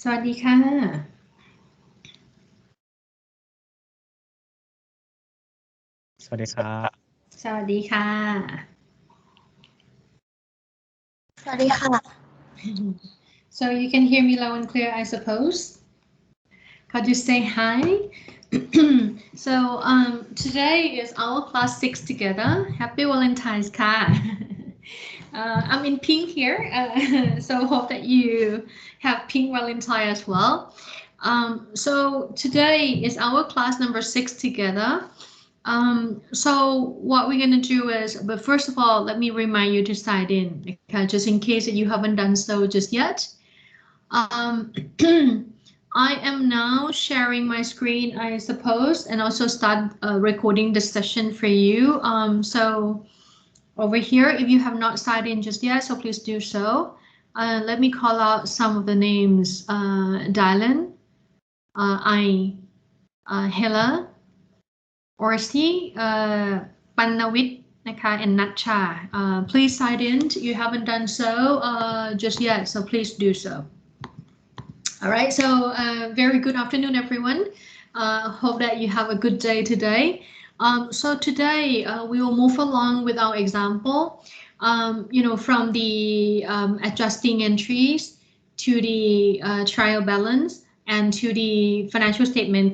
สวัสดีค่ะสวัสดีครับ สวัสดีค่ะ สวัสดีค่ะ So you can hear me loud and clear, I suppose. Could you say hi? So today is our class 6 together. Happy Valentine's ค่ะ I'm in pink here, so hope that you have pink Valentine as well. So today is our class number 6 together. So what we're gonna do is, but first of all, let me remind you to sign in, okay, just in case that you haven't done so just yet. I am now sharing my screen, I suppose, and also start recording the session for you. So over here, if you have not signed in just yet, so please do so. Let me call out some of the names. Dylan, Hela, Orsi, Pannavit, and Natcha. Please sign in if you haven't done so just yet, so please do so. All right, so very good afternoon, everyone. Hope that you have a good day today. So today we will move along with our example, from the adjusting entries to the trial balance and to the financial statement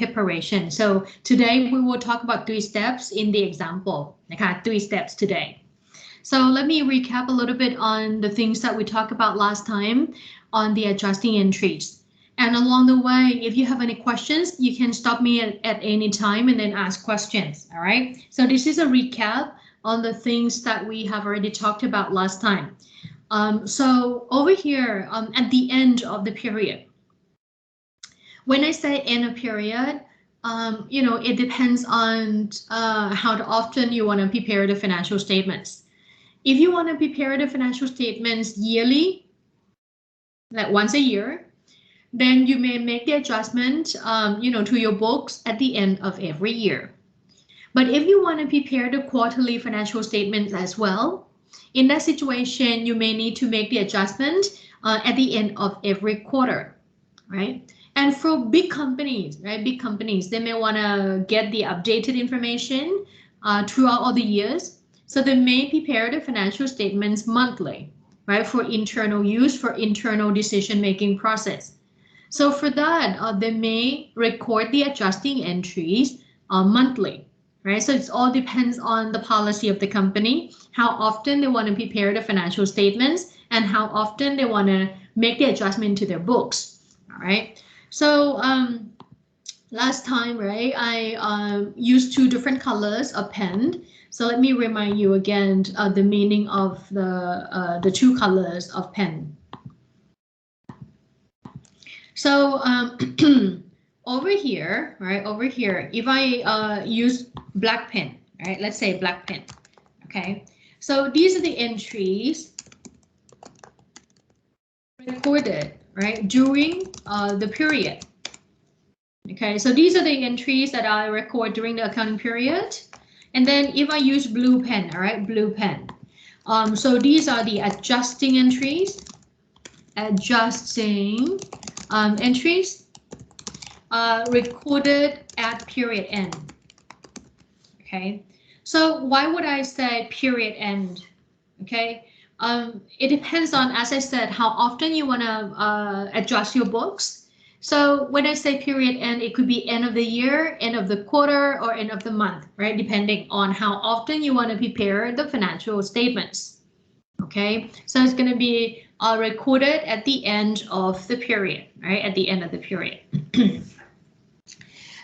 preparation. So today we will talk about 3 steps in the example, okay, 3 steps today. So let me recap a little bit on the things that we talked about last time on the adjusting entries. And along the way, if you have any questions, you can stop me at any time and then ask questions, all right? So this is a recap on the things that we have already talked about last time. So over here, at the end of the period, when I say end of period, it depends on how often you want to prepare the financial statements. If you want to prepare the financial statements yearly, like once a year, then you may make the adjustment, to your books at the end of every year. But if you want to prepare the quarterly financial statements as well, in that situation, you may need to make the adjustment at the end of every quarter, right? And for big companies, right? Big companies, they may want to get the updated information throughout all the years. So they may prepare the financial statements monthly, right? For internal use, for internal decision-making process. So for that, they may record the adjusting entries monthly, right? So it all depends on the policy of the company, how often they want to prepare the financial statements and how often they want to make the adjustment to their books, all right? So last time, right, I used 2 different colors of pen. So let me remind you again the meaning of the 2 colors of pen. So over here, right, over here, if I use black pen, right, let's say black pen, okay. So these are the entries recorded, right, during the period. Okay, so these are the entries that I record during the accounting period. And then if I use blue pen, all right, blue pen. So these are the adjusting entries, entries recorded at period end. Okay, so why would I say period end? Okay, it depends on, as I said, how often you want to adjust your books. So when I say period end, it could be end of the year, end of the quarter, or end of the month, right? Depending on how often you want to prepare the financial statements. Okay, so it's going to be recorded at the end of the period, right? At the end of the period.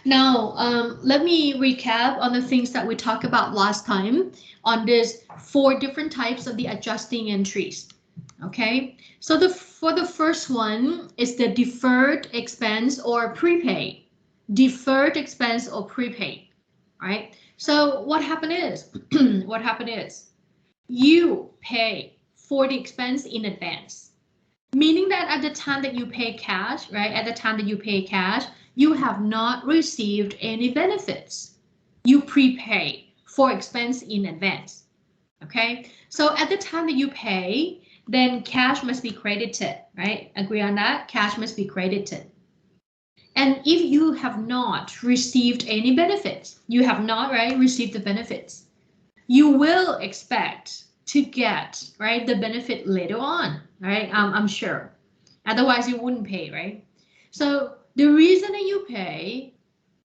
Now, let me recap on the things that we talked about last time on this 4 different types of the adjusting entries. Okay, so for the first one is the deferred expense or prepaid. Deferred expense or prepaid, right? So what happened is, you pay for the expense in advance. Meaning that at the time that you pay cash, right? At the time that you pay cash, you have not received any benefits. You prepay for expense in advance. Okay, so at the time that you pay, then cash must be credited, right? Agree on that? Cash must be credited. And if you have not received any benefits, you have not, right, received the benefits, you will expect to get, right, the benefit later on, right? I'm sure. Otherwise, you wouldn't pay, right? So the reason that you pay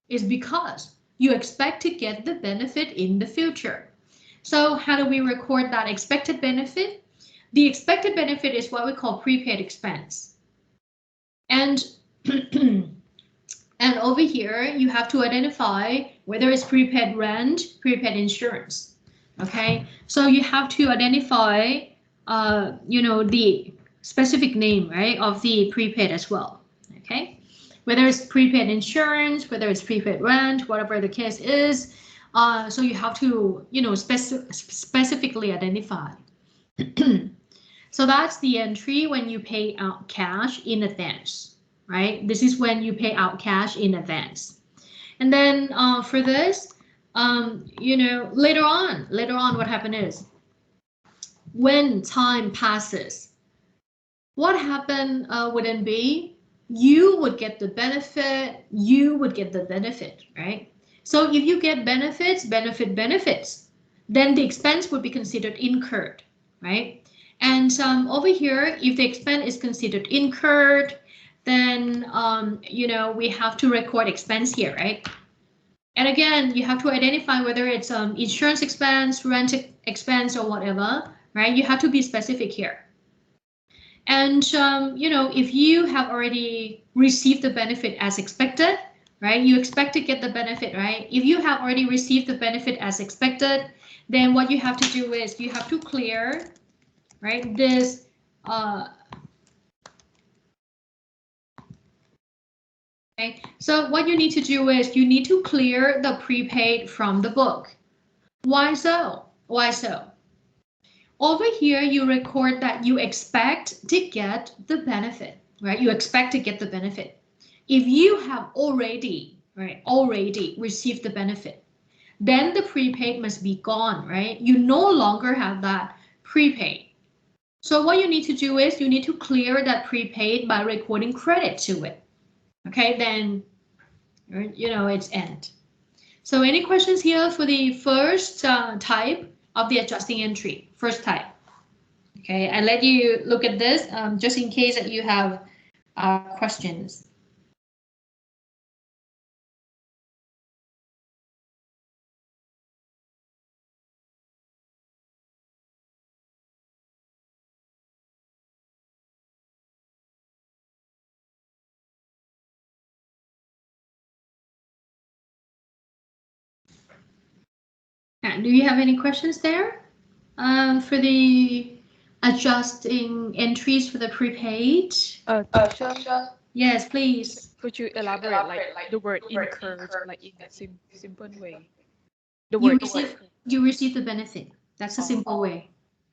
is because you expect to get the benefit in the future. So how do we record that expected benefit? The expected benefit is what we call prepaid expense. And and over here, you have to identify whether it's prepaid rent, prepaid insurance. Okay, so you have to identify, the specific name, right, of the prepaid as well. Okay, whether it's prepaid insurance, whether it's prepaid rent, whatever the case is. So you have to, specifically identify. So that's the entry when you pay out cash in advance, right? This is when you pay out cash in advance. And then for this, later on, what happened is when time passes, what happened wouldn't be you would get the benefit, right? So if you get benefits, then the expense would be considered incurred, right? And over here, if the expense is considered incurred, then we have to record expense here, right? And again, you have to identify whether it's insurance expense, rent expense, or whatever, right? You have to be specific here. And if you have already received the benefit as expected, right? You expect to get the benefit, right? If you have already received the benefit as expected, then what you have to do is you have to clear, right, this okay. So what you need to do is you need to clear the prepaid from the book. Why so? Over here, you record that you expect to get the benefit, right? You expect to get the benefit. If you have already received the benefit, then the prepaid must be gone, right? You no longer have that prepaid. So what you need to do is you need to clear that prepaid by recording credit to it. Okay, then, it's end. So any questions here for the first type of the adjusting entry, first type? Okay, I let you look at this just in case that you have questions. Do you have any questions there for the adjusting entries for the prepaid? Teacher, Yes, please. could you elaborate like the word incurred, like in a simple way? You receive the benefit. That's a simple way.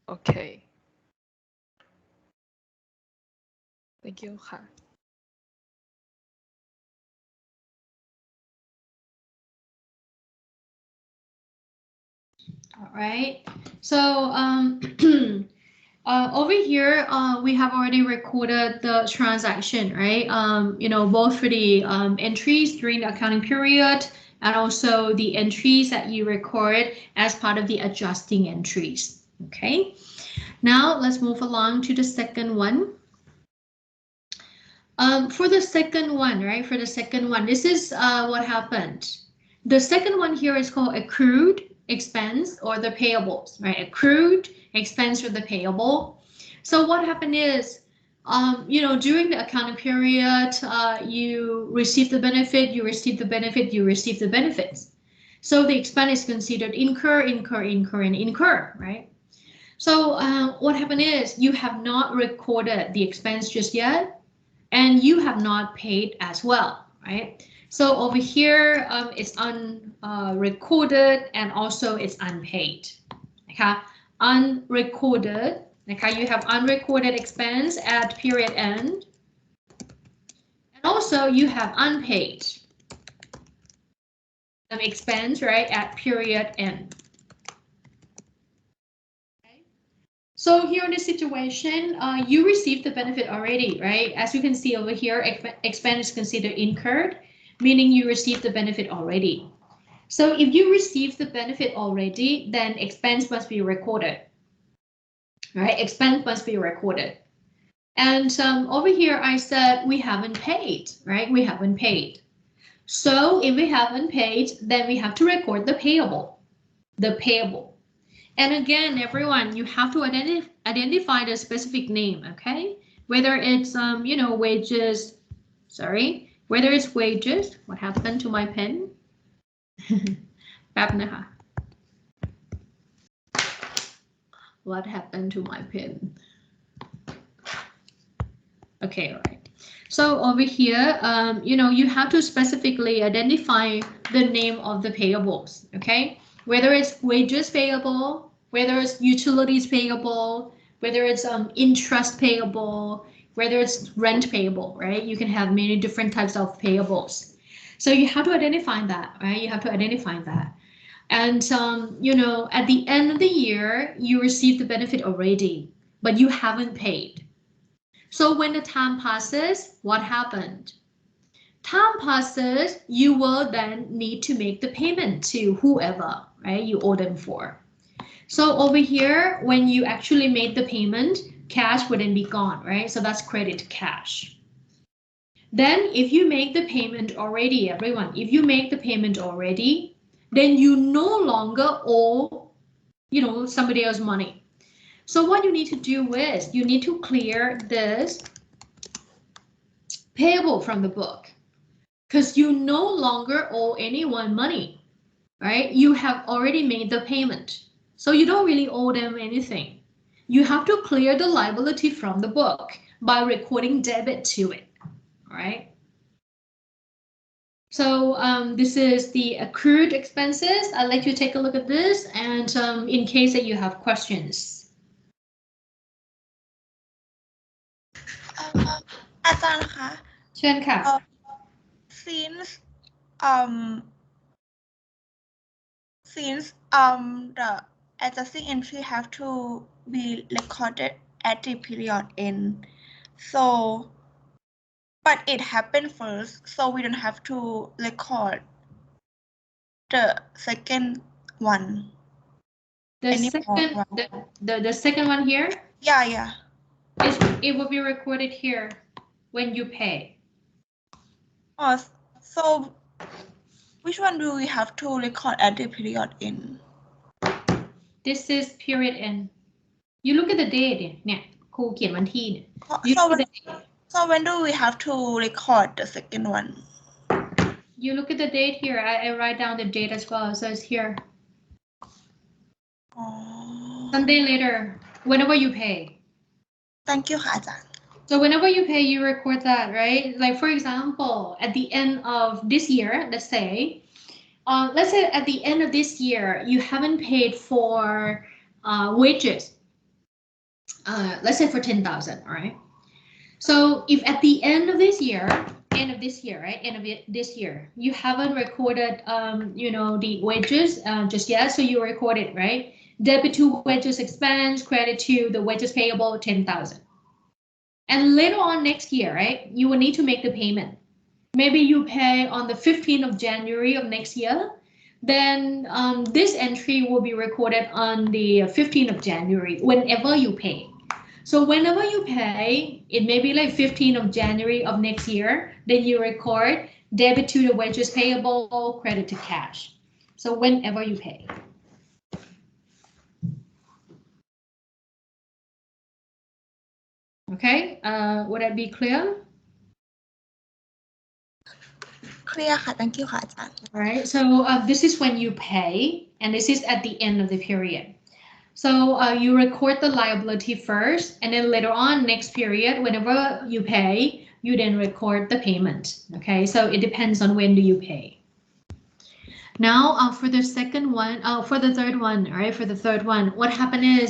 Okay. Thank you,ค่ะ. All right. So over here, we have already recorded the transaction, right? Both for the entries during the accounting period and also the entries that you record as part of the adjusting entries. Okay. Now let's move along to the second one. For the second one, right? For the second one, this is what happened. The second one here is called accrued expense or the payables, right? Accrued expense or the payable. So what happened is, during the accounting period, you receive the benefit, you receive the benefit, you receive the benefits. So the expense is considered incur, right? So what happened is you have not recorded the expense just yet, and you have not paid as well, right? So over here, it's unrecorded and also it's unpaid. Okay, unrecorded. Okay, you have unrecorded expense at period end, and also you have unpaid expense, right, at period end. Okay. So here in this situation, you received the benefit already, right? As you can see over here, expense is considered incurred, meaning you received the benefit already. So if you received the benefit already, then expense must be recorded, right? Expense must be recorded. And over here, I said we haven't paid, right? We haven't paid. So if we haven't paid, then we have to record the payable, And again, everyone, you have to identify the specific name, okay? Whether it's, wages, whether it's wages, what happened to my pen? แป๊บนะคะ What happened to my pen? Okay, all right. So over here, you have to specifically identify the name of the payables, okay? Whether it's wages payable, whether it's utilities payable, whether it's interest payable, whether it's rent payable, right? You can have many different types of payables. So you have to identify that, right? You have to identify that. And, at the end of the year, you receive the benefit already, but you haven't paid. So when the time passes, what happened? Time passes, you will then need to make the payment to whoever, right? You owe them for. So over here, when you actually made the payment, cash wouldn't be gone, right? So that's credit to cash. Then if you make the payment already, everyone, if you make the payment already, then you no longer owe, somebody else money. So what you need to do is you need to clear this payable from the book because you no longer owe anyone money, right? You have already made the payment. So you don't really owe them anything. You have to clear the liability from the book by recording debit to it, all right? So this is the accrued expenses. I'll let you take a look at this and in case that you have questions. อาจารย์คะ เชิญค่ะ since the adjusting entry have to be recorded at the period end, so but it happened first, so we don't have to record the second one. The second one here? Yeah. It will be recorded here when you pay. Oh, so which one do we have to record at the period end? This is period end. You look at the date เนี่ยครูเขียนวันที่เนี่ย So when do we have to record the second one? You look at the date here. I write down the date as well. It says here. Oh. Sunday later, whenever you pay. Thank you, ค่ะอาจารย์ So whenever you pay, you record that, right? Like for example, at the end of this year, let's say at the end of this year, you haven't paid for wages. Let's say for 10,000, all right? So if at the end of this year, right? End of this year, you haven't recorded, the wages just yet. So you record it, right? Debit to wages expense, credit to the wages payable, 10,000. And later on next year, right? You will need to make the payment. Maybe you pay on the 15th of January of next year. Then this entry will be recorded on the 15th of January, whenever you pay. So whenever you pay, it may be like 15th of January of next year, then you record debit to the wages payable, credit to cash. So whenever you pay. Okay, would that be clear? Clear ค่ะ Thank you ค่ะอาจารย์ All right, so this is when you pay, and this is at the end of the period. So you record the liability first, and then later on, next period, whenever you pay, you then record the payment. Okay, so it depends on when do you pay. Now for the second one, for the third one, all right, for the third one, what happened is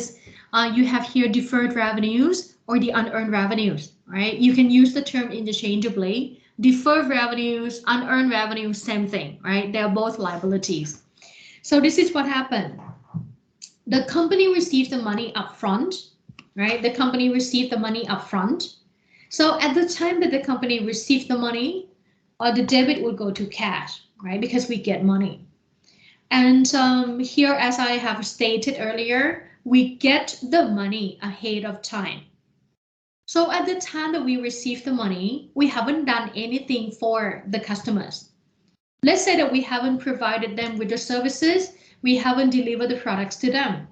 you have here deferred revenues or the unearned revenues, right? You can use the term interchangeably. Deferred revenues, unearned revenues, same thing, right? They're both liabilities. So this is what happened. The company received the money up front, right? The company received the money upfront. So at the time that the company received the money, the debit would go to cash, right? Because we get money. And here, as I have stated earlier, we get the money ahead of time. So at the time that we receive the money, we haven't done anything for the customers. Let's say that we haven't provided them with the services, we haven't delivered the products to them,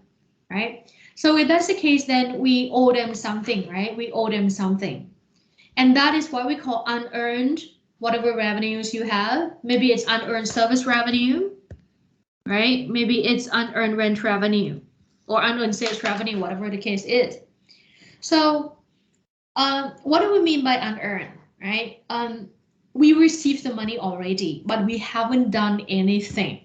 right? So if that's the case, then we owe them something, right? We owe them something. And that is what we call unearned, whatever revenues you have. Maybe it's unearned service revenue, right? Maybe it's unearned rent revenue or unearned sales revenue, whatever the case is. So what do we mean by unearned, right? We received the money already, but we haven't done anything,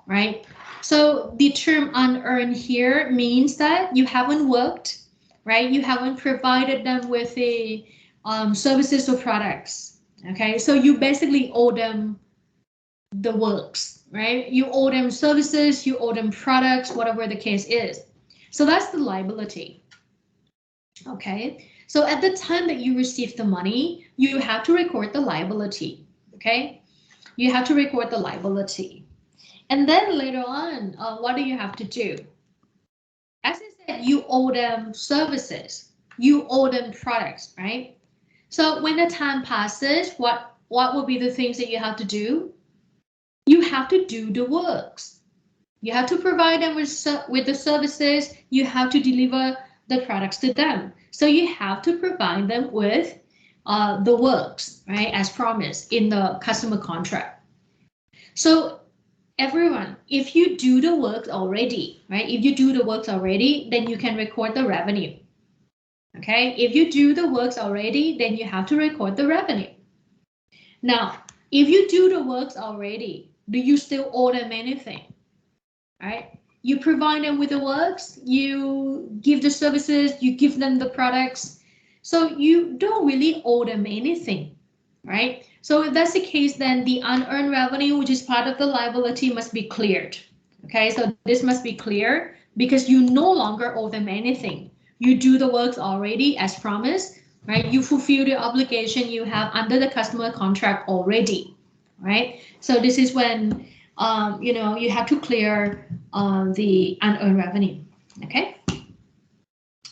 right? So the term unearned here means that you haven't worked, right? You haven't provided them with the services or products, okay? So you basically owe them the works, right? You owe them services, you owe them products, whatever the case is. So that's the liability, okay? So at the time that you receive the money, you have to record the liability, okay? You have to record the liability. And then later on, what do you have to do? As I said, you owe them services, you owe them products, right? So when the time passes, what will be the things that you have to do? You have to do the works. You have to provide them with the services, you have to deliver the products to them. So you have to provide them with the works, right, as promised in the customer contract. So everyone, if you do the work already, right, if you do the works already, then you can record the revenue. Okay, if you do the works already, then you have to record the revenue. Now, if you do the works already, do you still owe them anything? Right? You provide them with the works, you give the services, you give them the products. So you don't really owe them anything, right? So if that's the case, then the unearned revenue, which is part of the liability, must be cleared. Okay, so this must be clear because you no longer owe them anything. You do the works already as promised, right? You fulfill the obligation you have under the customer contract already, right? So this is when you have to clear the unearned revenue. Okay.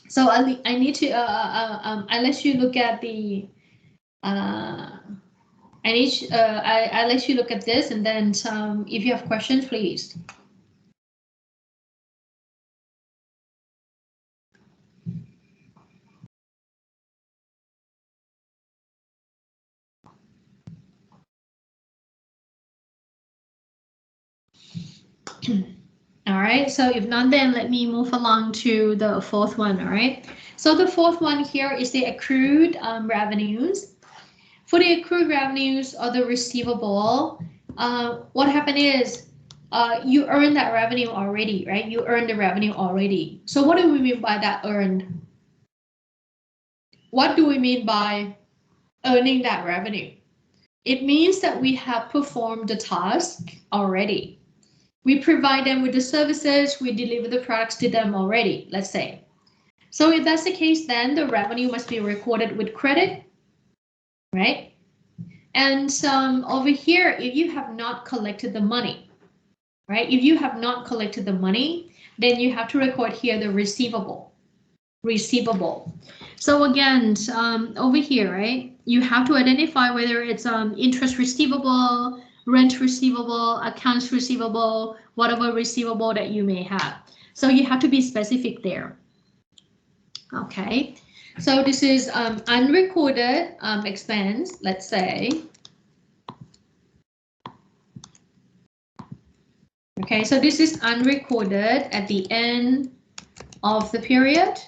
So I need to I let you look at the I let you look at this, and then if you have questions, please. All right, so if not, then let me move along to the fourth one. All right, so the fourth one here is the accrued revenues. For the accrued revenues or the receivable, what happened is you earned that revenue already, right? You earned the revenue already. So what do we mean by that earned? What do we mean by earning that revenue? It means that we have performed the task already. We provide them with the services, we deliver the products to them already, let's say. So if that's the case, then the revenue must be recorded with credit, right? And over here, if you have not collected the money, right? If you have not collected the money, then you have to record here the receivable. So again, over here, right? You have to identify whether it's interest receivable, rent receivable, accounts receivable, whatever receivable that you may have. So you have to be specific there. Okay, so this is unrecorded expense, let's say. Okay, so this is unrecorded at the end of the period.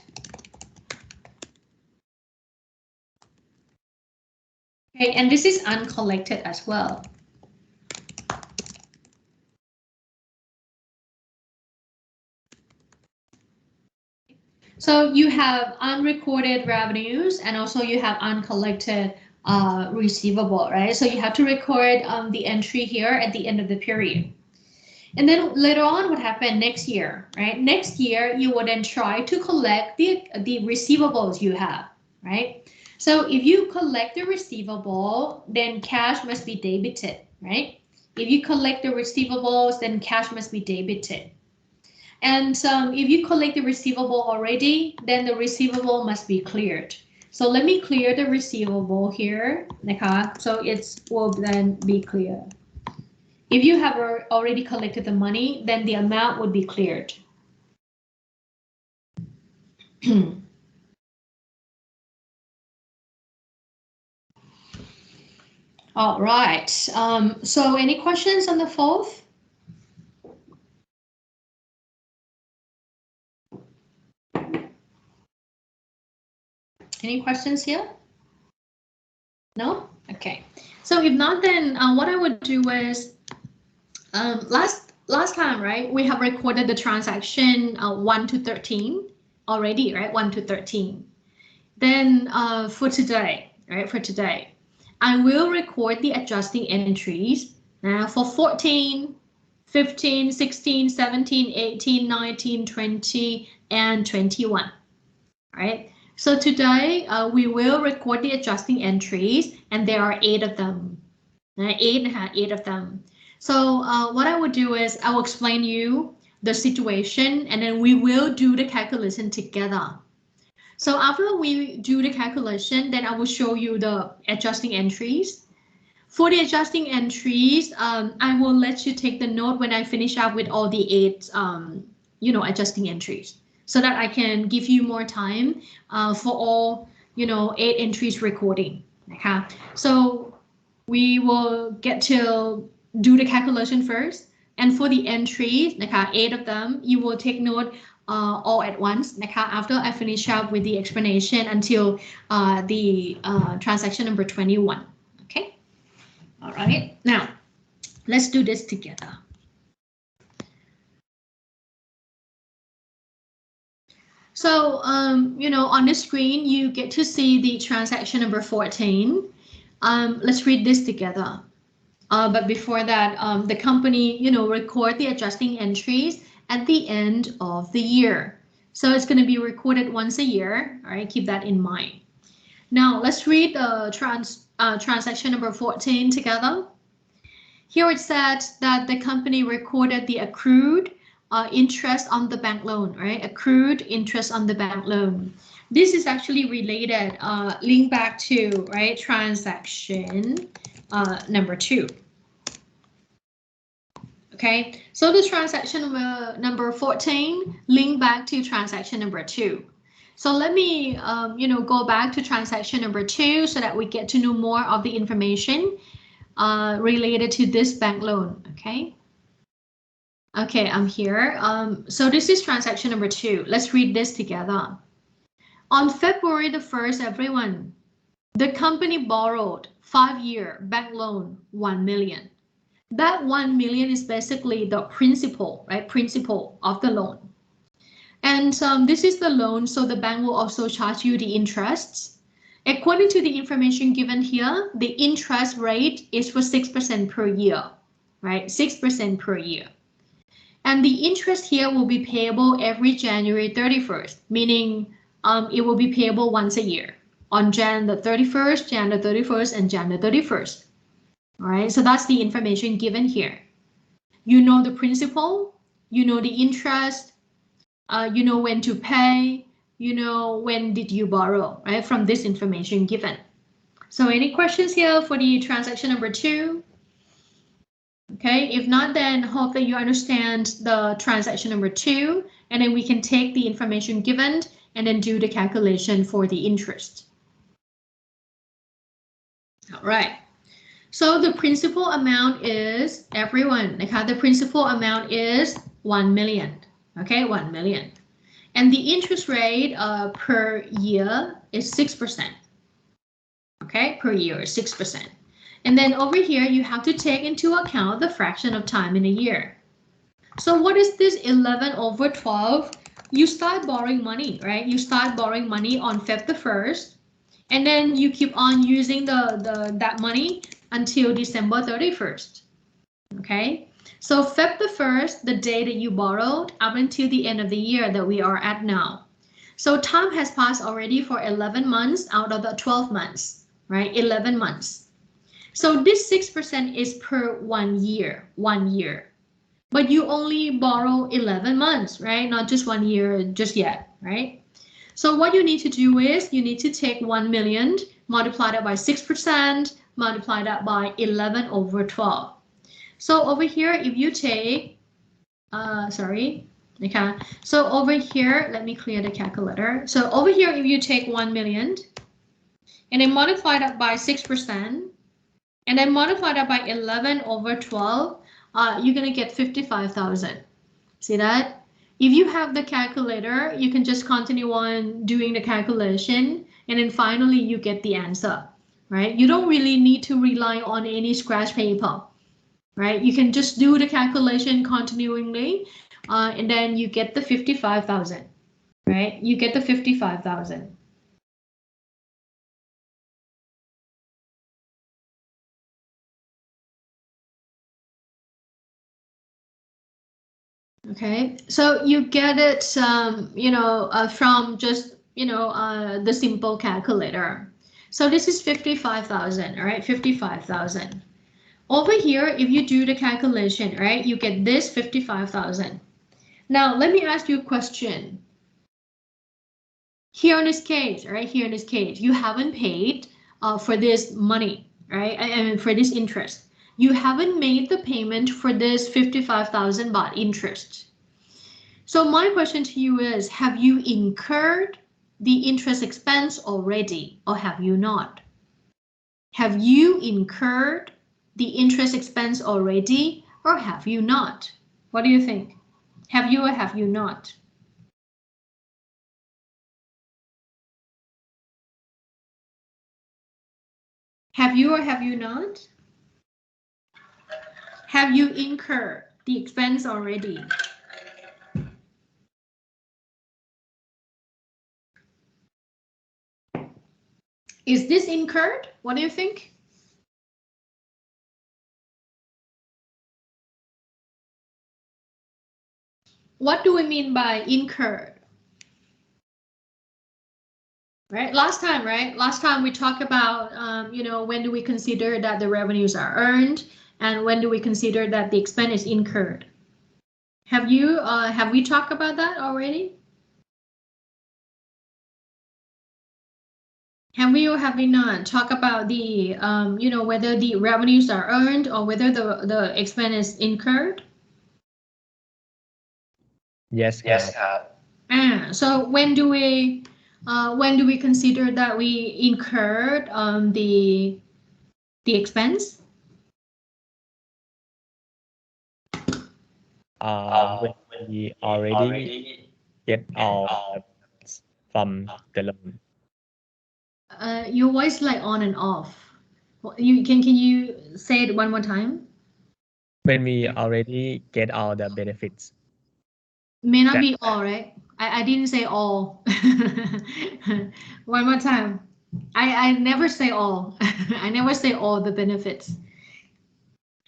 Okay, and this is uncollected as well. So you have unrecorded revenues and also you have uncollected receivable, right? So you have to record the entry here at the end of the period. And then later on, what happened next year, right? Next year, you will then try to collect the receivables you have, right? So if you collect the receivable, then cash must be debited, right? If you collect the receivables, then cash must be debited. And if you collect the receivable already, then the receivable must be cleared. So let me clear the receivable here, okay? So it will then be clear. If you have already collected the money, then the amount would be cleared. All right. So any questions on the fourth? Any questions here? No? Okay. So if not, then what I would do is last time, right? We have recorded the transaction 1 to 13 already, right? 1 to 13. Then for today, right? For today, I will record the adjusting entries for 14, 15, 16, 17, 18, 19, 20, and 21, right? So today we will record the adjusting entries, and there are 8 of them. 8 of them. So what I would do is I will explain you the situation, and then we will do the calculation together. So after we do the calculation, then I will show you the adjusting entries. For the adjusting entries, I will let you take the note when I finish up with all the 8, adjusting entries, so that I can give you more time for all, 8 entries recording. Okay, so we will get to do the calculation first, and for the entries, 8 of them, you will take note all at once, after I finish up with the explanation until the transaction number 21. Okay. All right. Now, let's do this together. So, on the screen, you get to see the transaction number 14. Let's read this together. But before that, the company, record the adjusting entries at the end of the year. So it's going to be recorded once a year. All right, keep that in mind. Now let's read the transaction number 14 together. Here it said that the company recorded the accrued interest on the bank loan, right? Accrued interest on the bank loan. This is actually related, link back to, right, transaction number 2. Okay, so the transaction number 14 link back to transaction number 2. So let me, go back to transaction number 2 so that we get to know more of the information related to this bank loan. Okay. Okay, I'm here. So this is transaction number 2. Let's read this together. On February the 1st, everyone, the company borrowed 5-year bank loan 1 million. That 1 million is basically the principal, right? Principal of the loan. And this is the loan, so the bank will also charge you the interests. According to the information given here, the interest rate is for 6% per year, right? 6% per year. And the interest here will be payable every January 31st, meaning it will be payable once a year on Jan the 31st, Jan the 31st, and Jan the 31st. All right, so that's the information given here. You know the principal, you know the interest, you know when to pay, you know when did you borrow, right, from this information given. So any questions here for the transaction number 2? Okay, if not, then hope that you understand the transaction number 2, and then we can take the information given and then do the calculation for the interest. All right. So the principal amount is, everyone, the principal amount is 1 million. Okay, 1 million. And the interest rate per year is 6%. Okay, per year is 6%. And then over here, you have to take into account the fraction of time in a year. So what is this 11 over 12? You start borrowing money, right? You start borrowing money on Feb the 1st, and then you keep on using that money until December 31st. Okay, So Feb the 1st, the day that you borrowed, up until the end of the year that we are at now. So time has passed already for 11 months out of the 12 months, right? 11 months. So this 6% is per 1 year, 1 year. But you only borrow 11 months, right? Not just 1 year just yet, right? So what you need to do is you need to take 1 million, multiply that by 6%, multiply that by 11 over 12. So over here, if you take, okay. So over here, let me clear the calculator. So over here, if you take 1 million and then multiply that by 6%, and then multiply that by 11 over 12, you're gonna get 55,000. See that? If you have the calculator, you can just continue on doing the calculation, and then finally you get the answer, right? You don't really need to rely on any scratch paper, right? You can just do the calculation continually, and then you get the 55,000, right? You get the 55,000. Okay, so you get it, from just, the simple calculator. So this is 55,000, all right, 55,000. Over here, if you do the calculation, right, you get this 55,000. Now, let me ask you a question. Here in this case, right, here in this case, you haven't paid for this money, right, I mean, for this interest. You haven't made the payment for this 55,000 baht interest. So my question to you is, have you incurred the interest expense already, or have you not? Have you incurred the interest expense already, or have you not? What do you think? Have you or have you not? Have you or have you not? Have you incurred the expense already? Is this incurred? What do you think? What do we mean by incurred? Right, last time we talked about, when do we consider that the revenues are earned, and when do we consider that the expense is incurred? Have we talked about that already? Have we or have we not talked about the, whether the revenues are earned or whether the expense is incurred? Yes. So when do we consider that we incurred the expense? When we already get all from the loan. Your voice like on and off. Can you say it one more time? When we already get all the benefits. May not be all, right? I didn't say all. One more time. I never say all. I never say all the benefits.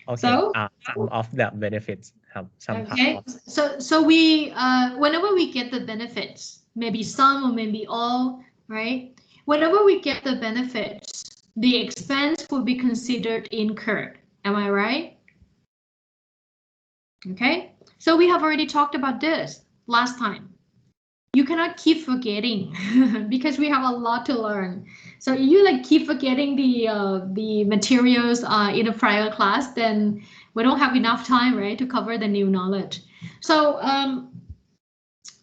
Okay. So some of the benefits have some. Okay. So we whenever we get the benefits, maybe some or maybe all, right? Whenever we get the benefits, the expense will be considered incurred. Am I right? Okay. So we have already talked about this last time. You cannot keep forgetting because we have a lot to learn. So if you keep forgetting the materials in a prior class, then we don't have enough time, right, to cover the new knowledge. So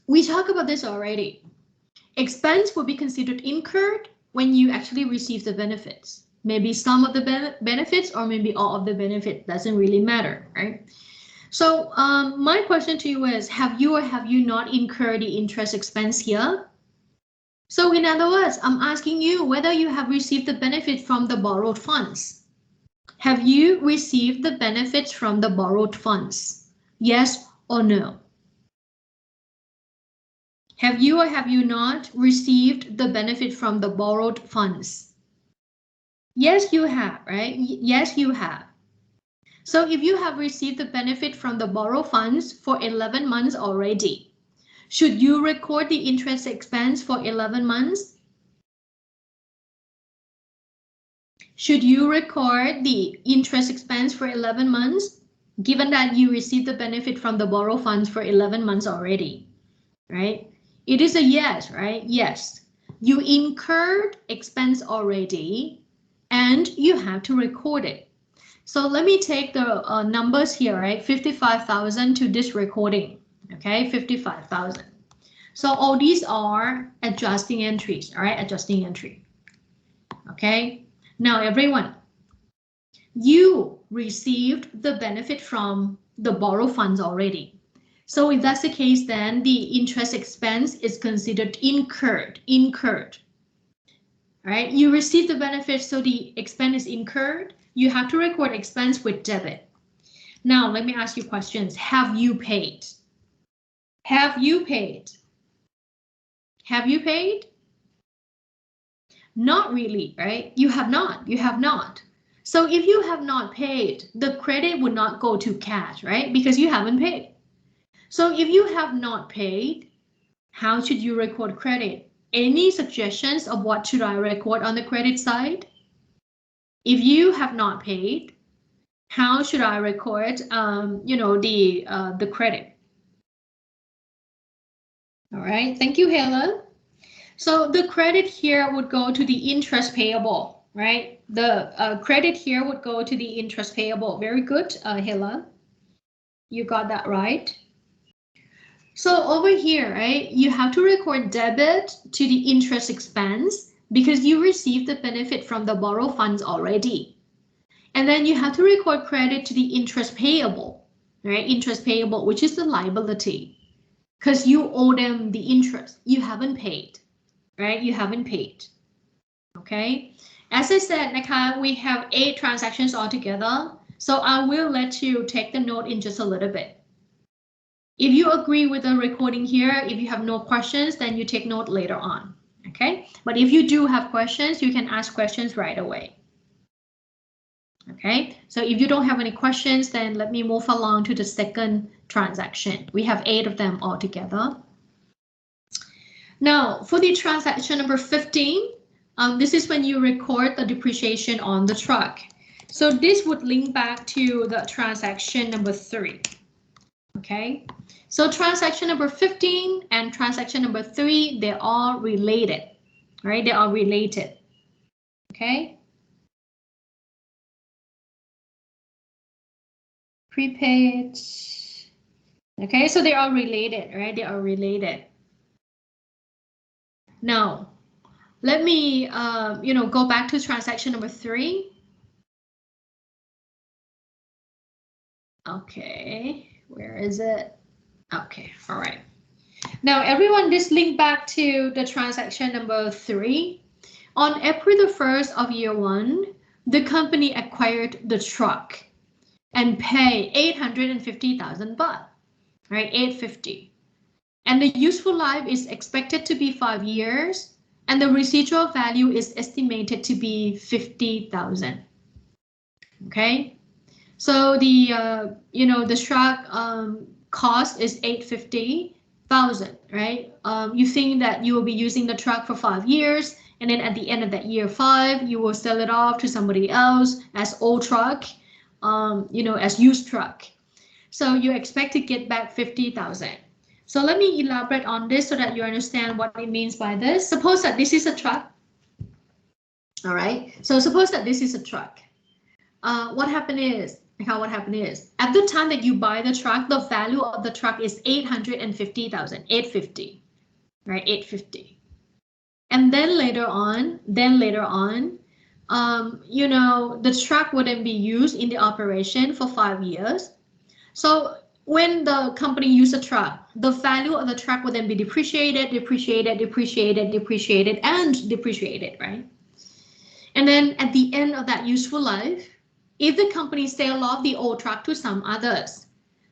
we talked about this already. Expense will be considered incurred when you actually receive the benefits. Maybe some of the benefits or maybe all of the benefits, doesn't really matter, right? So my question to you is, have you or have you not incurred the interest expense here? So in other words, I'm asking you whether you have received the benefit from the borrowed funds. Have you received the benefits from the borrowed funds? Yes or no? Have you or have you not received the benefit from the borrowed funds? Yes, you have, right? Yes, you have. So if you have received the benefit from the borrow funds for 11 months already, should you record the interest expense for 11 months? Should you record the interest expense for 11 months, given that you received the benefit from the borrow funds for 11 months already, right? It is a yes, right? Yes. You incurred expense already and you have to record it. So let me take the numbers here, right? 55,000 to this recording, okay? 55,000. So all these are adjusting entries, all right? Adjusting entry, okay? Now everyone, you received the benefit from the borrow funds already. So if that's the case, then the interest expense is considered incurred. Right? You receive the benefit, so the expense is incurred. You have to record expense with debit. Now, let me ask you questions. Have you paid? Have you paid? Have you paid? Not really, right? You have not. You have not. So if you have not paid, the credit would not go to cash, right? Because you haven't paid. So if you have not paid, how should you record credit? Any suggestions of what should I record on the credit side? If you have not paid, how should I record, the credit? All right, thank you, Helen. So the credit here would go to the interest payable, right? The credit here would go to the interest payable. Very good, Helen. You got that right. So over here, right, you have to record debit to the interest expense because you received the benefit from the borrow funds already. And then you have to record credit to the interest payable, right? Interest payable, which is the liability, because you owe them the interest. You haven't paid, right? You haven't paid. Okay. As I said, we have 8 transactions altogether. So I will let you take the note in just a little bit. If you agree with the recording here, if you have no questions, then you take note later on. Okay. But if you do have questions, you can ask questions right away. Okay, so if you don't have any questions, then let me move along to the second transaction. We have 8 of them altogether. Now, for the transaction number 15, this is when you record the depreciation on the truck. So this would link back to the transaction number 3. Okay, so transaction number 15 and transaction number 3, they're all related, right? They are related. Okay. Prepaid. Okay, so they are related, right? They are related. Now, let me, go back to transaction number 3. Okay, where is it? Okay, all right. Now, everyone, this link back to the transaction number 3. On April the 1st of year 1, the company acquired the truck and pay 850,000 baht, right? 850. And the useful life is expected to be 5 years, and the residual value is estimated to be 50,000. Okay, so the the truck cost is 850,000, right? You think that you will be using the truck for 5 years, and then at the end of that year 5, you will sell it off to somebody else as old truck, as used truck. So you expect to get back 50,000. So let me elaborate on this so that you understand what it means by this. Suppose that this is a truck. All right. So suppose that this is a truck. What happened is at the time that you buy the truck, the value of the truck is 850,000, 850, right? 850. And then later on, the truck wouldn't be used in the operation for 5 years. So when the company uses a truck, the value of the truck will then be depreciated, right? And then at the end of that useful life, if the company sell off the old truck to some others,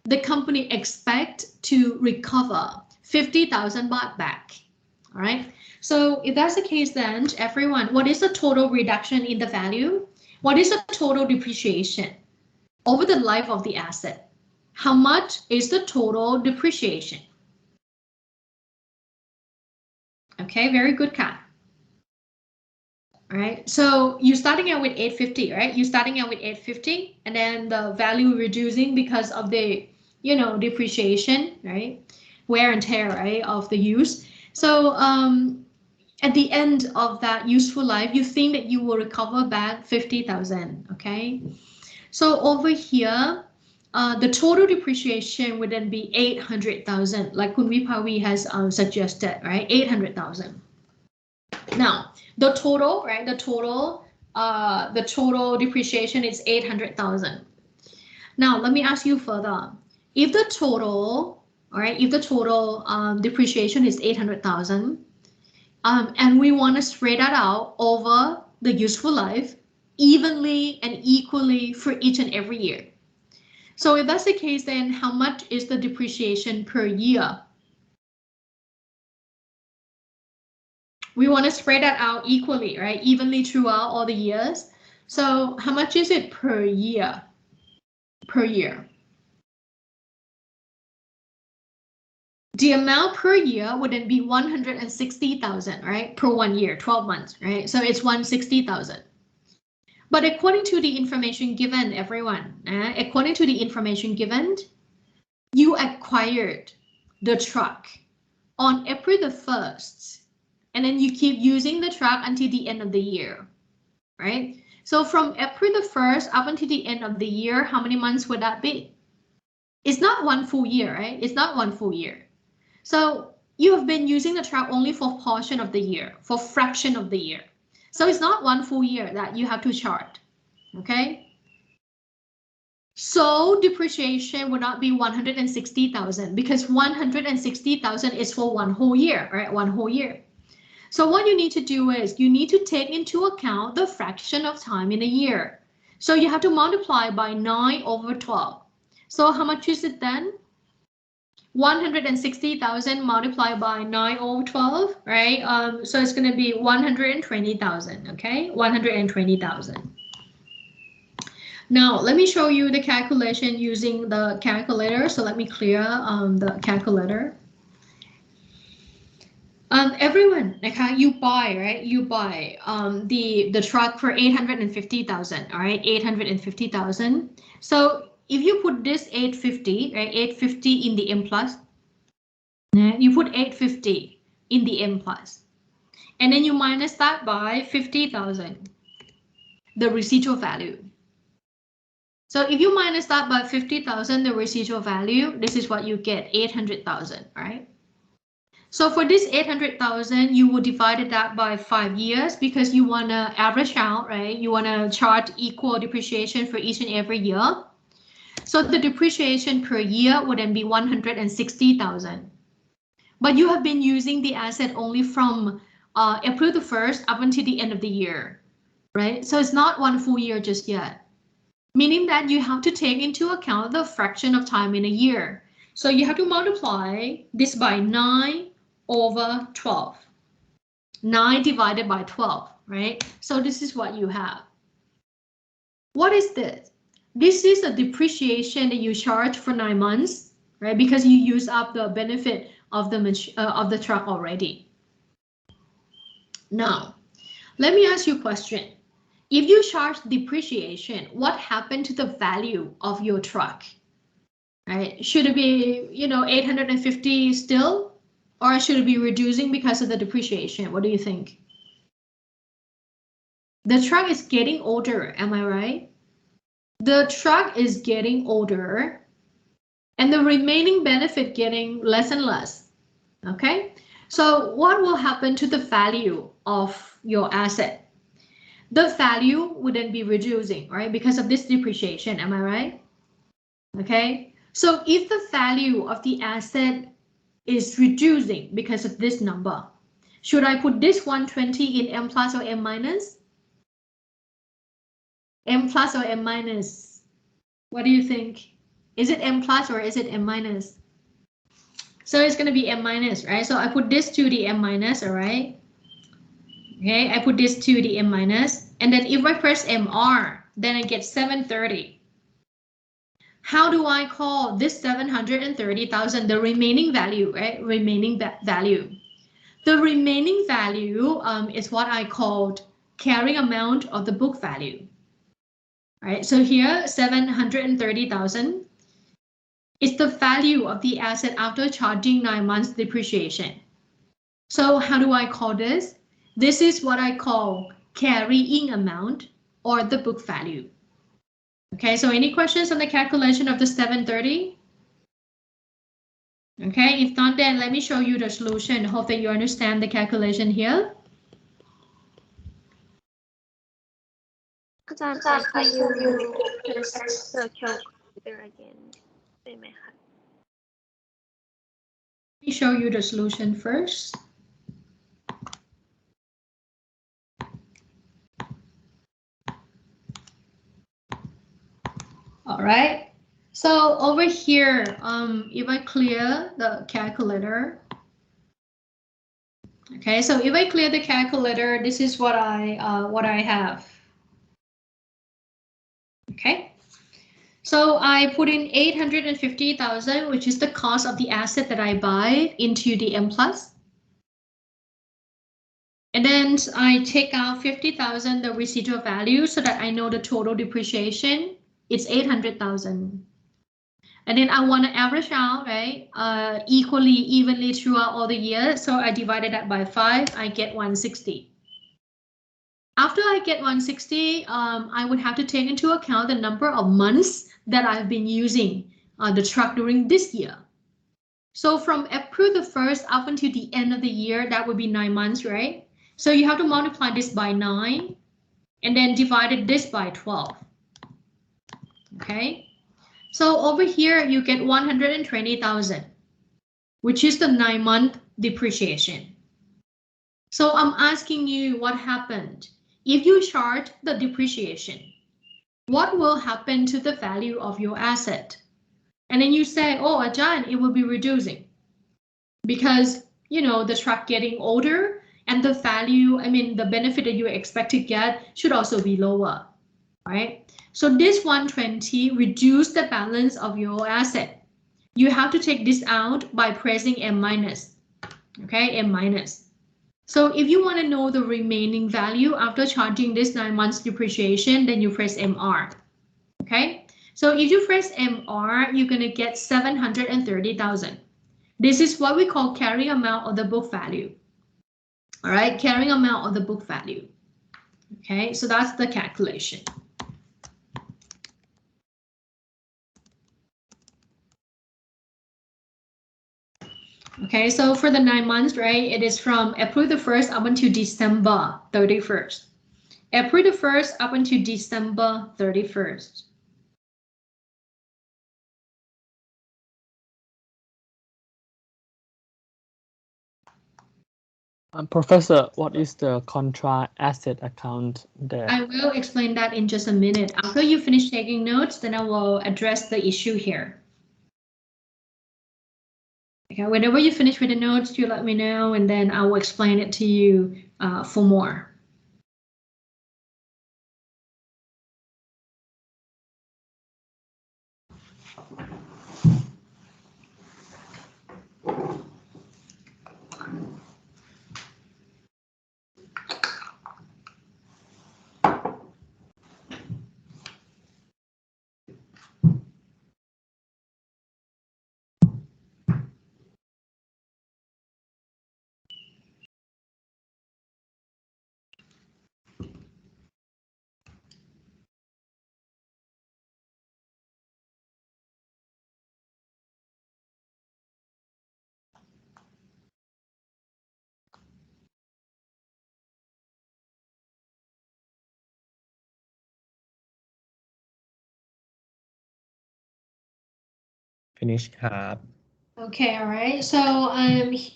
the company expect to recover 50,000 baht back. All right. So if that's the case, then everyone, what is the total reduction in the value? What is the total depreciation? over the life of the asset. How much is the total depreciation? Okay, very good, Kat. All right, so you're starting out with 850, right? You're starting out with 850, and then the value reducing because of the, depreciation, right? Wear and tear, right, of the use. So at the end of that useful life, you think that you will recover back 50,000, okay? So over here, the total depreciation would then be 800,000, like Kun Vipavi has suggested, right? 800,000. Now, the total, right? The total depreciation is 800,000. Now, let me ask you further. If the total, all right, if the total depreciation is 800,000, and we want to spread that out over the useful life evenly and equally for each and every year. So if that's the case, then how much is the depreciation per year? We want to spread that out equally, right? Evenly throughout all the years. So how much is it per year? Per year. The amount per year would then be 160,000, right? Per 1 year, 12 months, right? So it's 160,000. But according to the information given, everyone, according to the information given, you acquired the truck on April the 1st, and then you keep using the truck until the end of the year, right? So from April the 1st up until the end of the year, how many months would that be? It's not one full year, right? It's not one full year. So you have been using the truck only for portion of the year, for fraction of the year. So it's not one full year that you have to chart, okay? So depreciation would not be 160,000 because 160,000 is for one whole year, right? One whole year. So what you need to do is you need to take into account the fraction of time in a year. So you have to multiply by 9 over 12. So how much is it then? 160,000 multiplied by 9 over 12, right? So it's going to be 120,000, okay? 120,000. Now, let me show you the calculation using the calculator. So let me clear the calculator. Everyone, okay, you buy, right? You buy the truck for 850,000, all right? 850,000. So if you put this 850, right? 850 in the M plus, you put 850 in the M plus, and then you minus that by 50,000, the residual value. So if you minus that by 50,000, the residual value, this is what you get, 800,000, right? So for this 800,000, you will divide that by 5 years because you want to average out, right? You want to chart equal depreciation for each and every year. So the depreciation per year would then be 160,000. But you have been using the asset only from April the 1st up until the end of the year, right? So it's not one full year just yet. Meaning that you have to take into account the fraction of time in a year. So you have to multiply this by 9 over 12. 9 divided by 12, right? So this is what you have. What is this? This is a depreciation that you charge for 9 months, right? Because you use up the benefit of the truck already. Now, let me ask you a question. If you charge depreciation, what happened to the value of your truck? Right? Should it be, 850 still, or should it be reducing because of the depreciation? What do you think? The truck is getting older, am I right? The truck is getting older, and the remaining benefit getting less and less. Okay, so what will happen to the value of your asset? The value would then be reducing, right? Because of this depreciation, am I right? Okay, so if the value of the asset is reducing because of this number, should I put this 120 in M plus or M minus? M plus or M minus? What do you think? Is it M plus or is it M minus? So it's going to be M minus, right? So I put this to the M minus, all right? Okay, I put this to the M minus, and then if I press MR, then I get 730. how do I call this 730,000 the remaining value, right? Remaining value. The remaining value is what I called carrying amount of the book value. All right, so here 730,000 is the value of the asset after charging 9 months depreciation. So how do I call this? This is what I call carrying amount or the book value. Okay, so any questions on the calculation of the 730? Okay, if not, then let me show you the solution. Hope that you understand the calculation here. Can you press the calculator again? Let me show you the solution first. All right, so over here, if I clear the calculator, okay, so if I clear the calculator, this is what I have. Okay, so I put in 850,000, which is the cost of the asset that I buy, into the M plus. And then I take out 50,000, the residual value, so that I know the total depreciation. It's 800,000. And then I want to average out, right, evenly throughout all the years. So I divided that by 5, I get 160. After I get 160, I would have to take into account the number of months that I've been using the truck during this year. So from April the 1st up until the end of the year, that would be 9 months, right? So you have to multiply this by 9 and then divided this by 12. Okay. So over here, you get 120,000, which is the 9-month depreciation. So I'm asking you what happened. If you charge the depreciation, what will happen to the value of your asset? And then you say, oh, Ajahn, it will be reducing because, you know, the truck getting older and the value, I mean, the benefit that you expect to get should also be lower, right? So this 120 reduce the balance of your asset. You have to take this out by pressing M minus, okay, M minus. So if you want to know the remaining value after charging this 9 months depreciation, then you press MR, okay? So if you press MR, you're going to get 730,000. This is what we call carrying amount of the book value. All right, carrying amount of the book value. Okay, so that's the calculation. Okay, so for the 9 months, right, it is from April the 1st up until December 31st. April the 1st up until December 31st. Professor, what is the contra asset account there? I will explain that in just a minute. After you finish taking notes, then I will address the issue here. Okay, whenever you finish with the notes, you let me know, and then I will explain it to you for more. Finish ครับ Okay, all right. So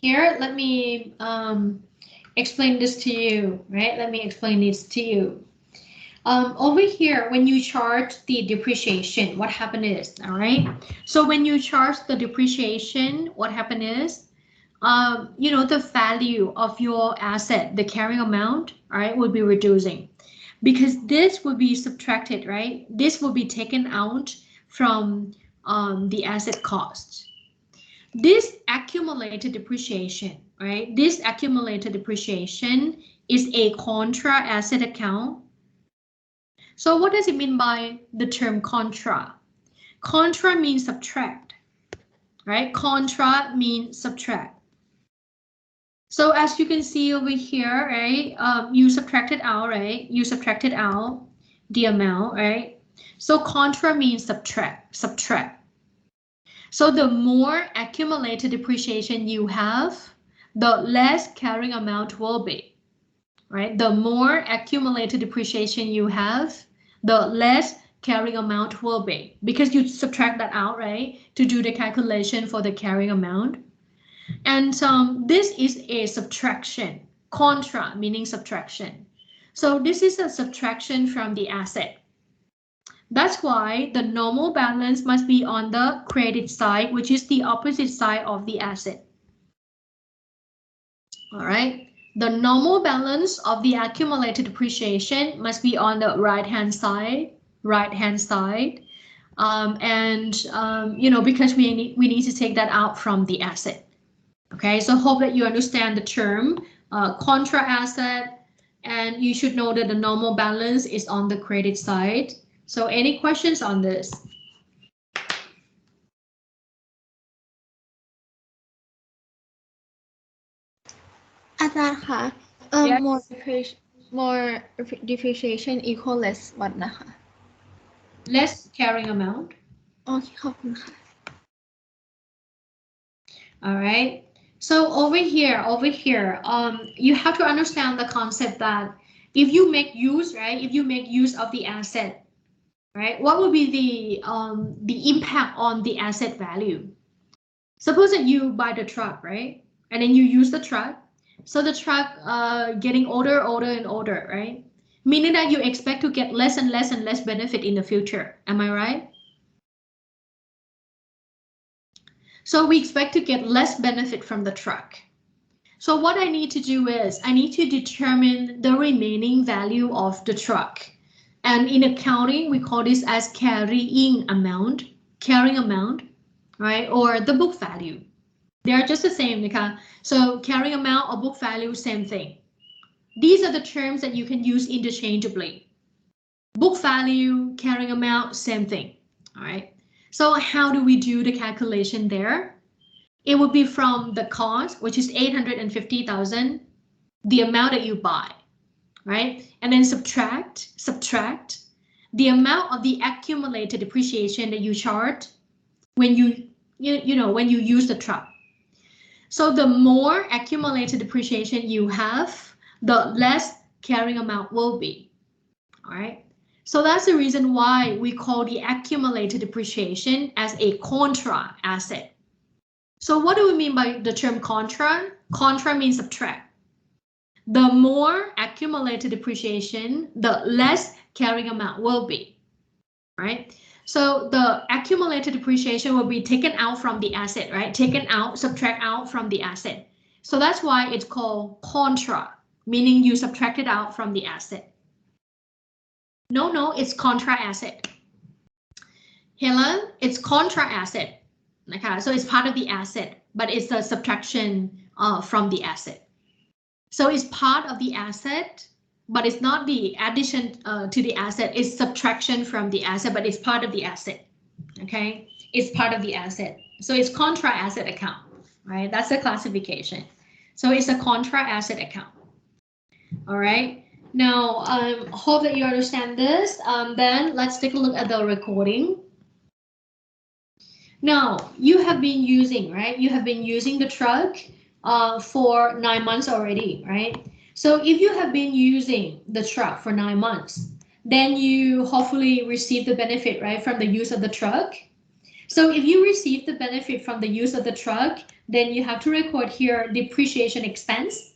here, let me explain this to you, right? Let me explain this to you. Over here, when you charge the depreciation, what happened is, all right? So when you charge the depreciation, what happened is, you know, the value of your asset, the carrying amount, all right, will be reducing because this will be subtracted, right? This will be taken out from the asset cost. This accumulated depreciation, right? This accumulated depreciation is a contra asset account. So what does it mean by the term contra? Contra means subtract, right? Contra means subtract. So as you can see over here, right? You subtracted out, right? You subtracted out the amount, right? So contra means subtract. So the more accumulated depreciation you have, the less carrying amount will be, right? The more accumulated depreciation you have, the less carrying amount will be, because you subtract that out, right? To do the calculation for the carrying amount. And this is a subtraction, contra meaning subtraction. So this is a subtraction from the asset. That's why the normal balance must be on the credit side, which is the opposite side of the asset. All right. The normal balance of the accumulated depreciation must be on the right-hand side. You know, because we need to take that out from the asset. Okay, so hope that you understand the term contra asset, and you should know that the normal balance is on the credit side. So any questions on this? อาจารย์คะ Yes. more depreciation equal less what นะคะ Less carrying amount. โอเคขอบคุณค่ะ All right. So over here, you have to understand the concept that if you make use, right? If you make use of the asset, right? What will be the impact on the asset value? Suppose that you buy the truck, right? And then you use the truck. So the truck getting older and older, right? Meaning that you expect to get less and less benefit in the future. Am I right? So we expect to get less benefit from the truck. So what I need to do is I need to determine the remaining value of the truck. And in accounting, we call this as carrying amount, right? Or the book value. They are just the same, okay? So carrying amount or book value, same thing. These are the terms that you can use interchangeably. Book value, carrying amount, same thing, all right? So how do we do the calculation there? It would be from the cost, which is 850,000, the amount that you buy, right? And then subtract the amount of the accumulated depreciation that you charge when when you use the truck. So the more accumulated depreciation you have, the less carrying amount will be, all right? So that's the reason why we call the accumulated depreciation as a contra asset. So what do we mean by the term contra? Contra means subtract. The more accumulated depreciation, the less carrying amount will be, right? So the accumulated depreciation will be taken out from the asset, right? Taken out, subtract out from the asset. So that's why it's called contra, meaning you subtract it out from the asset. No, it's contra asset. Helen, it's contra asset. Okay, so it's part of the asset, but it's the subtraction from the asset. So it's part of the asset, but it's not the addition to the asset. It's subtraction from the asset, but it's part of the asset. Okay, it's part of the asset. So it's contra asset account, right? That's the classification. So it's a contra asset account. All right. Now, hope that you understand this. Then let's take a look at the recording. Now, you have been using, right? You have been using the truck for 9 months already, right? So if you have been using the truck for 9 months, then you hopefully receive the benefit, right, from the use of the truck. So if you receive the benefit from the use of the truck, then you have to record here depreciation expense.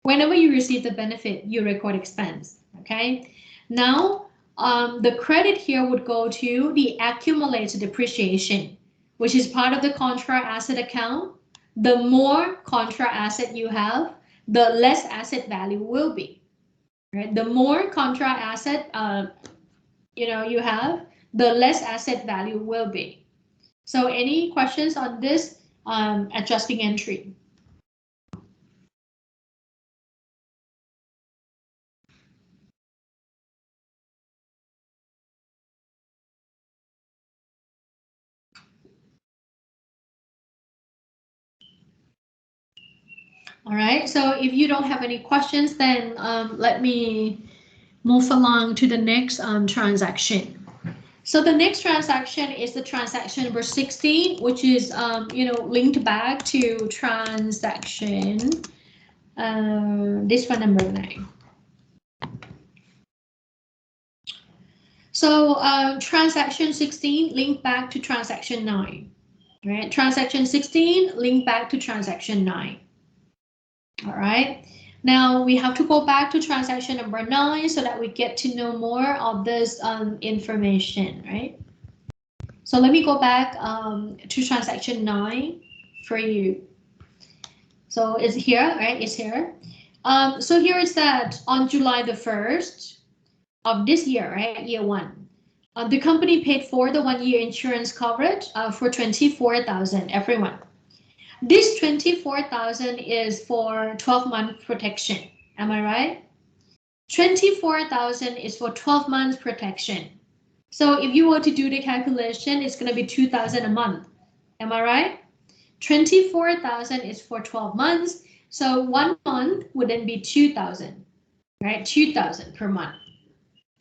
Whenever you receive the benefit, you record expense, okay? Now, the credit here would go to the accumulated depreciation, which is part of the contra asset account. The more contra asset you have, the less asset value will be, right? The more contra asset you have, the less asset value will be. So any questions on this adjusting entry? All right, so if you don't have any questions, then let me move along to the next transaction. So the next transaction is the transaction number 16, which is linked back to transaction this one number 9. So transaction 16 linked back to transaction 9. Right, transaction 16 linked back to transaction 9. All right, now we have to go back to transaction number 9 so that we get to know more of this information, right? So let me go back to transaction 9 for you. So it's here, right? It's here. So here is that on July the 1st of this year, right? Year 1. The company paid for the 1-year insurance coverage for $24,000 everyone. This $24,000 is for 12-month protection. Am I right? $24,000 is for 12 months protection. So if you were to do the calculation, it's going to be $2,000 a month. Am I right? $24,000 is for 12 months. So 1 month would then be $2,000, right? $2,000 per month.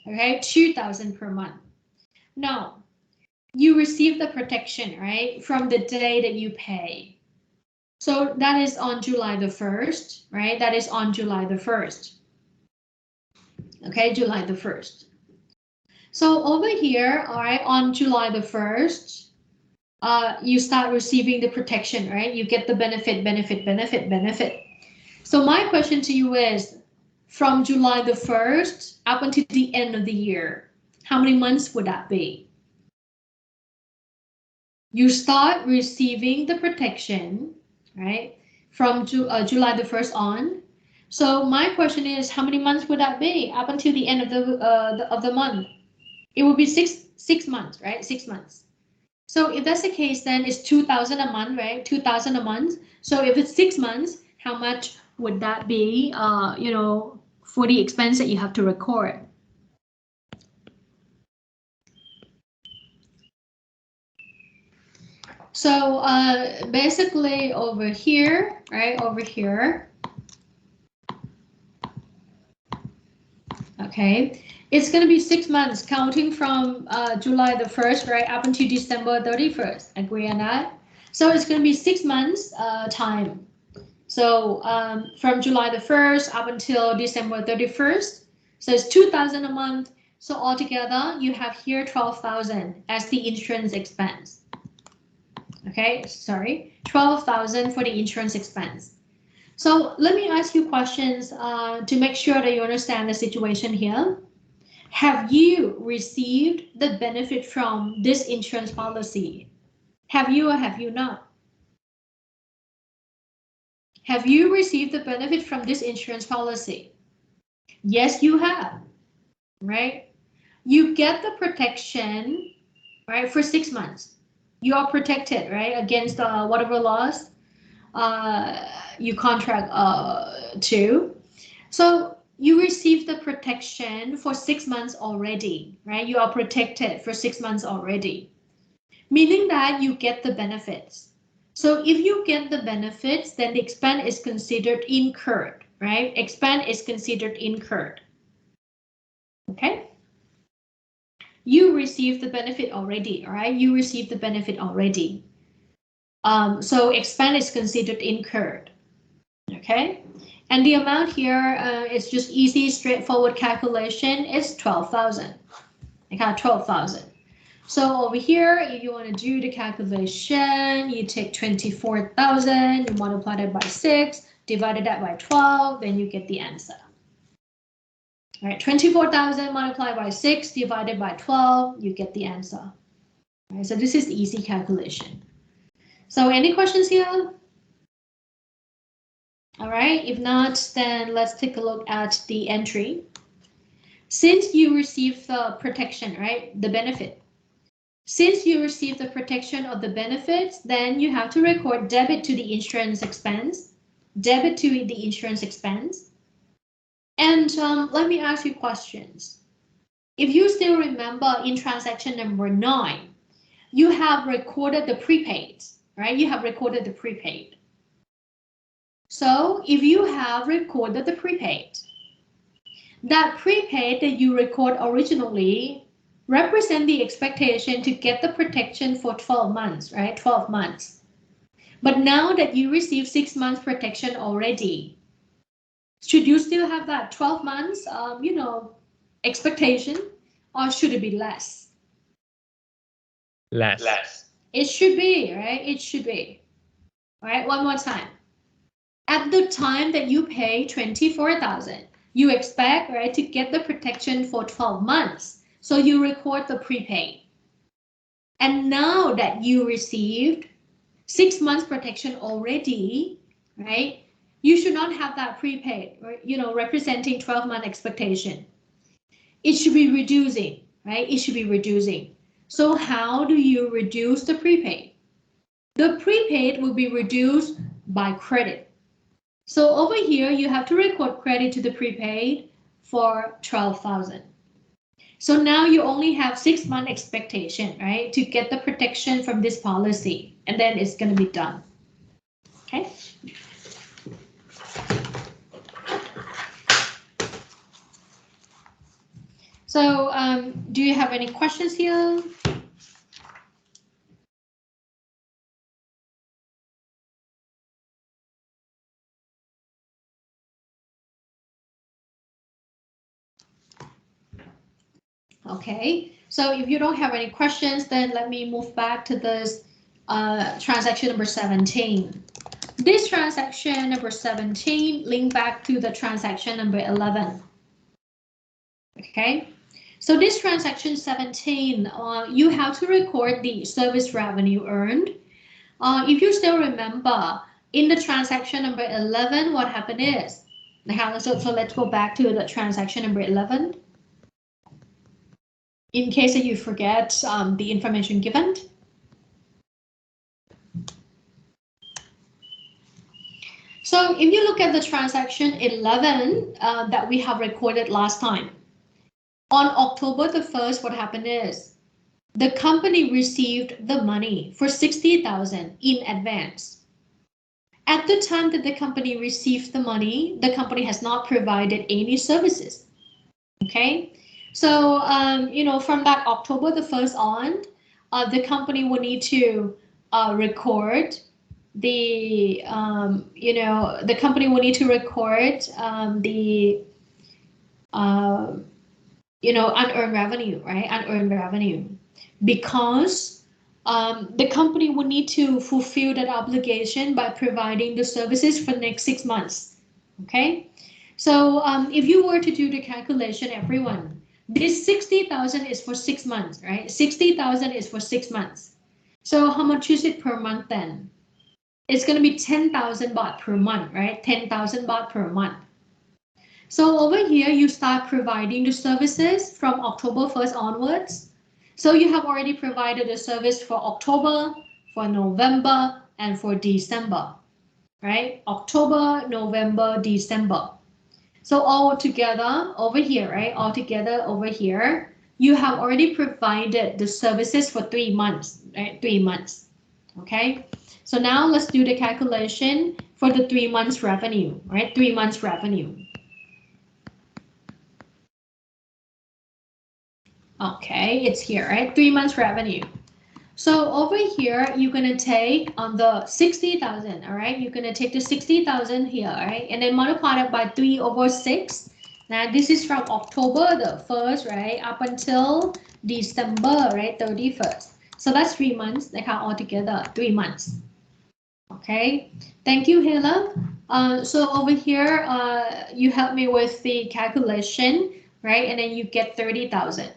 Okay, $2,000 per month. Now, you receive the protection, right, from the day that you pay. So that is on July the 1st, right? That is on July the 1st. Okay, July the 1st. So over here, all right, on July the 1st, you start receiving the protection, right? You get the benefit. So my question to you is, from July the 1st up until the end of the year, how many months would that be? You start receiving the protection, right, from July the 1st on. So my question is, how many months would that be up until the end of the month? It would be six months, right? 6 months. So if that's the case, then it's $2,000 a month, right? $2,000 a month. So if it's 6 months, how much would that be? For the expense that you have to record. So basically over here, right, over here, okay, it's going to be 6 months counting from July the 1st, right, up until December 31st. Agree on that? So it's going to be 6 months time. So from July the 1st up until December 31st. So it's $2,000 a month. So altogether, you have here $12,000 as the insurance expense. Okay, sorry, $12,000 for the insurance expense. So let me ask you questions to make sure that you understand the situation here. Have you received the benefit from this insurance policy? Have you or have you not? Have you received the benefit from this insurance policy? Yes, you have, right? You get the protection, right, for 6 months. You are protected, right, against whatever loss you contract to. So you receive the protection for 6 months already, right? You are protected for 6 months already, meaning that you get the benefits. So if you get the benefits, then the expense is considered incurred, right? Expense is considered incurred. Okay? You receive the benefit already, all right? You receive the benefit already. So expense is considered incurred. Okay? And the amount here is just easy, straightforward calculation. It's 12,000. I got 12,000. So over here, if you want to do the calculation, you take 24,000, you multiply that by 6, divided that by 12, then you get the answer. All right, 24,000 multiplied by 6 divided by 12, you get the answer. All right, so this is the easy calculation. So any questions here? All right, if not, then let's take a look at the entry. Since you received the protection, right, the benefit, Since you receive the protection of the benefits, then you have to record debit to the insurance expense, debit to the insurance expense. And let me ask you questions. If you still remember in transaction number 9, you have recorded the prepaid, right? You have recorded the prepaid. So if you have recorded the prepaid, that prepaid that you record originally represent the expectation to get the protection for 12 months, right? 12 months. But now that you receive 6 months protection already, should you still have that 12 months, expectation, or should it be less? Less. It should be, right? It should be. All right, one more time. At the time that you pay 24,000, you expect, right, to get the protection for 12 months. So you record the prepaid. And now that you received 6 months protection already, right? You should not have that prepaid, right? Representing 12-month expectation. It should be reducing, right? It should be reducing. So how do you reduce the prepaid? The prepaid will be reduced by credit. So over here, you have to record credit to the prepaid for 12,000. So now you only have 6 month expectation, right, to get the protection from this policy, and then it's going to be done. Okay. So do you have any questions here? Okay, so if you don't have any questions, then let me move back to this transaction number 17. This transaction number 17 link back to the transaction number 11. Okay, so this transaction 17, you have to record the service revenue earned. If you still remember, in the transaction number 11, what happened is, so let's go back to the transaction number 11. In case that you forget the information given. So if you look at the transaction 11 that we have recorded last time, on October the 1st, what happened is the company received the money for 60,000 in advance. At the time that the company received the money, the company has not provided any services. Okay. So, from that October the 1st on, the company will need to record the, the company will need to record the, unearned revenue, right? Unearned revenue, because the company will need to fulfill that obligation by providing the services for the next 6 months. Okay. So if you were to do the calculation, everyone, this 60,000 is for 6 months, right? 60,000 is for 6 months. So how much is it per month then? It's going to be 10,000 baht per month, right? 10,000 baht per month. So over here, you start providing the services from October 1st onwards. So you have already provided the service for October, for November, and for December, right? October, November, December. So all together over here, right? All together over here, you have already provided the services for 3 months, right? 3 months. Okay. So now let's do the calculation for the 3 months revenue, right? 3 months revenue. Okay, it's here, right? 3 months revenue. So over here, you're gonna take on the 60,000, all right? You're gonna take the 60,000 here, all right? And then multiply it by 3/6. Now this is from October the 1st, right? Up until December, right? 31st. So that's 3 months, like how altogether 3 months. Okay, thank you, Hela. So over here, you help me with the calculation, right? And then you get 30,000.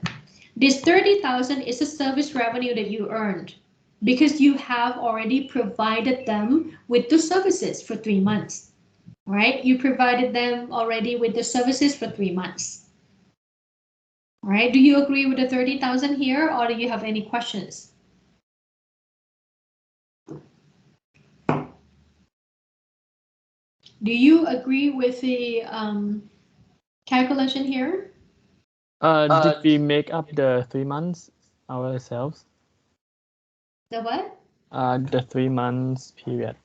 This 30,000 is a service revenue that you earned because you have already provided them with the services for 3 months, right? You provided them already with the services for 3 months. All right, do you agree with the 30,000 here, or do you have any questions? Do you agree with the calculation here? Did we make up the 3 months ourselves? The what? The 3 months period.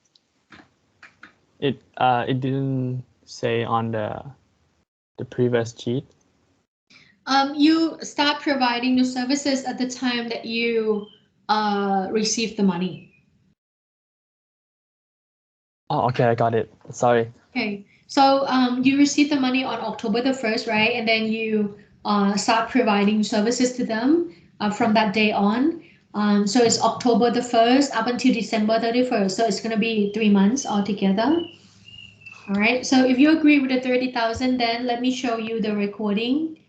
It didn't say on the previous sheet. You start providing the services at the time that you receive the money. Oh, okay, I got it. Sorry. Okay, so you receive the money on October the 1st, right? And then you start providing services to them from that day on. So it's October the 1st up until December 31st. So it's going to be 3 months altogether. All right, so if you agree with the 30,000, then let me show you the recording.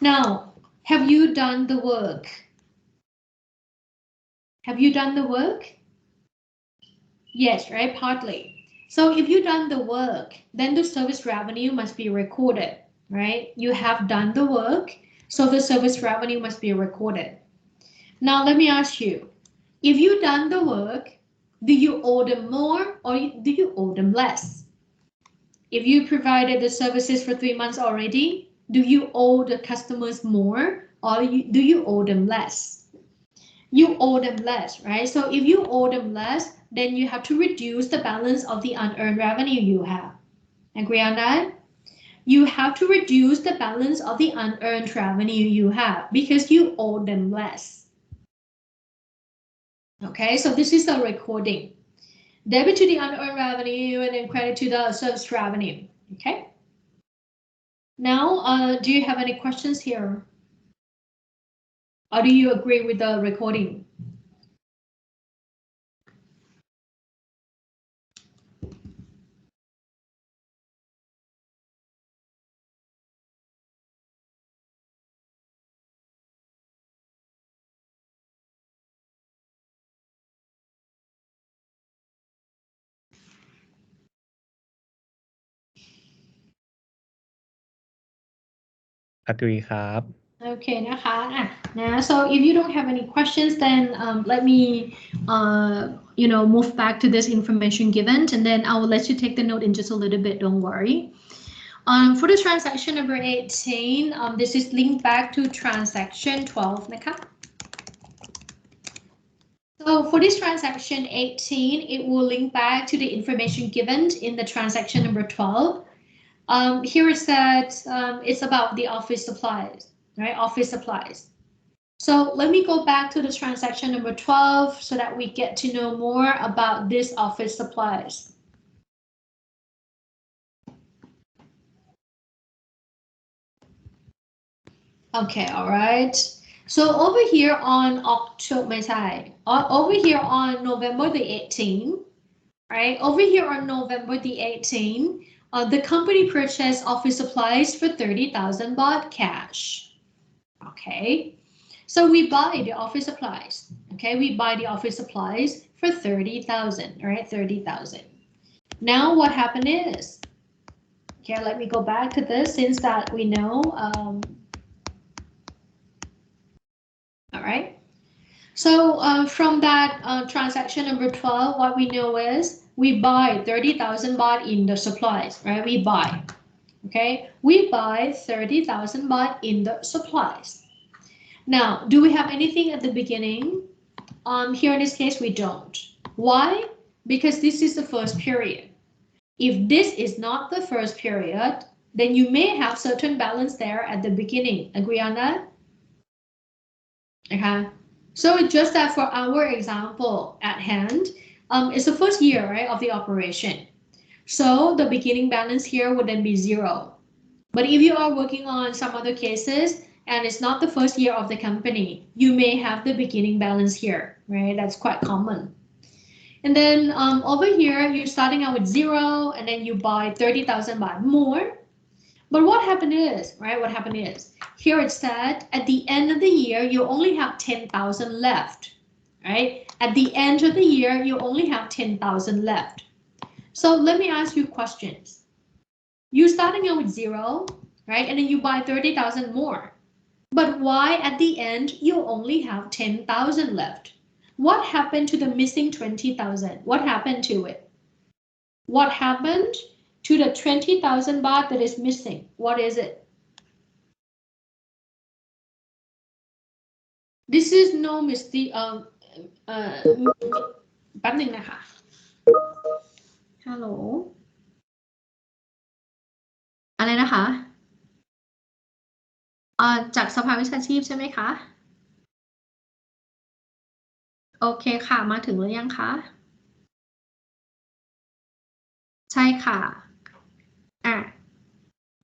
Now, have you done the work? Have you done the work? Yes, right, partly. So if you've done the work, then the service revenue must be recorded, right? You have done the work, so the service revenue must be recorded. Now let me ask you, if you've done the work, do you owe them more or do you owe them less? If you provided the services for 3 months already, do you owe the customers more or do you owe them less? You owe them less, right? So if you owe them less, then you have to reduce the balance of the unearned revenue you have. Agree on that? You have to reduce the balance of the unearned revenue you have because you owe them less. Okay, so this is the recording. Debit to the unearned revenue and then credit to the service revenue. Okay. Now, do you have any questions here? Or do you agree with the recording? agree ครับ Okay, นะคะso if you don't have any questions, then let me move back to this information given, and then I will let you take the note in just a little bit, don't worry. For the transaction number 18, this is linked back to transaction 12 นะคะ. So for this transaction 18, it will link back to the information given in the transaction number 12. Here it says it's about the office supplies, right? Office supplies. So let me go back to the transaction number 12 so that we get to know more about this office supplies. Okay, all right. So over here on November the 18th, right? Over here on November the 18th, the company purchased office supplies for 30,000 baht cash. Okay. So we buy the office supplies. Okay, we buy the office supplies for 30,000, right? 30,000. Now what happened is, okay, let me go back to this since that we know. All right. So from that transaction number 12, what we know is we buy 30,000 baht in the supplies, right? We buy. Okay, we buy 30,000 baht in the supplies. Now, do we have anything at the beginning? Here in this case, we don't. Why? Because this is the first period. If this is not the first period, then you may have certain balance there at the beginning. Agree on that? Okay. So just that for our example at hand, it's the first year, right, of the operation. So the beginning balance here would then be 0. But if you are working on some other cases, and it's not the first year of the company, you may have the beginning balance here, right? That's quite common. And then over here, you're starting out with 0, and then you buy 30,000 baht more. But what happened is, right? What happened is, here it said at the end of the year, you only have 10,000 left, right? At the end of the year, you only have 10,000 left. So let me ask you questions. You're starting out with 0, right? And then you buy 30,000 more. But why at the end you only have 10,000 left? What happened to the missing 20,000? What happened to it? What happened to the 20,000 baht that is missing? What is it? This is no mistake. แป๊บนึงนะคะ ฮัลโหล อะไรนะคะจากสภาวิชาชีพใช่ไหมคะ โอเคค่ะ มาถึงหรือยังคะ ใช่ค่ะ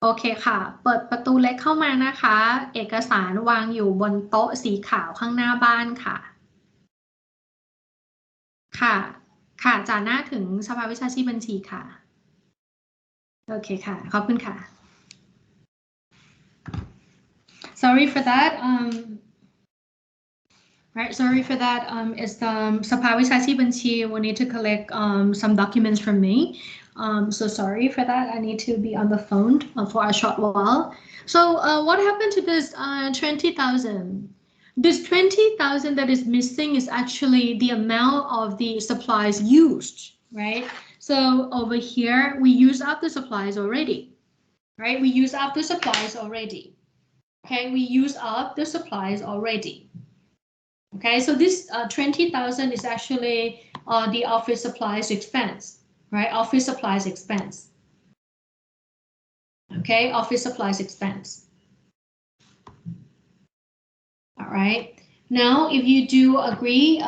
โอเคค่ะ เปิดประตูเล็กเข้ามานะคะ เอกสารวางอยู่บนโต๊ะสีขาวข้างหน้าบ้านค่ะ ค่ะจากหน้าถึงสภาวิชาชีพบัญชีค่ะ โอเคค่ะ ขอบคุณค่ะ sorry for that right, sorry for that. It's the Sabha Vichachi Banchi will need to collect some documents from me. So sorry for that. I need to be on the phone for a short while. So what happened to this 20,000? This 20,000 that is missing is actually the amount of the supplies used, right? So over here, we use up the supplies already, right? We use up the supplies already. Okay, we use up the supplies already. Okay, so this 20,000 is actually the office supplies expense, right? Office supplies expense. Okay, office supplies expense. All right. Now, if you do agree,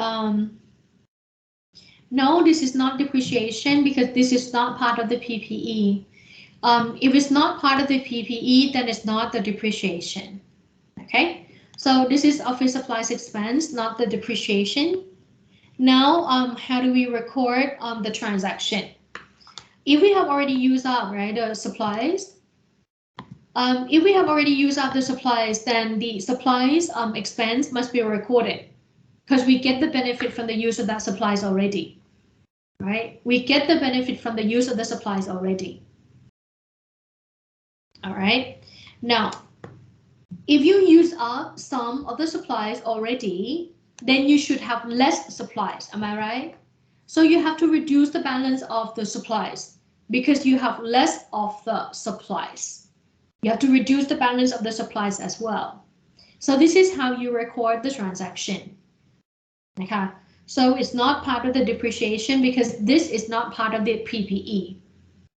no, this is not depreciation because this is not part of the PPE. If it's not part of the PPE, then it's not the depreciation. Okay, so this is office supplies expense, not the depreciation. Now, how do we record the transaction? If we have already used up, right, the supplies, if we have already used up the supplies, then the supplies expense must be recorded because we get the benefit from the use of that supplies already, right? We get the benefit from the use of the supplies already. All right. Now, if you use up some of the supplies already, then you should have less supplies. Am I right? So you have to reduce the balance of the supplies because you have less of the supplies. You have to reduce the balance of the supplies as well. So this is how you record the transaction. Okay. So it's not part of the depreciation because this is not part of the PPE.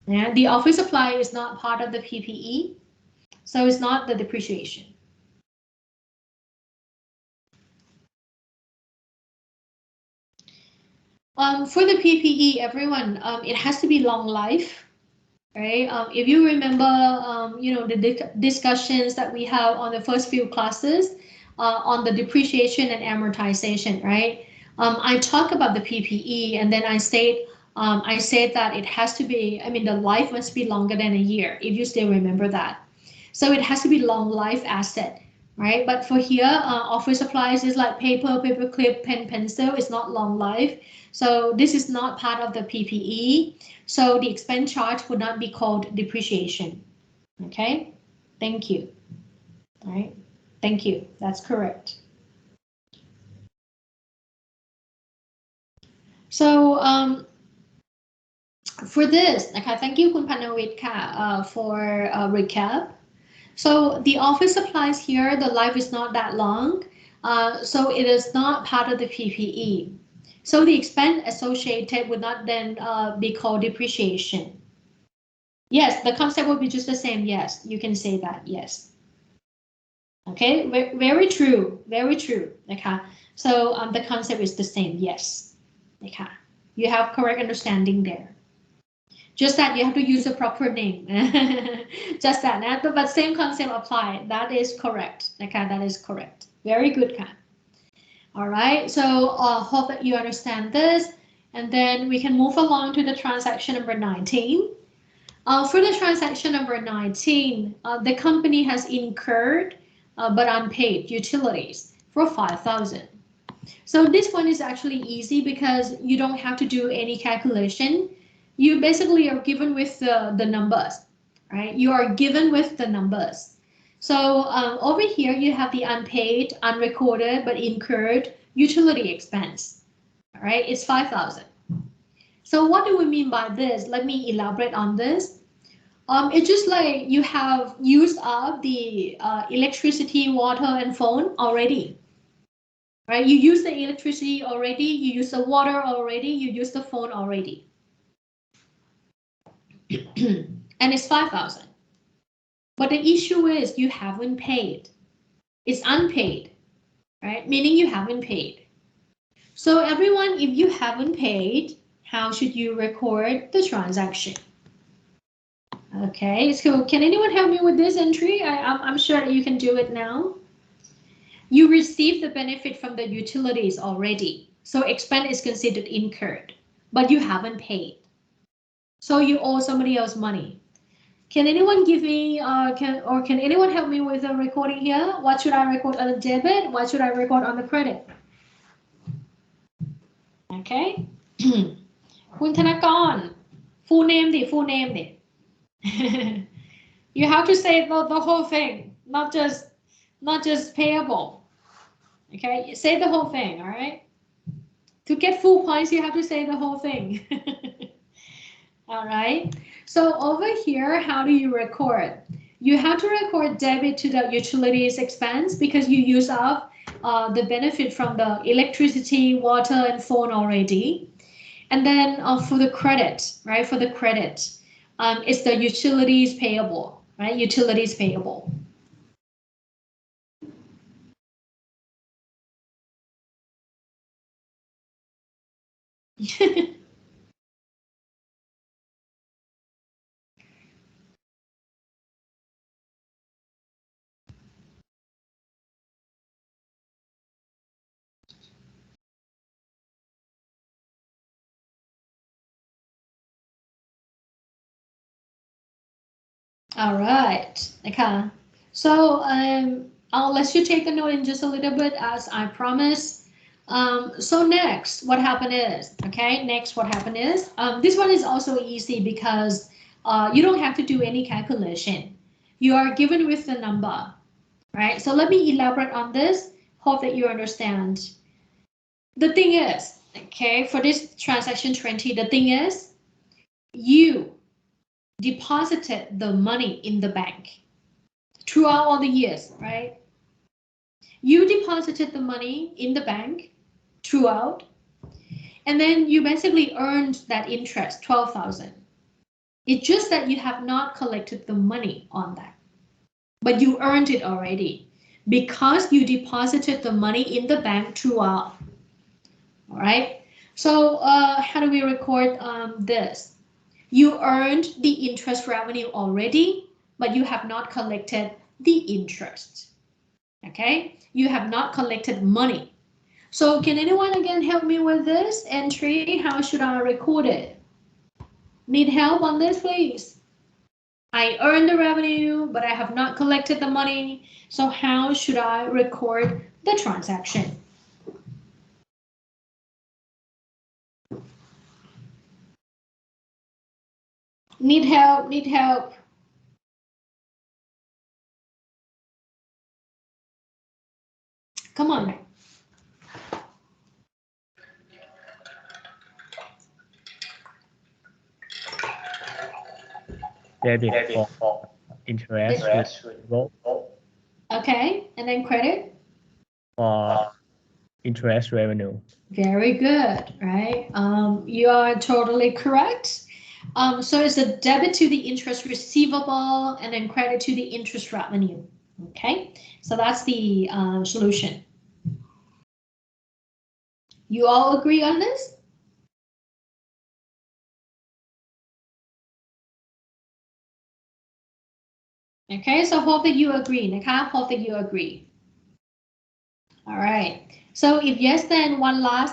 Yeah? The office supply is not part of the PPE. So it's not the depreciation. For the PPE, everyone, it has to be long life, right? If you remember, you know, the discussions that we have on the first few classes on the depreciation and amortization, right? I talk about the PPE and then I said that it has to be, I mean, the life must be longer than a year, if you still remember that. So it has to be long life asset, right? But for here, office supplies is like paper, paper clip, pen, pencil. It's not long life. So this is not part of the PPE. So the expense charge would not be called depreciation. Okay, thank you. All right, thank you. That's correct. So for this, okay, thank you, Kun Panawit for recap. So the office supplies here, the life is not that long. So it is not part of the PPE. So the expense associated would not then be called depreciation. Yes, the concept will be just the same. Yes, you can say that. Yes. Okay, very true. Very true. Okay, so the concept is the same. Yes. Okay, you have correct understanding there. Just that you have to use a proper name. Just that, but same concept applied. That is correct. Okay, that is correct. Very good, Kat. All right, so hope that you understand this, and then we can move along to the transaction number 19. For the transaction number 19, the company has incurred but unpaid utilities for 5,000. So this one is actually easy because you don't have to do any calculation. You basically are given with the numbers, right? You are given with the numbers. So over here you have the unpaid, unrecorded, but incurred utility expense. All right, it's 5,000. So what do we mean by this? Let me elaborate on this. It's just like you have used up the electricity, water, and phone already. Right? You use the electricity already, you use the water already, you use the phone already. And it's 5,000. But the issue is you haven't paid. It's unpaid, right? Meaning you haven't paid. So everyone, if you haven't paid, how should you record the transaction? Okay, so can anyone help me with this entry? I'm sure that you can do it now. You received the benefit from the utilities already. So expense is considered incurred, but you haven't paid. So you owe somebody else money. Can anyone give me, can anyone help me with the recording here? What should I record on the debit? What should I record on the credit? Okay. คุณธนกร full name ดิ full name ดิ You have to say the whole thing, not just payable. Okay, say the whole thing, all right? To get full points, you have to say the whole thing. All right. So over here, how do you record? You have to record debit to the utilities expense because you use up the benefit from the electricity, water, and phone already. And then for the credit, right? For the credit, it's the utilities payable, right? Utilities payable. All right, okay. So I'll let you take a note in just a little bit as I promised. So next, what happened is, okay, next what happened is, this one is also easy because you don't have to do any calculation. You are given with the number, right? So let me elaborate on this. Hope that you understand. The thing is, okay, for this transaction 20, the thing is, you deposited the money in the bank throughout all the years, right? You deposited the money in the bank throughout, and then you basically earned that interest, 12,000. It's just that you have not collected the money on that, but you earned it already because you deposited the money in the bank throughout. All right. So how do we record this? You earned the interest revenue already, but you have not collected the interest. Okay, you have not collected money. So can anyone again help me with this entry? How should I record it? Need help on this, please? I earned the revenue, but I have not collected the money. So how should I record the transaction? Need help, need help. Come on. Debit for interest receivable Okay, and then credit? for interest revenue. Very good, right? You are totally correct. So it's a debit to the interest receivable and then credit to the interest revenue. Okay, so that's the solution. You all agree on this? Okay, so hope that you agree.นะคะ? Hope that you agree. All right. So if yes, then one last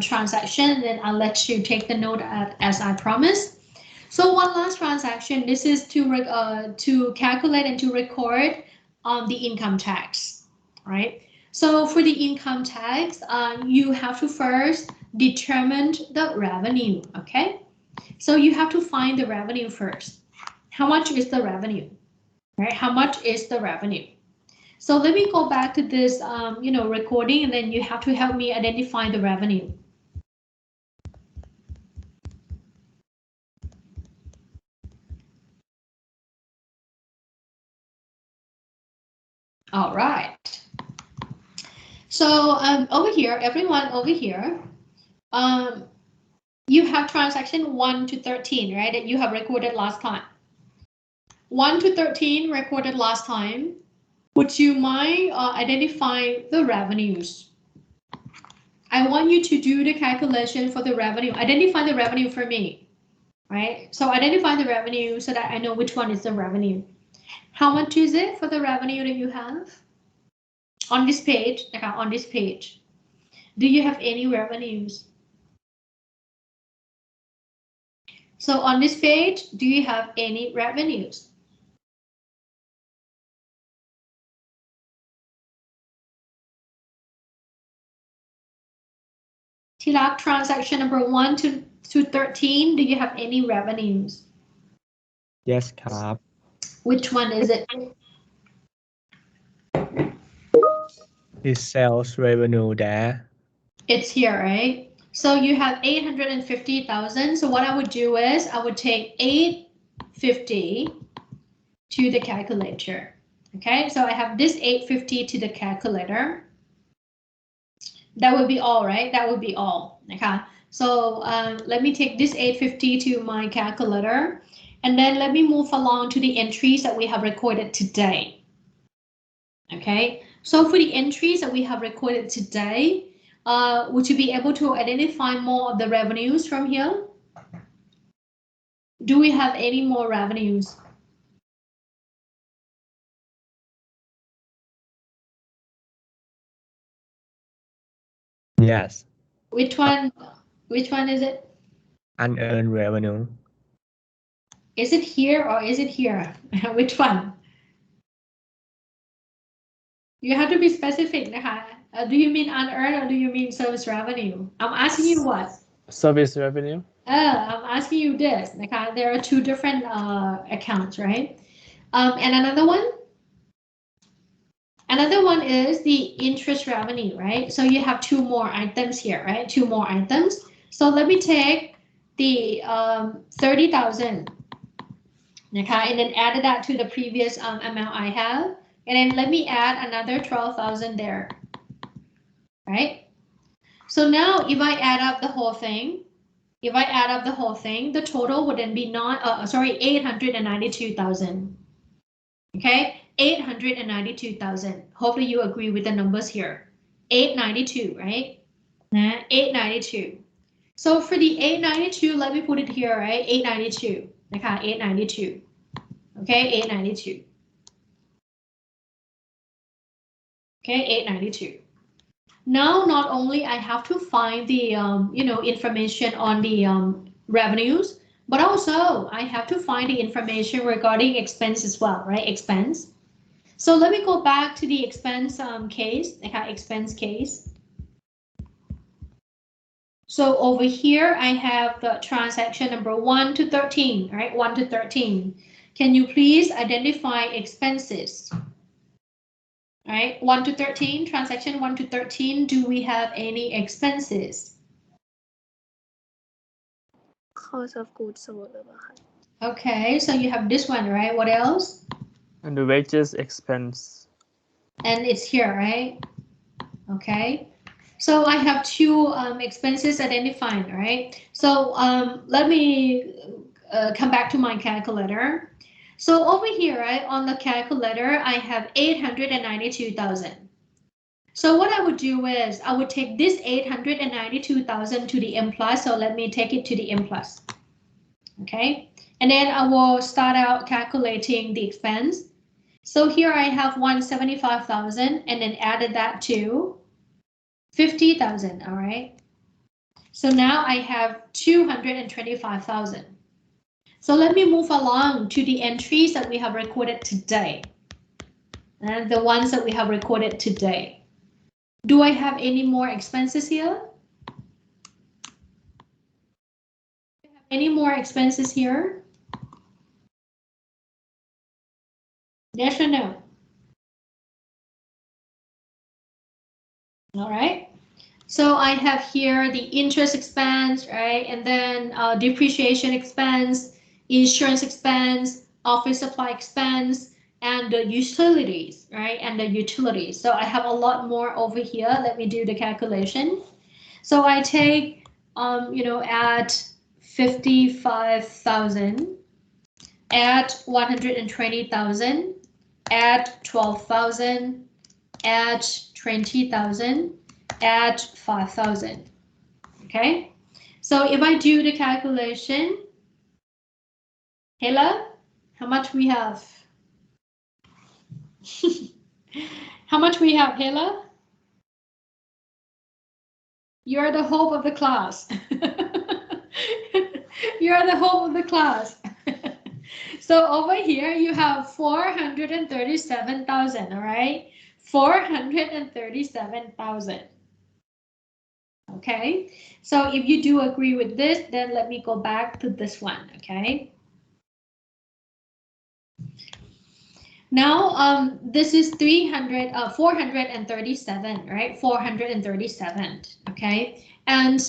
transaction, then I'll let you take the note as I promised. So one last transaction. This is to calculate and to record the income tax, right? So for the income tax, you have to first determine the revenue. Okay, so you have to find the revenue first. How much is the revenue? right? How much is the revenue? So let me go back to this, recording, and then you have to help me identify the revenue. All right. So over here, everyone over here, you have transaction 1 to 13, right? That you have recorded last time. 1 to 13 recorded last time. Would you mind identifying the revenues? I want you to do the calculation for the revenue. Identify the revenue for me, right? So identify the revenue so that I know which one is the revenue. How much is it for the revenue that you have? On this page, okay, on this page. Do you have any revenues? So on this page, do you have any revenues? Tilak, transaction number 1 to 13, do you have any revenues? Yes ครับ Which one is it? Is sales revenue there? It's here, right? So you have 850,000. So what I would do is I would take 850 to the calculator. Okay, so I have this 850 to the calculator. That would be all, right? That would be all. Okay, so let me take this 850 to my calculator, and then let me move along to the entries that we have recorded today. Okay, so for the entries that we have recorded today, would you be able to identify more of the revenues from here? Do we have any more revenues? Yes. Which one? Which one is it? Unearned revenue. Is it here or is it here? Which one? You have to be specific,นะคะ. Do you mean unearned or do you mean service revenue? I'm asking you what? Service revenue. I'm asking you this,นะคะ. There are two different accounts, right? And another one? Another one is the interest revenue, right? So you have two more items here, right? Two more items. So let me take the 30,000, okay, and then add that to the previous amount I have. And then let me add another 12,000 there, right? So now if I add up the whole thing, the total would then be 892,000. Okay, 892,000. Hopefully you agree with the numbers here. 892, right? 892. So for the 892, let me put it here, right? 892. Okay, 892. Okay, 892. Okay, 892. Now, not only I have to find the information on the revenues, but also I have to find the information regarding expense as well, right? Expense. So let me go back to the expense case, okay, expense case. So over here, I have the transaction number 1 to 13, right? 1 to 13. Can you please identify expenses? All right, 1 to 13, transaction 1 to 13, do we have any expenses? Cost of goods sold หรือเปล่าคะ Okay, so you have this one, right? What else? And the wages expense. And it's here, right? Okay. So I have two expenses identified, right? So let me come back to my calculator. So over here, right, on the calculator, I have 892,000. So what I would do is I would take this 892,000 to the M plus. So let me take it to the M plus. Okay. And then I will start out calculating the expense. So here I have 175,000 and then added that to 50,000. All right. So now I have 225,000. So let me move along to the entries that we have recorded today. And the ones that we have recorded today. Do I have any more expenses here? Any more expenses here? Yes or no? All right. So I have here the interest expense, right? And then depreciation expense, insurance expense, office supply expense, and the utilities, right? And the utilities. So I have a lot more over here. Let me do the calculation. So I take, at 55,000, add 120,000, add 12,000, add 20,000, add 5,000. Okay, so if I do the calculation, Hela, how much we have? How much we have, Hela? You're the hope of the class. You're the hope of the class. So over here you have 437,000, all right? 437,000. Okay, so if you do agree with this, then let me go back to this one, okay? Now, this is 437, right? 437, okay? And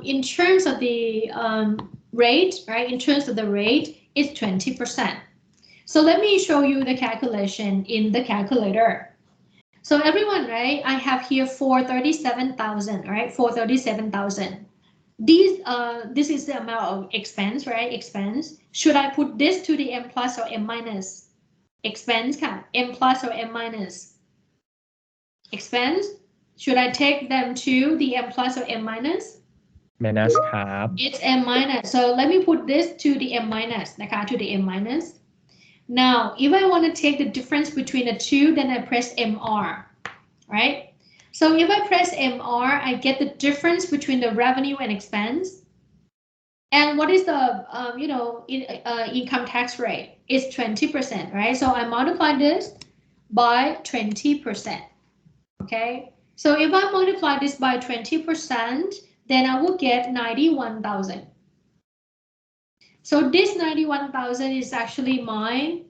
in terms of the rate, right? In terms of the rate, it's 20%. So let me show you the calculation in the calculator. So everyone, right? I have here 437,000, right? 437,000. This is the amount of expense, right? Expense. Should I put this to the M plus or M minus? Expense, M plus or M minus? Expense. Should I take them to the M plus or M minus? minus ครับ It's M minus. So let me put this to the M minus, to the M minus. Now, if I want to take the difference between the two, then I press MR, right? So if I press MR, I get the difference between the revenue and expense. And what is the income tax rate? It's 20%, right? So I multiply this by 20%. Okay. So if I multiply this by 20%, then I will get 91,000. So this 91,000 is actually my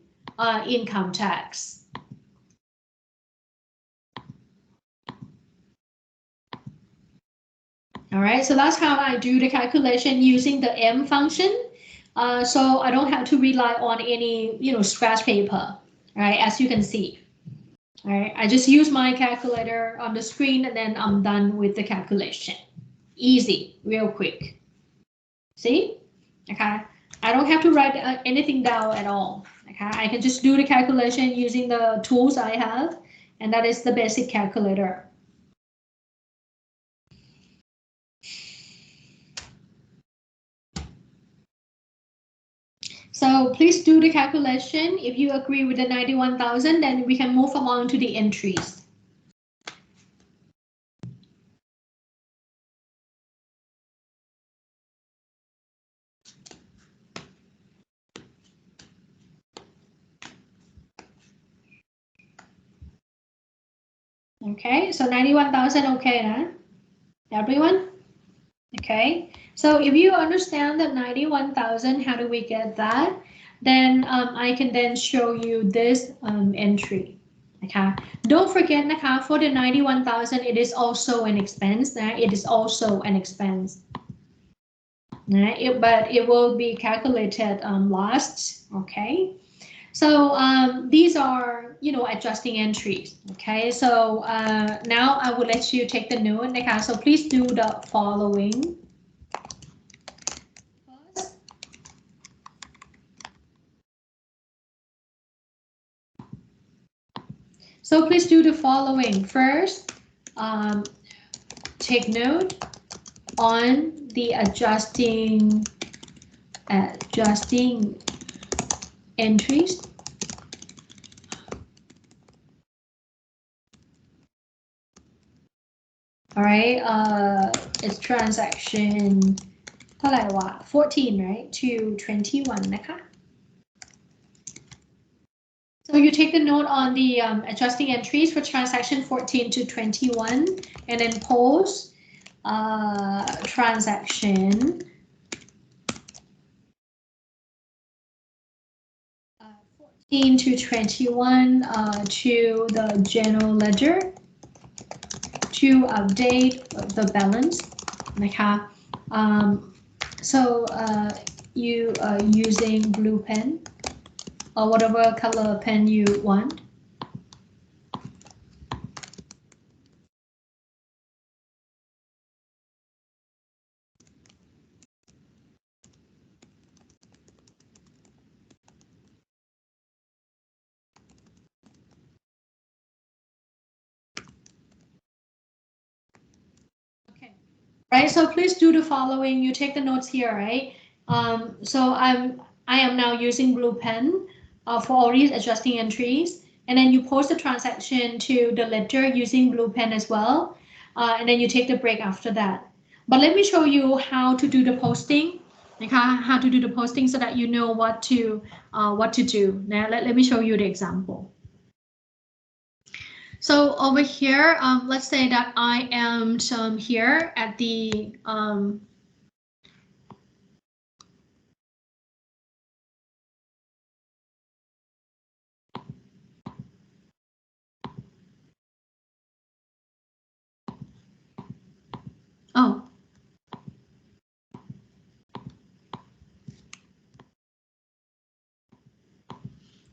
income tax. All right, so that's how I do the calculation using the M function. So I don't have to rely on any, scratch paper, right? As you can see. All right, I just use my calculator on the screen and then I'm done with the calculation. Easy, real quick. See? Okay, I don't have to write anything down at all. Okay, I can just do the calculation using the tools I have, and that is the basic calculator. So please do the calculation. If you agree with the 91,000, then we can move along to the entries. Okay, so 91,000, okay, huh? Everyone? Okay, so if you understand that 91,000, how do we get that? Then I can then show you this entry. Okay, don't forget, for the 91,000, it is also an expense. It is also an expense. But it will be calculated last. Okay. So these are, adjusting entries. Okay, so now I will let you take the note. So please do the following. So please do the following. First, take note on the adjusting entries. All right, it's transaction เท่าไหร่วะ 14, right, to 21 นะคะ. So you take the note on the adjusting entries for transaction 14 to 21 and then post transaction to 21 to the general ledger to update the balance นะคะ so you are using blue pen or whatever color pen you want. Okay, right, so please do the following. You take the notes here, right? So I am now using blue pen for all these adjusting entries, and then you post the transaction to the ledger using blue pen as well, and then you take the break after that. But let me show you how to do the posting, okay? How to do the posting so that you know what to do. Now let me show you the example. So over here, let's say that I am here at the oh.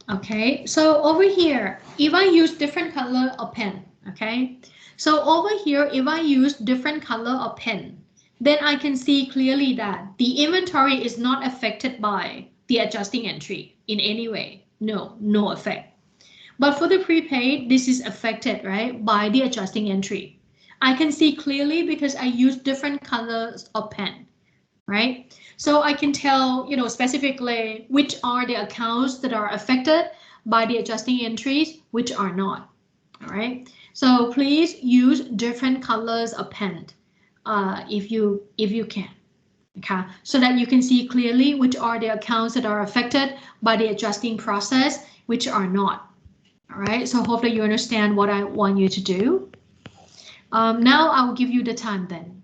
Okay, so over here, if I use different color of pen, okay? So over here, if I use different color of pen, then I can see clearly that the inventory is not affected by the adjusting entry in any way. No effect. But for the prepaid, this is affected, right, by the adjusting entry. I can see clearly because I use different colors of pen, right? So I can tell, specifically which are the accounts that are affected by the adjusting entries, which are not, all right? So please use different colors of pen if you can, okay? So that you can see clearly which are the accounts that are affected by the adjusting process, which are not, all right? So hopefully you understand what I want you to do. Now I will give you the time then.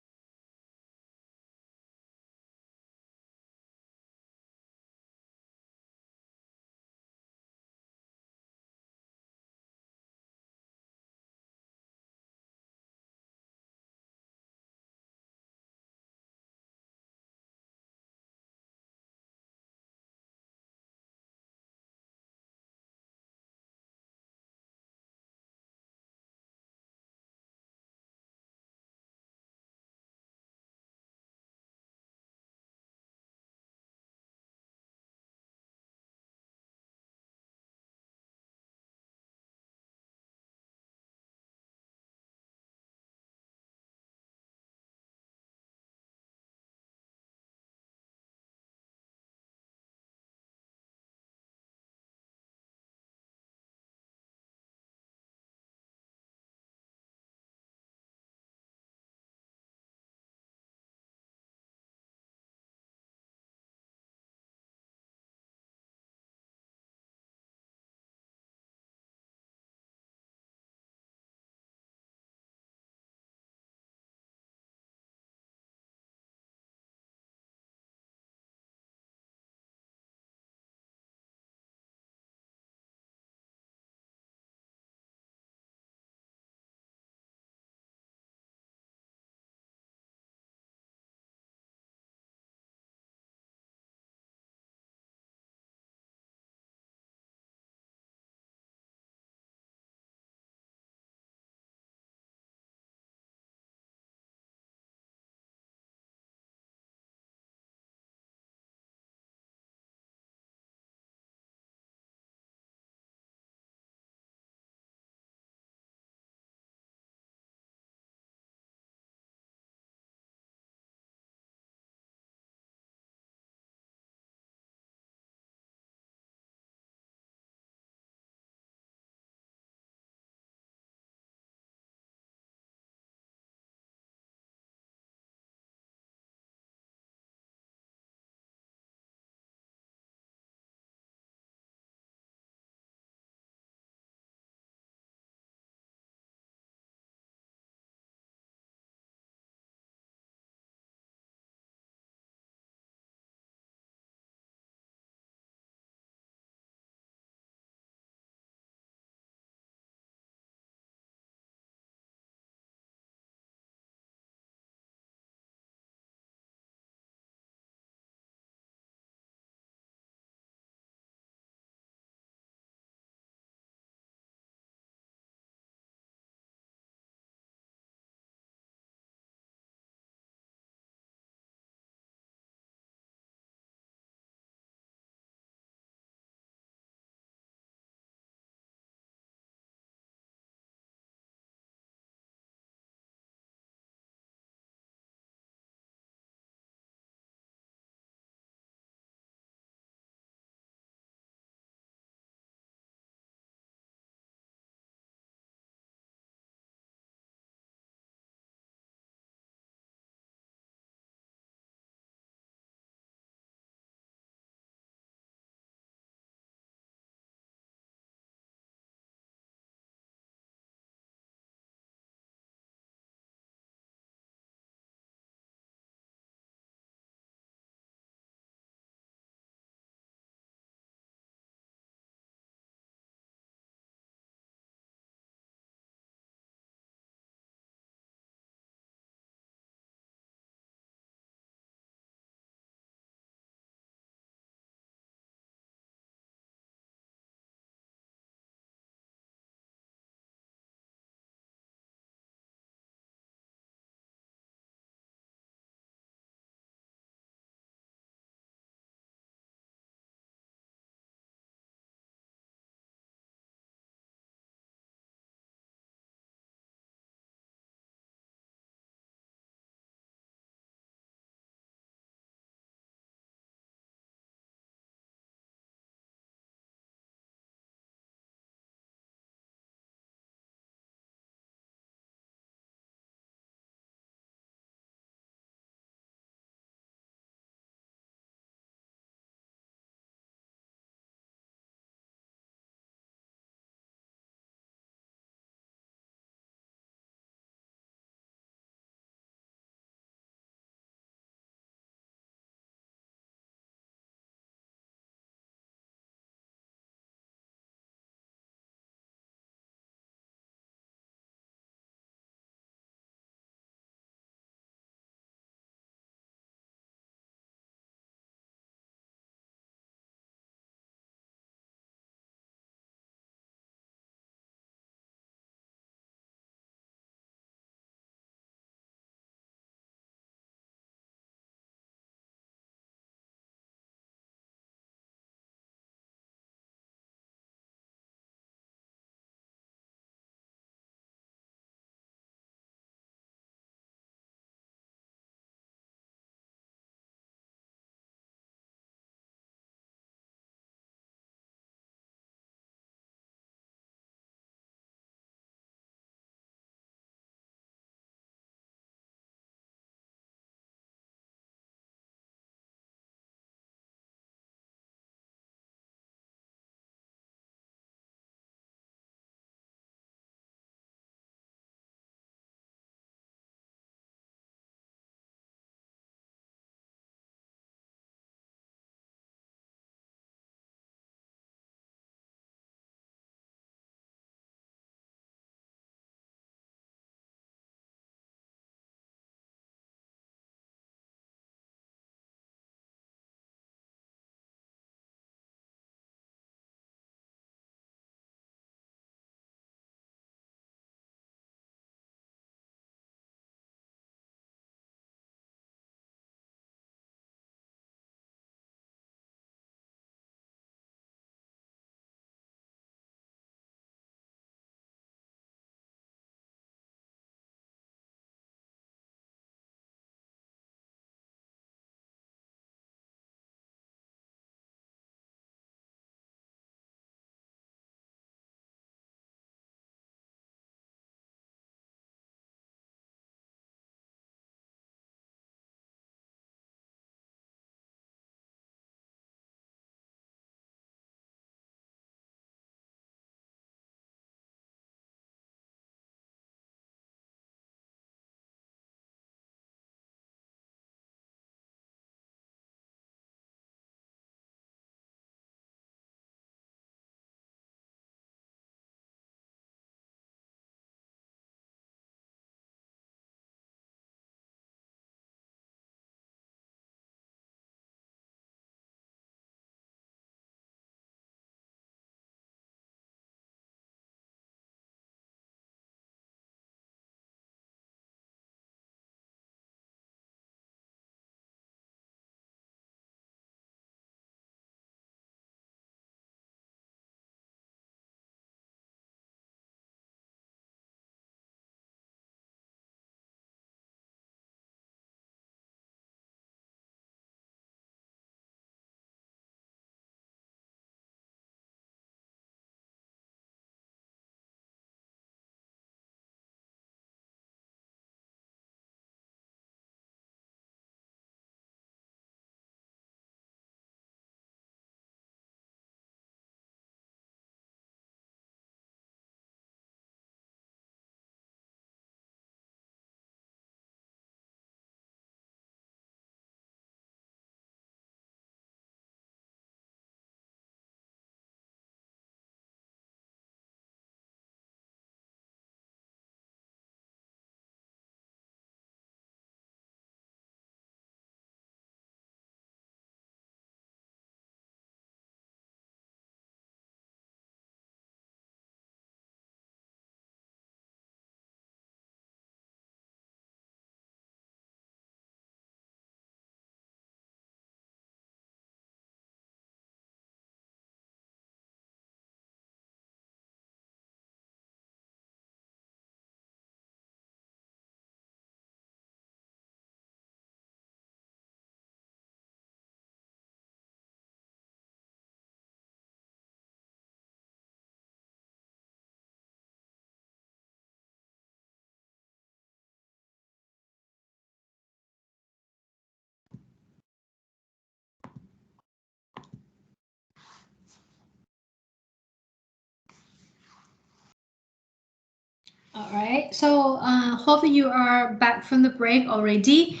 All right, so hopefully you are back from the break already.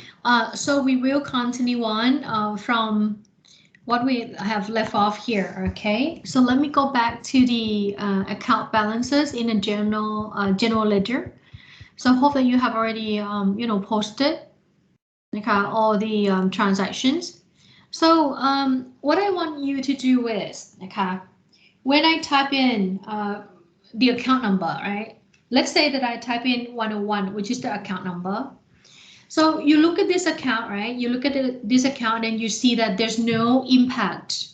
So we will continue on from what we have left off here. Okay, so let me go back to the account balances in a general ledger. So hopefully you have already posted all the transactions. So what I want you to do is when I type in the account number, right? Let's say that I type in 101, which is the account number. So you look at this account, right? You look at this account and you see that there's no impact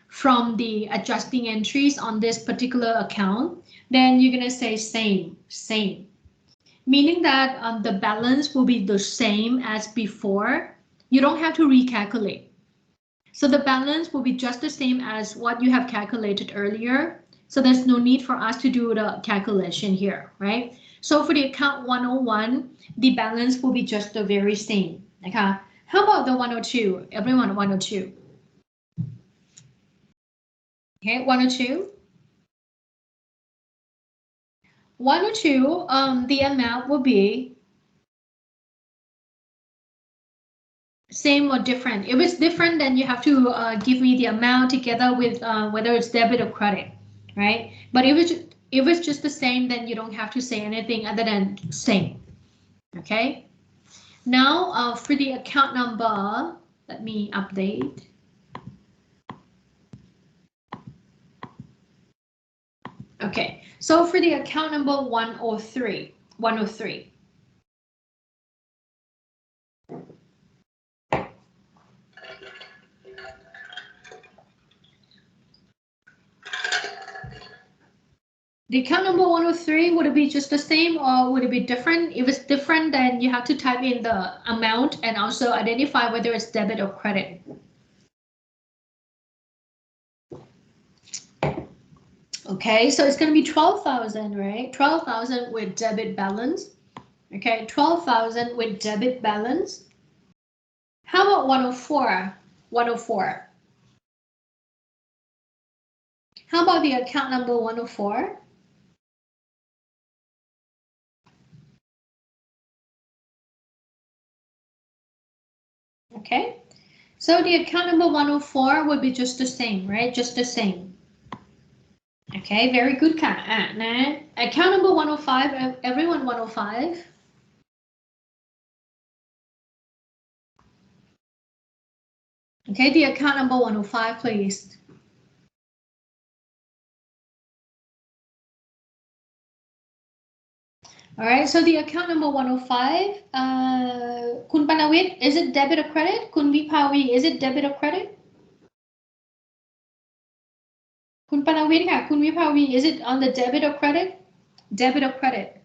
from the adjusting entries on this particular account. Then you're going to say same, meaning that the balance will be the same as before. You don't have to recalculate. So the balance will be just the same as what you have calculated earlier. So there's no need for us to do the calculation here, right? So for the account 101, the balance will be just the very same. Okay. How about the 102? Everyone 102. Okay, 102. 102, the amount will be same or different. If it's different, then you have to give me the amount together with whether it's debit or credit, right? But if it's just the same, then you don't have to say anything other than same. Okay. Now for the account number, let me update. Okay, so for the account number 103. The account number 103, would it be just the same or would it be different? If it's different, then you have to type in the amount and also identify whether it's debit or credit. Okay, so it's going to be 12,000, right? 12,000 with debit balance. Okay, 12,000 with debit balance. How about 104? 104. How about the account number 104? Okay, so the account number 104 would be just the same, right? Just the same. Okay, very good. Account number 105, everyone 105. Okay, the account number 105, please. All right, so the account number 105, Kun Panawit, is it debit or credit? Kun Vipawi, is it debit or credit? Kun Panawit, Kun Vipawi, is it on the debit or credit? Debit or credit?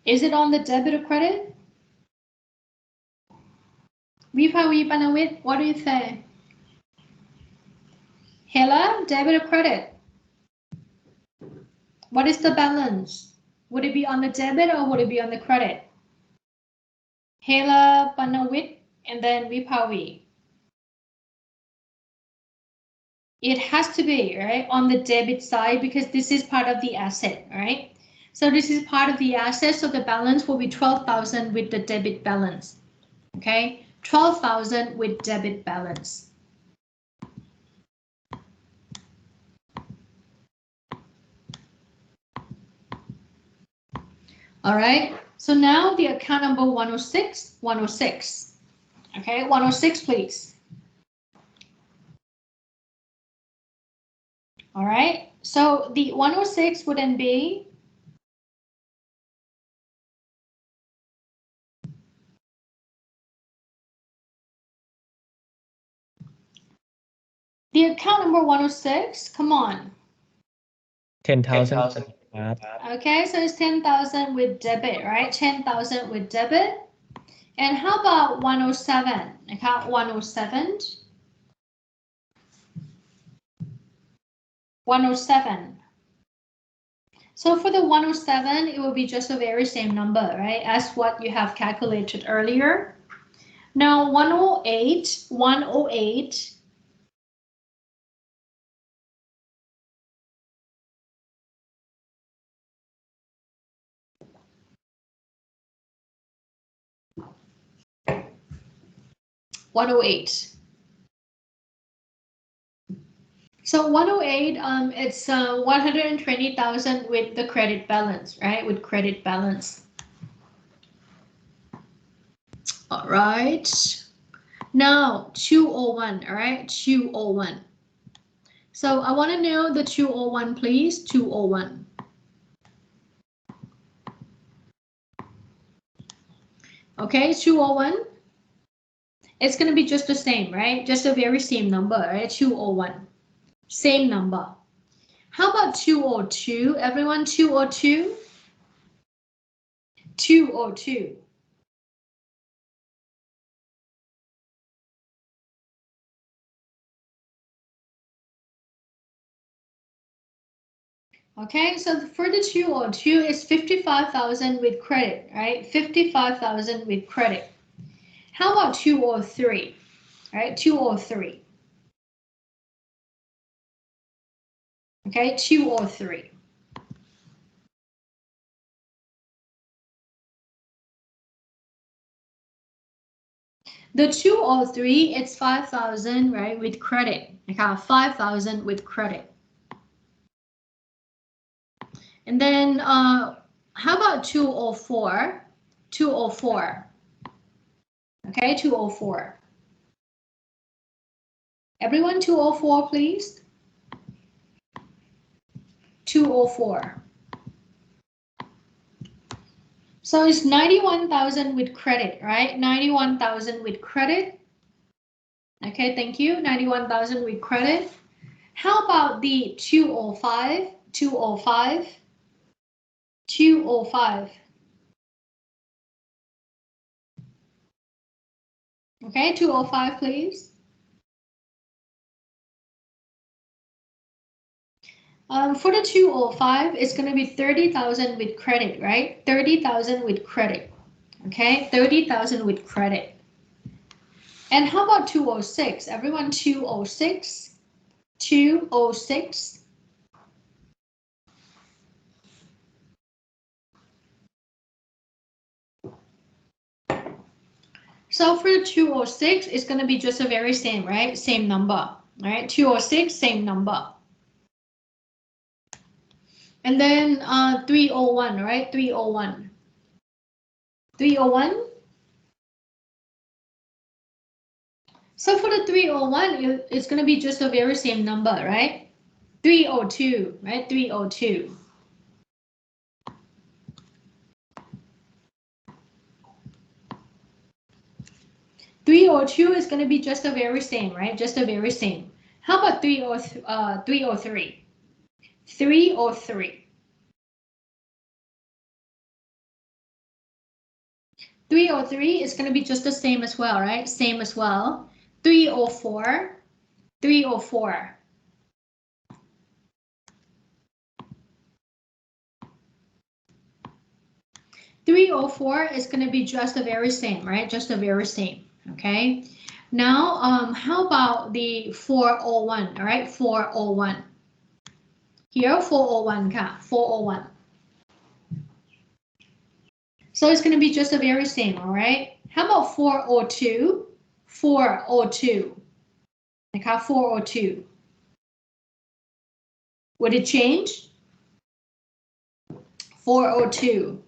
Is it on the debit or credit? Vipawi, Panawit, what do you say? Hela, debit or credit? What is the balance? Would it be on the debit or would it be on the credit? Hela, Panawit, and then Vipawi. It has to be, right, on the debit side because this is part of the asset, right? So this is part of the asset, so the balance will be 12,000 with the debit balance. Okay, 12,000 with debit balance. All right, so now the account number 106, 106. Okay, 106, please. All right, so the 106 would then be the account number 106, come on. 10,000 Okay, so it's 10,000 with debit, right? 10,000 with debit. And how about 107? Account 107. 107. So for the 107, it will be just the very same number, right? As what you have calculated earlier. Now 108, 108. 108. So 108, it's 120,000 with the credit balance, right? With credit balance. All right. Now 201, all right? 201. So I want to know the 201, please. 201. Okay, 201. It's going to be just the same, right? Just a very same number, right? 201. Same number. How about 202? Everyone, 202? 202. Okay, so for the 202 is 55,000 with credit, right? 55,000 with credit. How about 203? Right, 203. Okay, 203. The 203, it's 5,000, right, with credit. Okay, 5,000 with credit. And then how about 204? 204. Okay, 204. Everyone, 204, please. 204. So it's 91,000 with credit, right? 91,000 with credit. Okay, thank you. 91,000 with credit. How about the 205? 205. 205. Okay, 205, please. For the 205, it's going to be 30,000 with credit, right? 30,000 with credit. Okay, 30,000 with credit. And how about 206? Everyone, 206. 206. So for the 206, it's going to be just a very same, right? Same number, all right? 206, same number. And then 301, right? 301. 301. So for the 301, it's going to be just a very same number, right? 302, right? 302. is going to be just a very same, right? Just a very same. How about 303? 303. 303 is going to be just the same as well, right? Same as well. 304. 304. 304 is going to be just the very same, right? Just the very same. Okay. Now, how about the 401? All right, 401. Here, 401, 401. So it's going to be just the very same, all right? How about 402? 402. Okay, 402. Would it change? 402.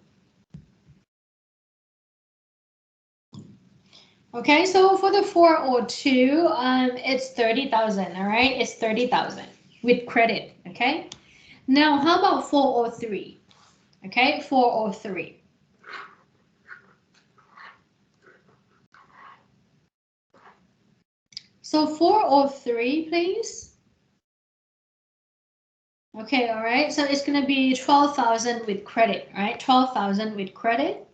Okay, so for the 402, it's 30,000, all right? It's 30,000 with credit, okay? Now, how about 403? Okay, 403. So 403, please. Okay, all right, so it's going to be 12,000 with credit, all right? 12,000 with credit.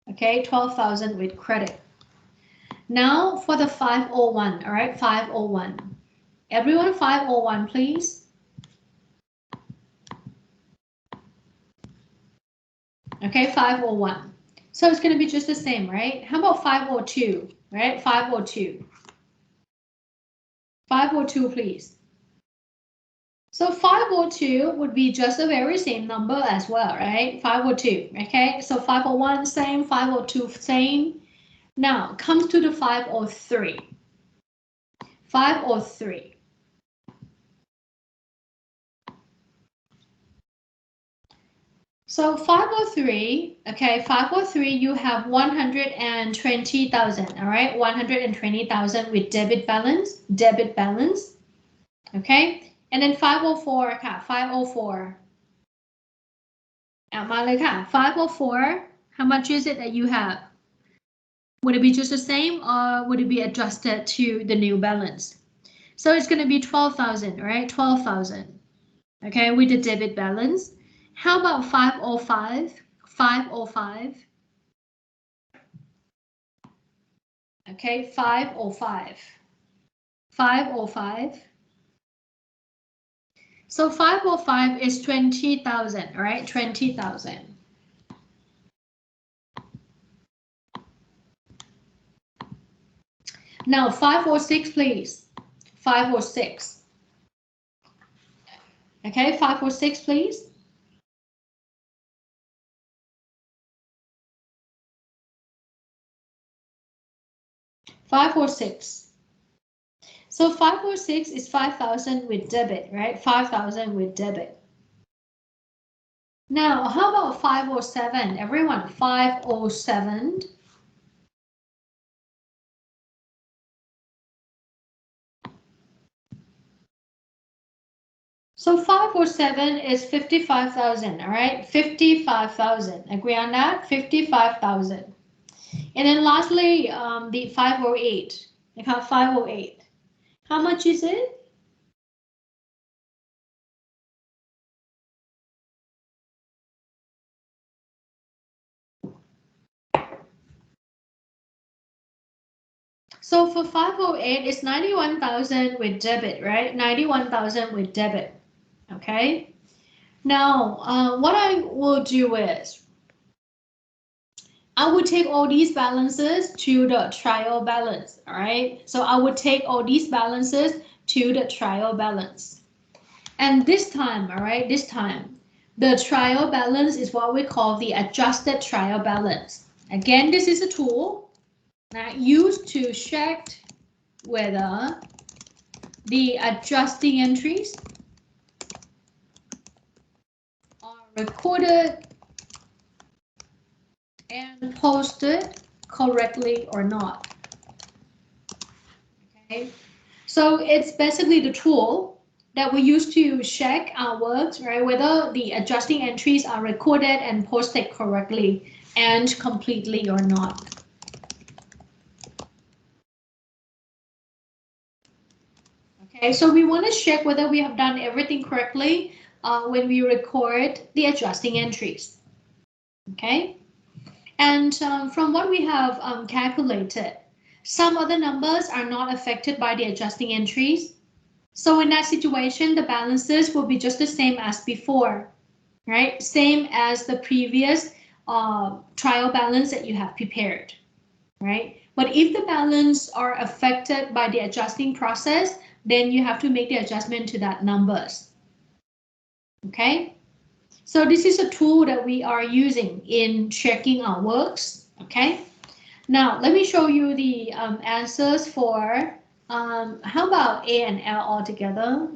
Okay, 12,000 with credit. Now for the 501, all right, 501. Everyone, 501, please. Okay, 501. So it's going to be just the same, right? How about 502, right? 502. 502, please. So 502 would be just the very same number as well, right? 502, okay? So 501, same, 502, same. Now comes to the 503. 503. So 503, okay, 503, you have 120,000, all right, 120,000 with debit balance, okay, and then 504, ค่ะ 504. มาเลยค่ะ 504, how much is it that you have? Would it be just the same or would it be adjusted to the new balance? So it's going to be 12,000, right? 12,000, okay, with the debit balance. How about 505? 505. Okay, 505. 505. So 505 is 20,000, all right? 20,000. Now 546, please. 546. Okay, 546, please. $546. So 546 is 5,000 with debit, right? 5,000 with debit. Now, how about 507? Everyone, 507. So 507 is 55,000, all right? 55,000. Agree on that? 55,000. And then lastly, the 508. I got 508. How much is it? So for 508, it's 91,000 with debit, right? 91,000 with debit. Okay. Now, what I will do is I would take all these balances to the trial balance. All right. So I would take all these balances to the trial balance. And this time, all right, this time, the trial balance is what we call the adjusted trial balance. Again, this is a tool used to check whether the adjusting entries are recorded and posted correctly or not. Okay, so it's basically the tool that we use to check our works, right? Whether the adjusting entries are recorded and posted correctly and completely or not. Okay, so we want to check whether we have done everything correctly when we record the adjusting entries. Okay, and from what we have calculated, some other numbers are not affected by the adjusting entries. So in that situation, the balances will be just the same as before, right? Same as the previous trial balance that you have prepared, right? But if the balance are affected by the adjusting process, then you have to make the adjustment to that numbers. Okay, so this is a tool that we are using in checking our works. Okay, now let me show you the answers for how about A and L all together?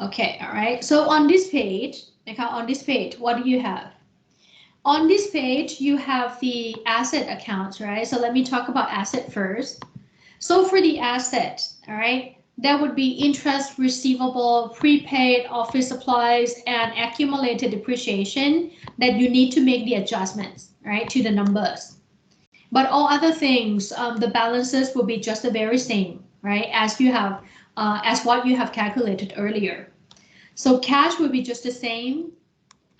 Okay, all right. So on this page, what do you have? On this page, you have the asset accounts, right? So let me talk about asset first. So for the asset, all right, that would be interest receivable, prepaid office supplies, and accumulated depreciation that you need to make the adjustments, right, to the numbers. But all other things, the balances will be just the very same, right, as you have, as what you have calculated earlier. So cash will be just the same.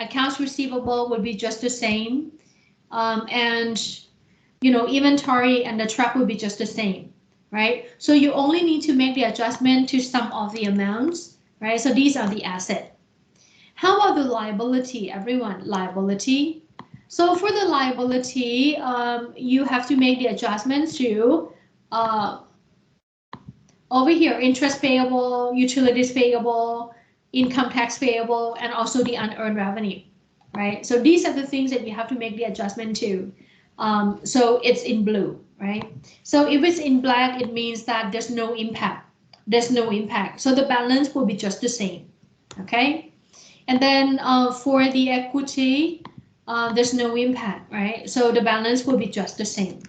Accounts receivable would be just the same. And, you know, inventory and the truck will be just the same, right? So you only need to make the adjustment to some of the amounts, right? So these are the asset. How about the liability, everyone? Liability. So for the liability, you have to make the adjustments to over here, interest payable, utilities payable, income tax payable, and also the unearned revenue, right? So these are the things that you have to make the adjustment to. So it's in blue, right? So if it's in black, it means that there's no impact. There's no impact. So the balance will be just the same, okay? And then for the equity, there's no impact, right? So the balance will be just the same.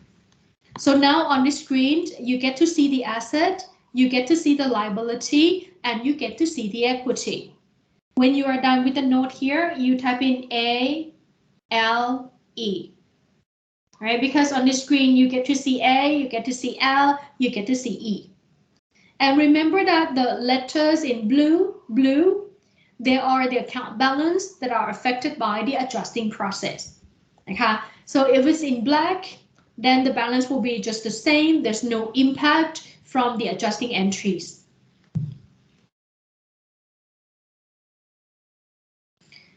So now on the screen, you get to see the asset, you get to see the liability, and you get to see the equity. When you are done with the note here, you type in A, L, E. Right? Because on the screen, you get to see A, you get to see L, you get to see E. And remember that the letters in blue, they are the account balance that are affected by the adjusting process. Okay? So if it's in black, then the balance will be just the same. There's no impact from the adjusting entries.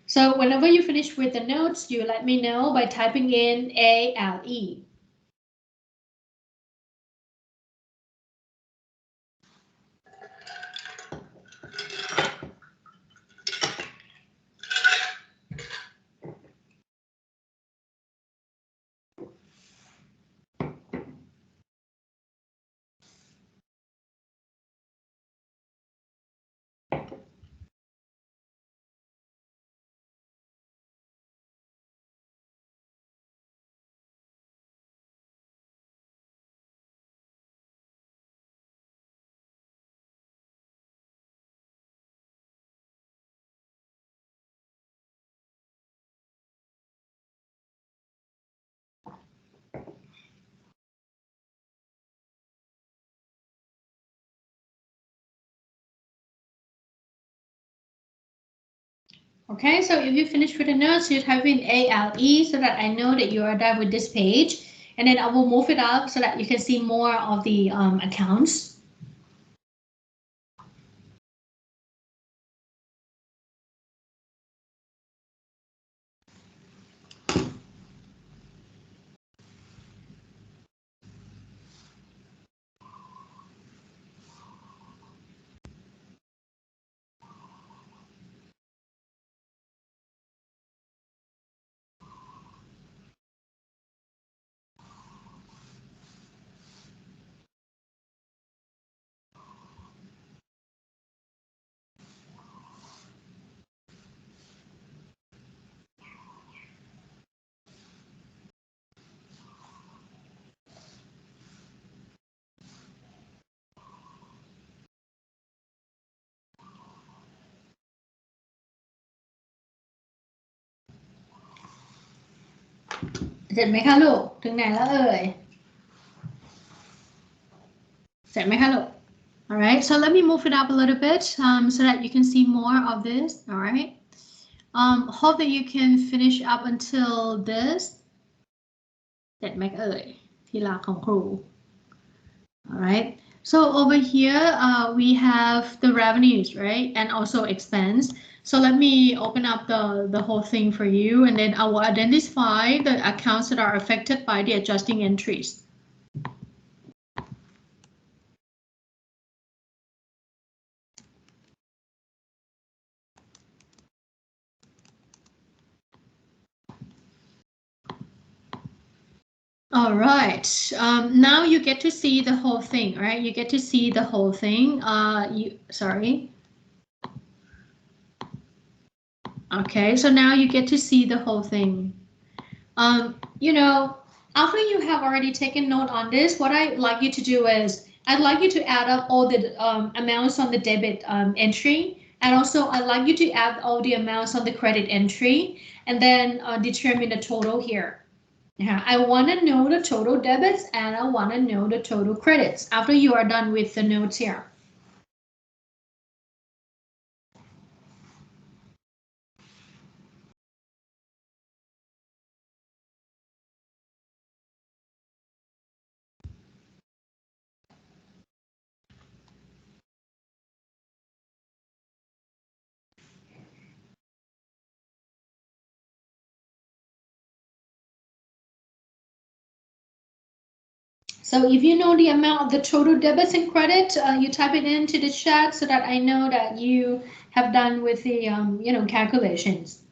So whenever you finish with the notes, you let me know by typing in ALE. Okay, so if you finish with the notes, you type in ALE so that I know that you are done with this page. And then I will move it up so that you can see more of the accounts.เสร็จไหมคะลูกถึงไหนแล้วเอ่ยเสร็จไหมคะลูก All right, so let me move it up a little bit so that you can see more of this. All right. Hope that you can finish up until this. เสร็จไหมเอ่ยที่รักของครู All right. So over here we have the revenues, right, and also expense. So let me open up the whole thing for you, and then I will identify the accounts that are affected by the adjusting entries. All right, now you get to see the whole thing, right? You get to see the whole thing. Sorry. Okay, so now you get to see the whole thing. You know, after you have already taken note on this, what I'd like you to do is, I'd like you to add up all the amounts on the debit entry, and also I'd like you to add all the amounts on the credit entry, and then determine the total here. Yeah, I want to know the total debits and I want to know the total credits after you are done with the notes here. So if you know the amount of the total debits and credit, you type it into the chat so that I know that you have done with the calculations.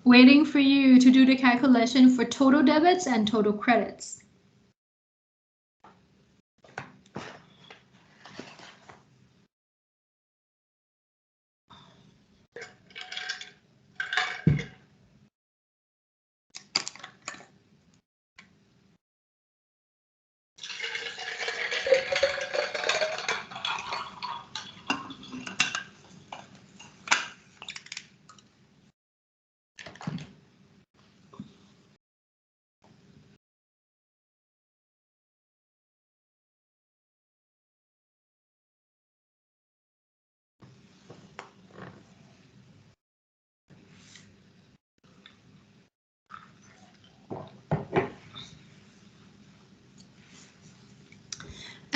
Waiting for you to do the calculation for total debits and total credits.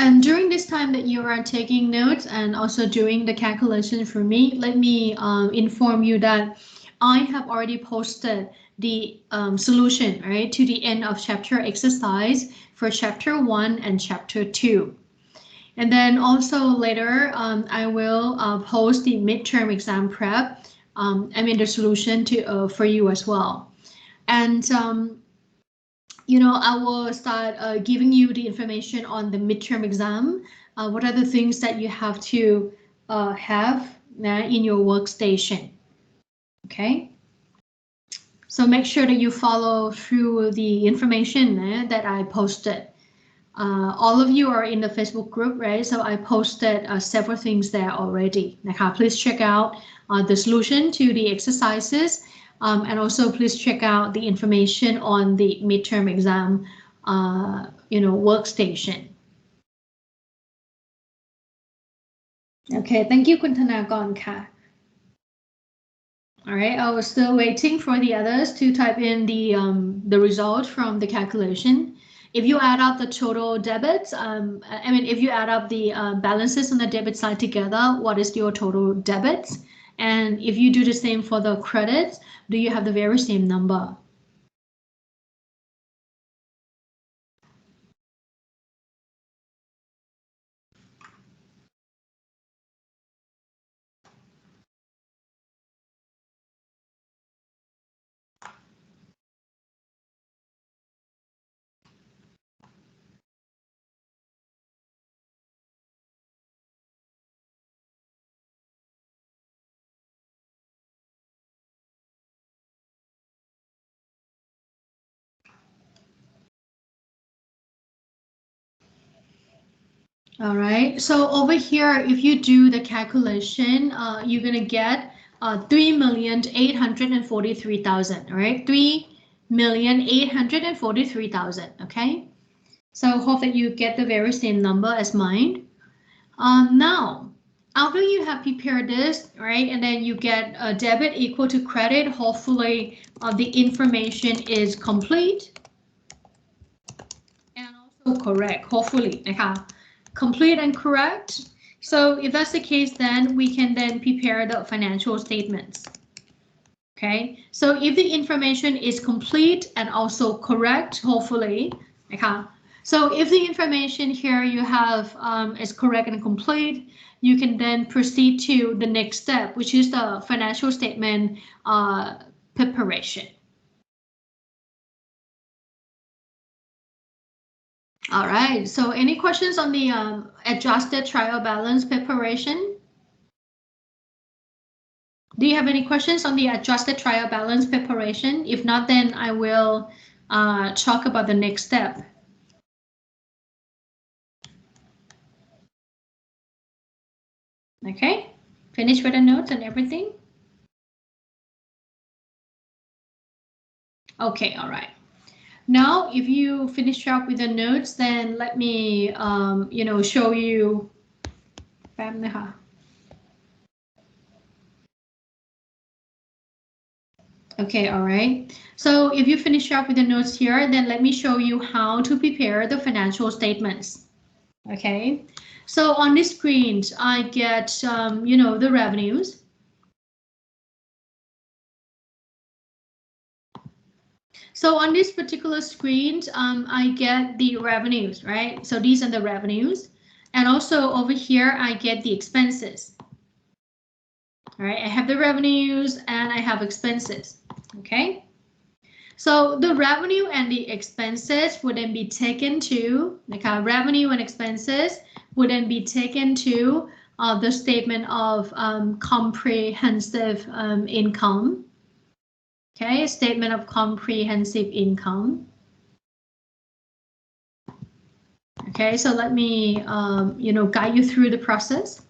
And during this time that you are taking notes and also doing the calculation for me, let me inform you that I have already posted the solution, right, to the end of chapter exercise for chapter 1 and chapter 2. And then also later, I will post the midterm exam prep, the solution to for you as well. And I will start giving you the information on the midterm exam. What are the things that you have to have in your workstation? Okay. So make sure that you follow through the information that I posted. All of you are in the Facebook group, right? So I posted several things there already. Please check out the solution to the exercises. And also please check out the information on the midterm exam, workstation. Okay, thank you, Kun Thanakorn ka. All right, I was still waiting for the others to type in the result from the calculation. If you add up the total debits, if you add up the balances on the debit side together, what is your total debits? And if you do the same for the credits, do you have the very same number? All right, so over here, if you do the calculation, you're gonna get 3,843,000. All right, 3,843,000. Okay, so hope that you get the very same number as mine. Now, after you have prepared this, right, and then you get a debit equal to credit, hopefully the information is complete and also correct. Hopefully, okay. Complete and correct. So if that's the case, then we can then prepare the financial statements. Okay, so if the information is complete and also correct, hopefully, okay. So if the information here you have is correct and complete, you can then proceed to the next step, which is the financial statement preparation. All right, so any questions on the adjusted trial balance preparation? Do you have any questions on the adjusted trial balance preparation? If not, then I will talk about the next step. Okay, finish with the notes and everything? Okay, all right. Now, if you finish up with the notes, then let me, show you. Okay, all right. So if you finish up with the notes here, then let me show you how to prepare the financial statements. Okay, so on this screen, I get, the revenues. So on this particular screen, I get the revenues, right? So these are the revenues. And also over here, I get the expenses. All right, I have the revenues and I have expenses. Okay. So the revenue and the expenses would then be taken to, revenue and expenses would then be taken to the statement of comprehensive income. Okay, statement of comprehensive income. Okay, so let me, guide you through the process.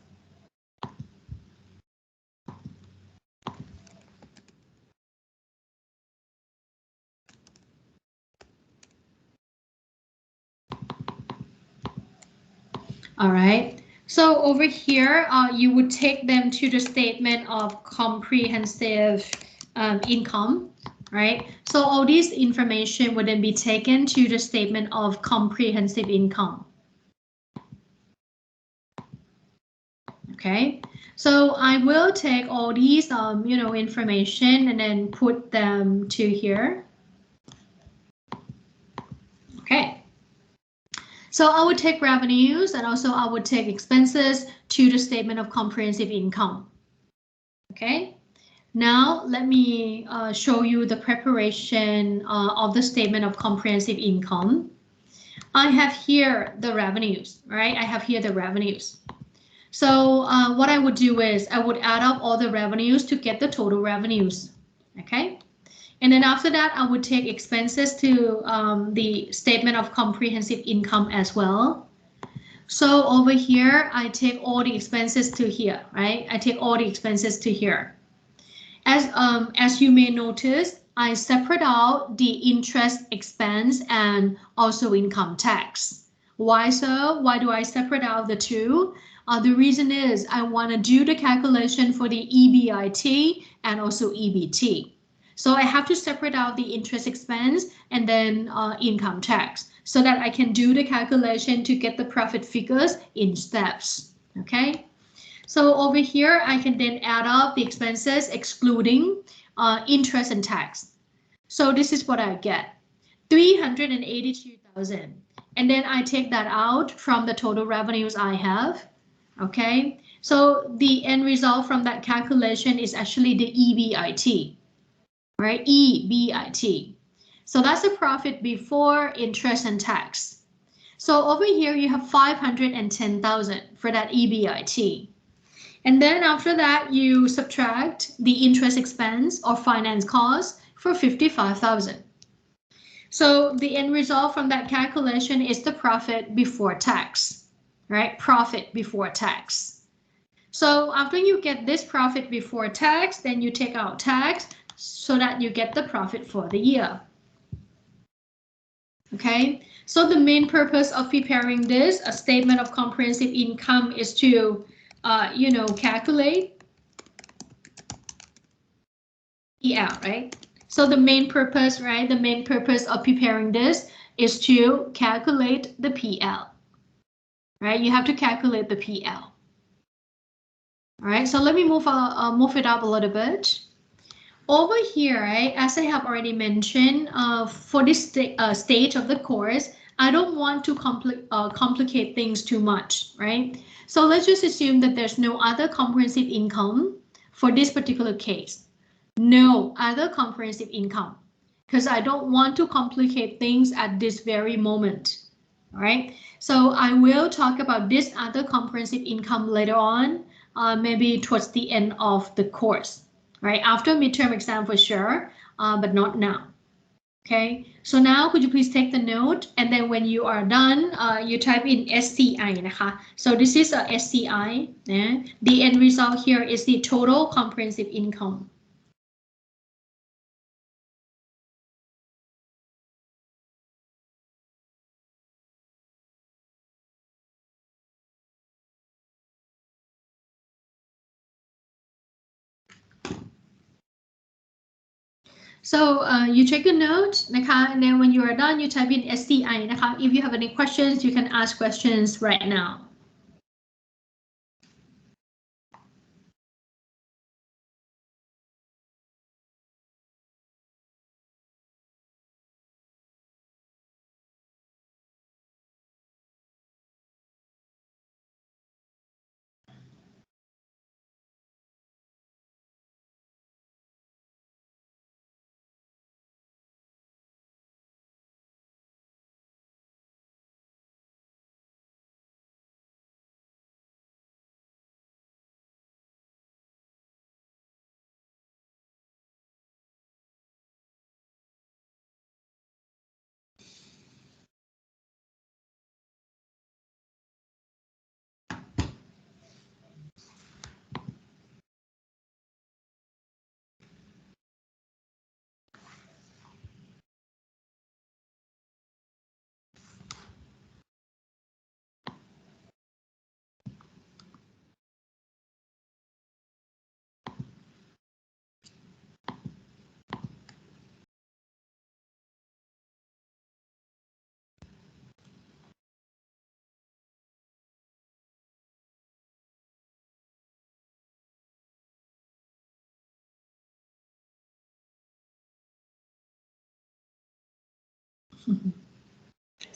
All right, so over here, you would take them to the statement of comprehensive income, right? So all this information would then be taken to the statement of comprehensive income. Okay, so I will take all these, information and then put them to here. Okay. So I would take revenues and also I would take expenses to the statement of comprehensive income. Okay, now let me show you the preparation of the statement of comprehensive income. I have here the revenues, right? I have here the revenues. So what I would do is I would add up all the revenues to get the total revenues. Okay. And then after that, I would take expenses to the statement of comprehensive income as well. So over here, I take all the expenses to here, right? I take all the expenses to here. As you may notice, I separate out the interest expense and also income tax. Why so? Why do I separate out the two? The reason is I want to do the calculation for the EBIT and also EBT. So I have to separate out the interest expense and then income tax so that I can do the calculation to get the profit figures in steps. Okay. So over here, I can then add up the expenses excluding interest and tax. So this is what I get, 382,000. And then I take that out from the total revenues I have. Okay, so the end result from that calculation is actually the EBIT, right? EBIT. So that's the profit before interest and tax. So over here, you have 510,000 for that EBIT. And then after that, you subtract the interest expense or finance cost for 55,000. So the end result from that calculation is the profit before tax, right? Profit before tax. So after you get this profit before tax, then you take out tax so that you get the profit for the year. Okay, so the main purpose of preparing this, a statement of comprehensive income, is to, calculate PL, right? So the main purpose, right? The main purpose of preparing this is to calculate the PL, right? You have to calculate the PL. All right, so let me move it up a little bit. Over here, right, as I have already mentioned, for this stage of the course, I don't want to complicate things too much, right? So let's just assume that there's no other comprehensive income for this particular case. No other comprehensive income, because I don't want to complicate things at this very moment. All right, so I will talk about this other comprehensive income later on, maybe towards the end of the course, right? After midterm exam for sure, but not now. Okay, so now could you please take the note, and then when you are done, you type in SCI. So this is a SCI. The end result here is the total comprehensive income. So you take a note, and then when you are done, you type in SCI. If you have any questions, you can ask questions right now.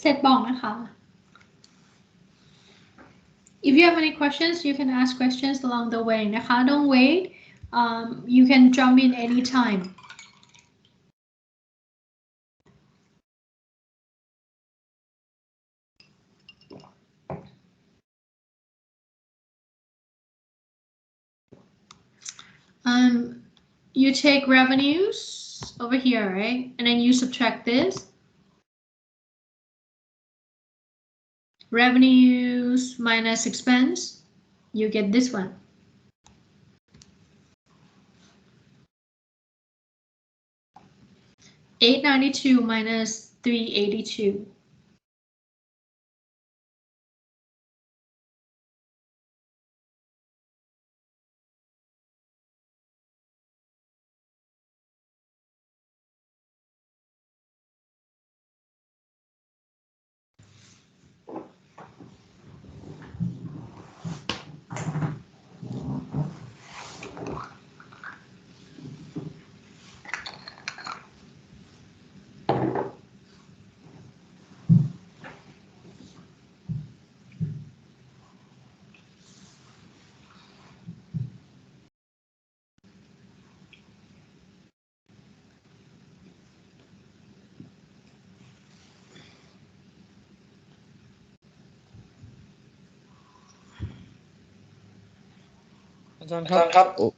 เสร็จบอกนะคะ If you have any questions you can ask questions along the way นะคะ Don't wait you can jump in anytime you take revenues over here, right? And then you subtract this. Revenues minus expense, you get this one. $892 minus $382.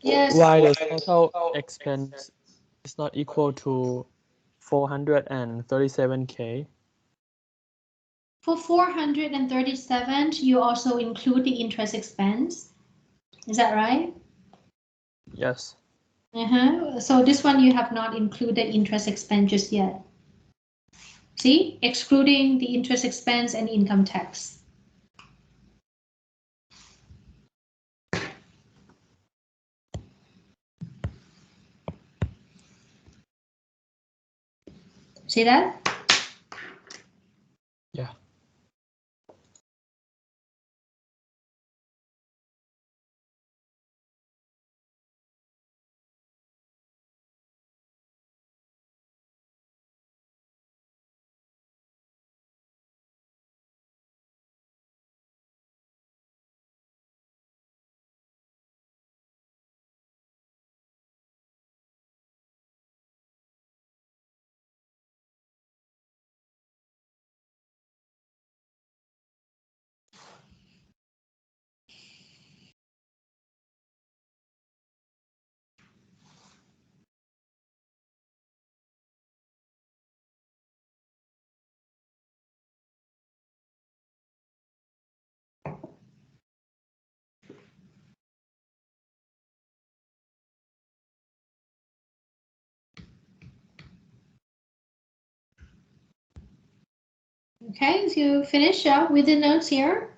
Yes. Why the total expense is not equal to 437K? For 437, you also include the interest expense. Is that right? Yes. So this one you have not included interest expense just yet. See, excluding the interest expense and income tax. See that? Yeah. Okay, so you finish up with the notes here.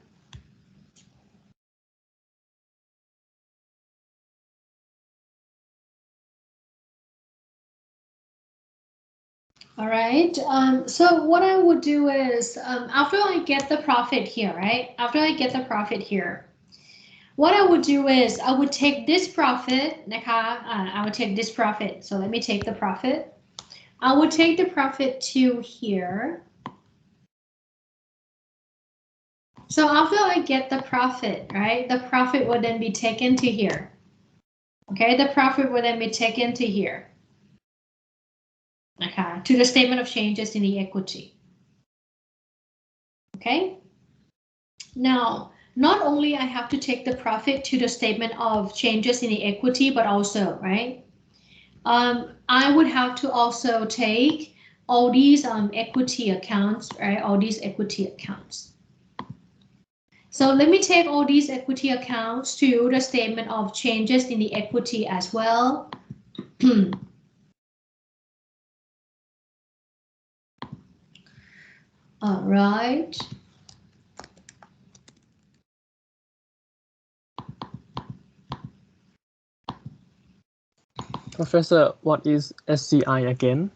All right, so what I would do is after I get the profit here, right? After I get the profit here, what I would do is I would take this profit, I would take this profit. So let me take the profit. I would take the profit to here. So after I get the profit, right? The profit will then be taken to here. Okay, the profit will then be taken to here. Okay, to the statement of changes in the equity. Okay. Now, not only I have to take the profit to the statement of changes in the equity, but also, right? I would have to also take all these equity accounts, right? All these equity accounts. So let me take all these equity accounts to the statement of changes in the equity as well. All right. Professor, what is SCI again?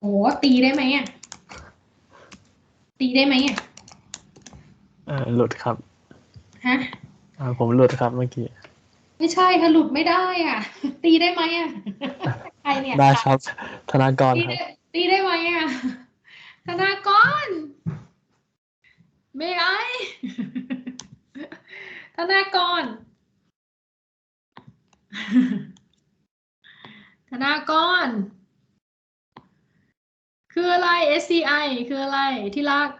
โอ้ตีได้ไหมอ่ะตีได้ไหมอ่ะหลุดครับ ฮะ ผมหลุดครับเมื่อกี้ ไม่ใช่ค่ะหลุดไม่ได้อ่ะตีได้ไหมอ่ะใครเนี่ย ได้ครับธนากรครับ ตีได้ไหมอ่ะ ธนากร May I ธนากร ธนากร คืออะไร SCI คืออะไรที่รัก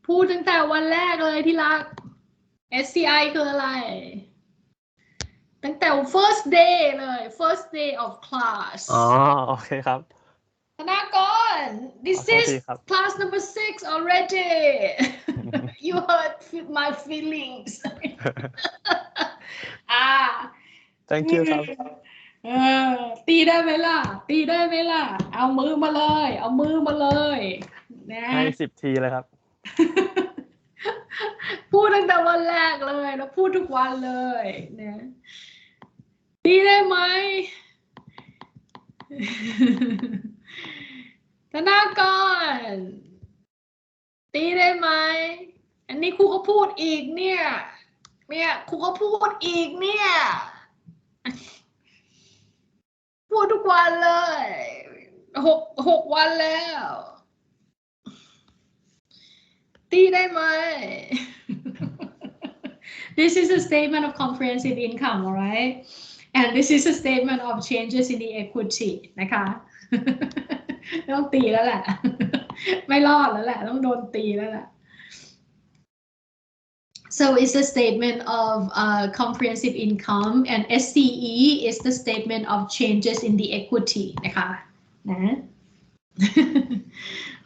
พูดตั้งแต่วันแรกเลยที่รัก SCI คืออะไร ตั้งแต่ first day เลย first day of class อ๋อโอเคครับ ธนากร this ขอโทษ is ทีครับ class number 6 already you hurt my feelings อ่า thank you ครับ ตีได้ไหมล่ะ ตีได้ไหมล่ะ เอามือมาเลย เอามือมาเลยนะ ให้10 ทีเลยครับ พูดตั้งแต่วันแรกเลยแล้วพูดทุกวันเลยนะตีได้ไหม ธนากร ตีได้ไหม อันนี้ครูก็พูดอีกเนี่ยครูก็พูดอีกเนี่ย พูดทุกวันเลยหกวันแล้ว ตีได้ไหม This is a statement of comprehensive income, alright? And this is a statement of changes in the equity นะคะ ต้องตีแล้วแหละ ไม่รอดแล้วแหละ ต้องโดนตีแล้วแหละ So it's a statement of comprehensive income and SCE is the statement of changes in the equity นะคะนะ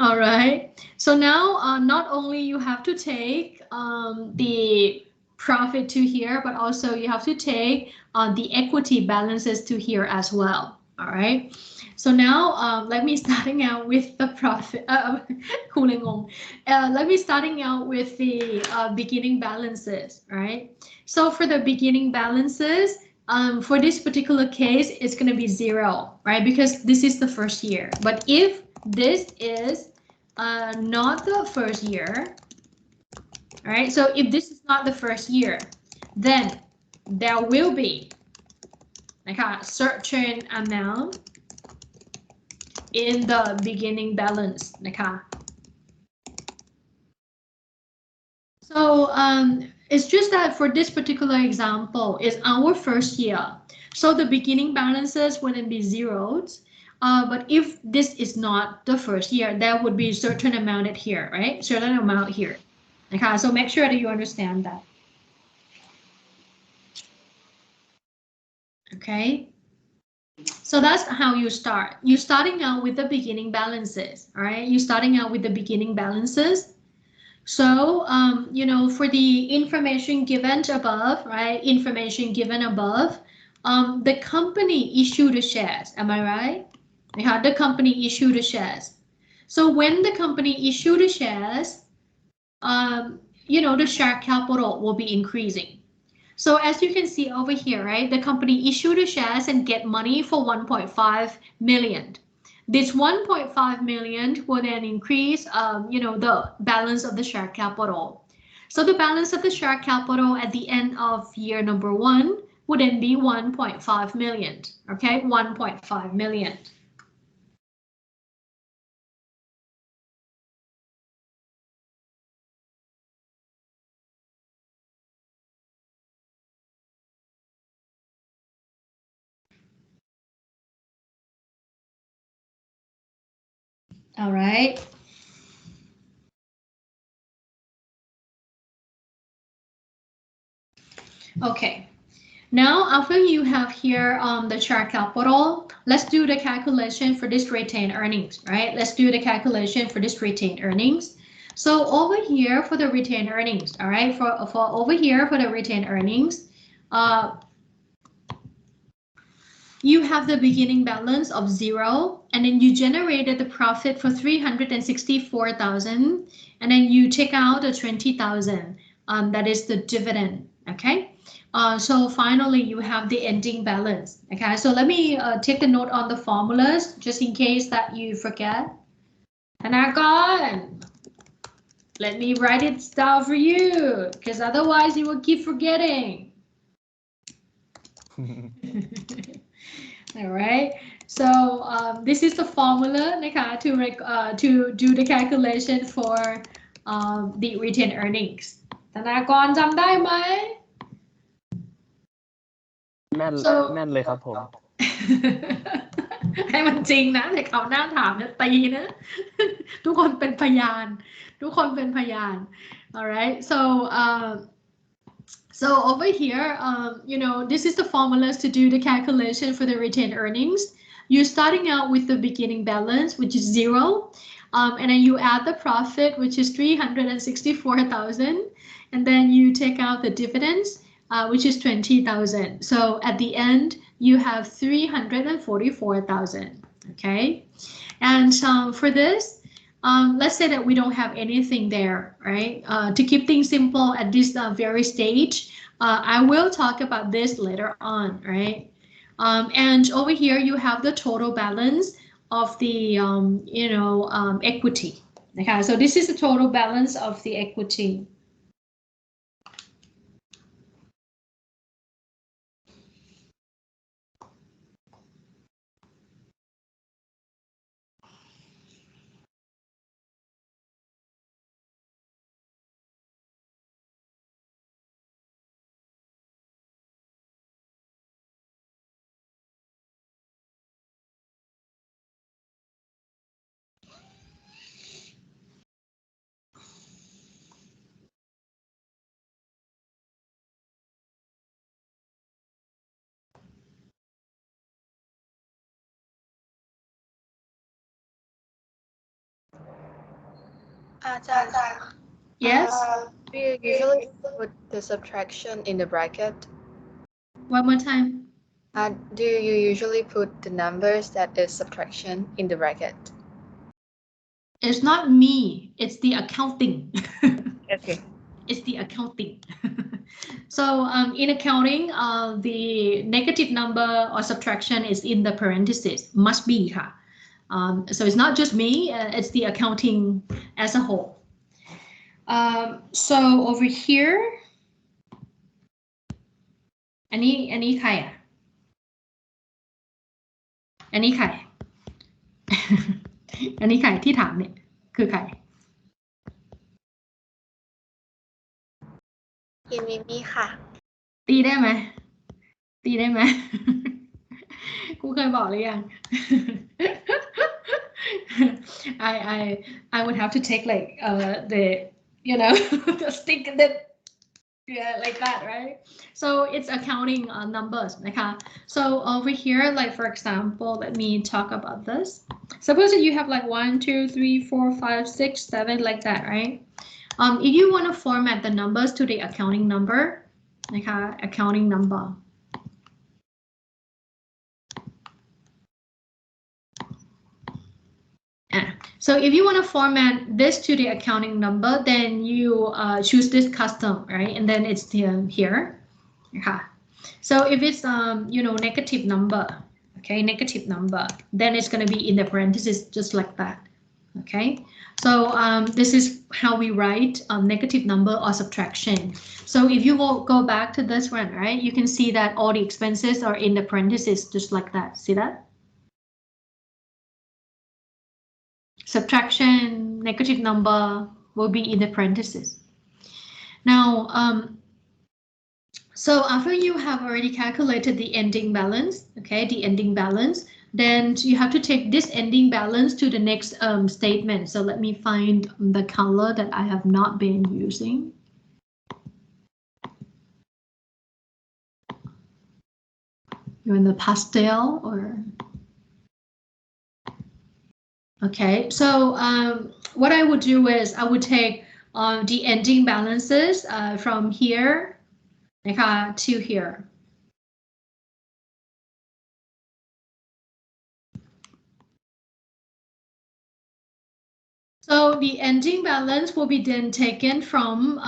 All right. So now not only you have to take the profit to here, but also you have to take the equity balances to here as well. All right. So now let me starting out with the profit. Let me starting out with the beginning balances. Right. So for the beginning balances, for this particular case, it's going to be 0, right? Because this is the first year. But if this is not the first year, all right? So if this is not the first year, then there will be like a certain amount in the beginning balance. So it's just that for this particular example is our first year. So the beginning balances wouldn't be zeros. But if this is not the first year, there would be a certain amount here, right? Certain amount here. Okay, so make sure that you understand that. Okay. So that's how you start. You're starting out with the beginning balances, all right? You're starting out with the beginning balances. So, you know, for the information given above, right? Information given above, the company issued the shares. Am I right? The company issued the shares. So when the company issued the shares, you know, the share capital will be increasing. So as you can see over here, right? The company issued the shares and get money for 1.5 million. This 1.5 million will then increase, you know, the balance of the share capital. So the balance of the share capital at the end of year number 1 would then be 1.5 million. Okay, 1.5 million. All right. Okay. Now, after you have here the share capital, let's do the calculation for this retained earnings, right? Let's do the calculation for this retained earnings. So over here for the retained earnings, all right, for over here for the retained earnings, you have the beginning balance of 0, and then you generated the profit for 364,000, and then you take out the 20,000, that is the dividend, okay? So finally you have the ending balance. Okay, so let me take a note on the formulas just in case that you forget. Thanagon, let me write it down for you because otherwise you will keep forgetting. All right, So this is the formula นะคะ to do the calculation for the retained earnings ธนากรจำได้ไหม แม่น So แม่นเลยครับผม ให้มันจริงนะแต่เขาหน้าถามเนี่ยตีนะ ทุกคนเป็นพยาน ทุกคนเป็นพยาน alright so over here you know this is the formulas to do the calculation for the retained earnings. You're starting out with the beginning balance, which is 0, and then you add the profit, which is 364,000, and then you take out the dividends, which is 20,000. So at the end, you have 344,000. Okay, and for this, let's say that we don't have anything there, right? To keep things simple at this very stage, I will talk about this later on, right? And over here, you have the total balance of the, equity. Okay, so this is the total balance of the equity. Yes. Do you usually put the subtraction in the bracket? One more time. Do you usually put the numbers that is subtraction in the bracket? It's not me, it's the accounting. Okay. It's the accounting. So in accounting, the negative number or subtraction is in the parentheses, must be. So it's not just me, it's the accounting as a whole. So over here, any ใครอ่ะ อันนี้ใคร อันนี้ใครที่ถามเนี่ยคือใคร พี่มิมี่ค่ะ ตีได้ไหม ตีได้ไหม กูเคยบอกหรือยัง I would have to take like the the stick that yeah like that, right? So it's accounting numbers นะคะ so over here, like for example, let me talk about this. Suppose that you have like 1 2 3 4 5 6 7 like that, right? If you want to format the numbers to the accounting number, นะคะ accounting number. So if you want to format this to the accounting number, then you choose this custom, right? And then it's here. Okay. So if it's negative number, okay, negative number, then it's going to be in the parentheses just like that. Okay. So this is how we write negative number or subtraction. So if you go back to this one, right, you can see that all the expenses are in the parentheses just like that. See that? Subtraction, negative number will be in the parentheses. Now, so after you have already calculated the ending balance, okay, the ending balance, then you have to take this ending balance to the next statement. So let me find the color that I have not been using. You're in the pastel or... Okay, so what I would do is I would take the ending balances from here to here. So the ending balance will be then taken from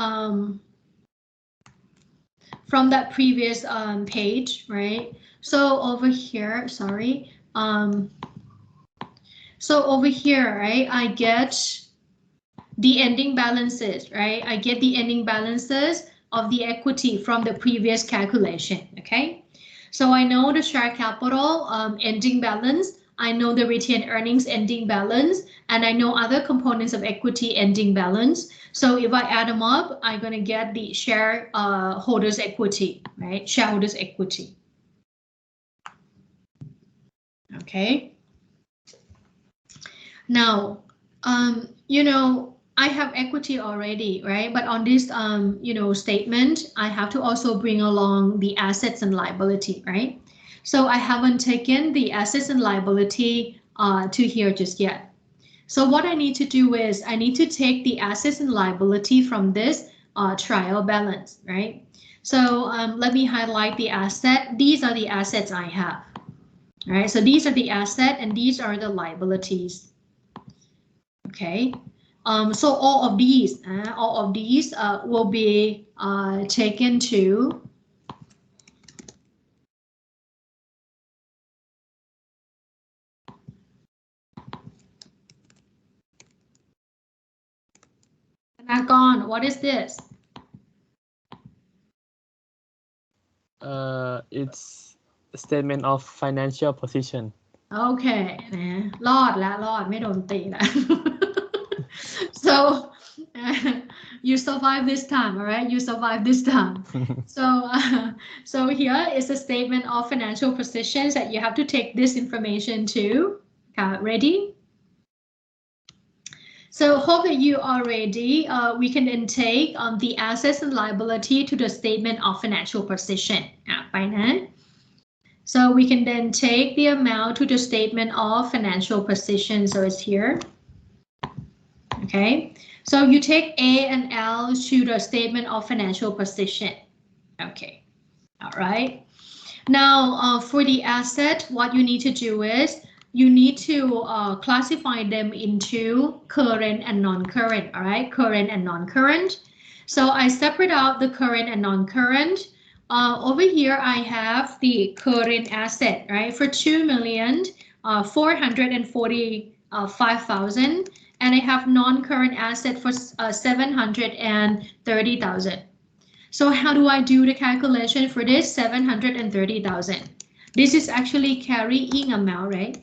that previous page, right? So over here, sorry. So over here, right, I get the ending balances, right? I get the ending balances of the equity from the previous calculation, okay? So I know the share capital ending balance. I know the retained earnings ending balance, and I know other components of equity ending balance. So if I add them up, I'm going to get the shareholders equity, right? Shareholders equity. Okay. Now, you know, I have equity already, right? But on this, you know, statement, I have to also bring along the assets and liability, right? So I haven't taken the assets and liability to here just yet. So what I need to do is I need to take the assets and liability from this trial balance, right? So let me highlight the asset. These are the assets I have, all right? So these are the asset and these are the liabilities. Okay, so all of these will be taken to Pentagon. What is this? It's a statement of financial position. Okay, รอดไม่โดนตีละ So you survive this time, all right? You survive this time. So here is a statement of financial positions that you have to take this information to. Ready? So hope that you are ready. We can then take the assets and liability to the statement of financial position. So we can then take the amount to the statement of financial position. So it's here. Okay. So you take A and L to the statement of financial position. Okay. All right. Now for the asset, what you need to do is you need to classify them into current and non-current, all right? Current and non-current. So I separate out the current and non-current. Over here, I have the current asset, right? For 2,445,000, and I have non-current asset for 730,000. So how do I do the calculation for this 730,000? This is actually carrying amount, right?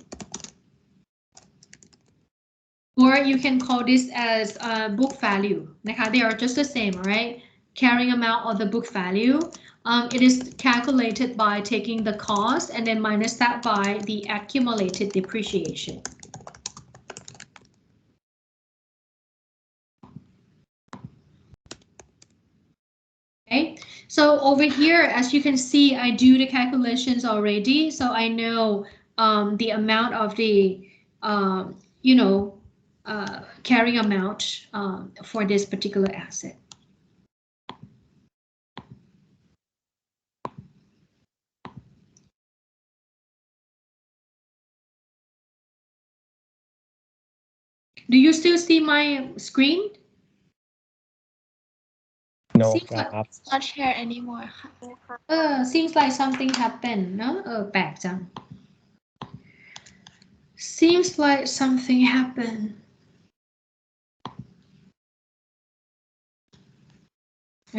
Or you can call this as book value. They are just the same, right? Carrying amount or the book value. It is calculated by taking the cost and then minus that by the accumulated depreciation. Okay, so over here, as you can see, I do the calculations already. So I know the amount of the, you know, carrying amount for this particular asset. Do you still see my screen? No, Seems like, not share anymore ค่ะ seems like something happened เนอะแปลกจัง Seems like something happened.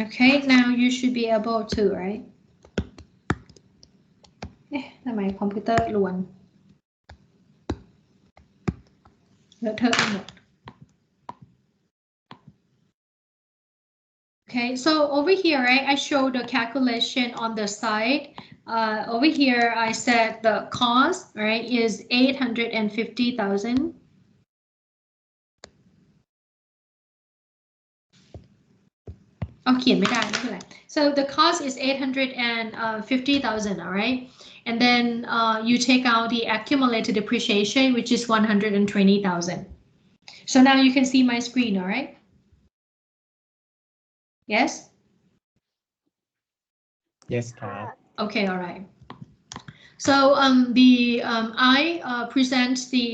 Okay, now you should be able to, right? ทำไมคอมพิวเตอร์ล้วนเลอะเทอะไปหมด Okay, so over here, right, I show the calculation on the side. Over here, I said the cost, right, is 850,000. Okay, so the cost is 850,000, all right? And then you take out the accumulated depreciation, which is 120,000. So now you can see my screen, all right? Yes? yes ครับ Okay, all right. So I present the.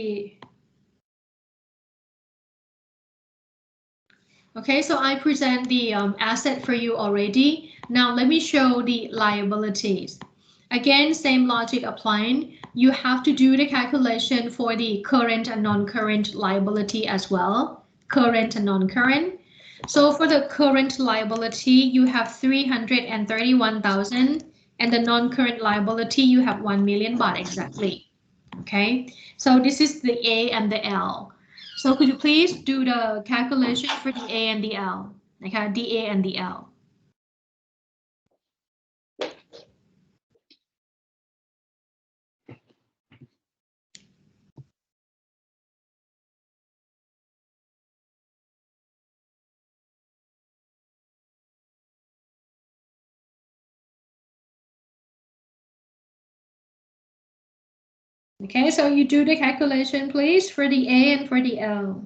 Okay, so I present the asset for you already. Now let me show the liabilities. Again, same logic applying. You have to do the calculation for the current and non-current liability as well. Current and non-current. So for the current liability, you have 331,000 And the non-current liability, you have 1 million baht exactly. Okay, so this is the A and the L. So could you please do the calculation for the A and the L? Okay, the A and the L. Okay, so you do the calculation, please, for the A and for the L.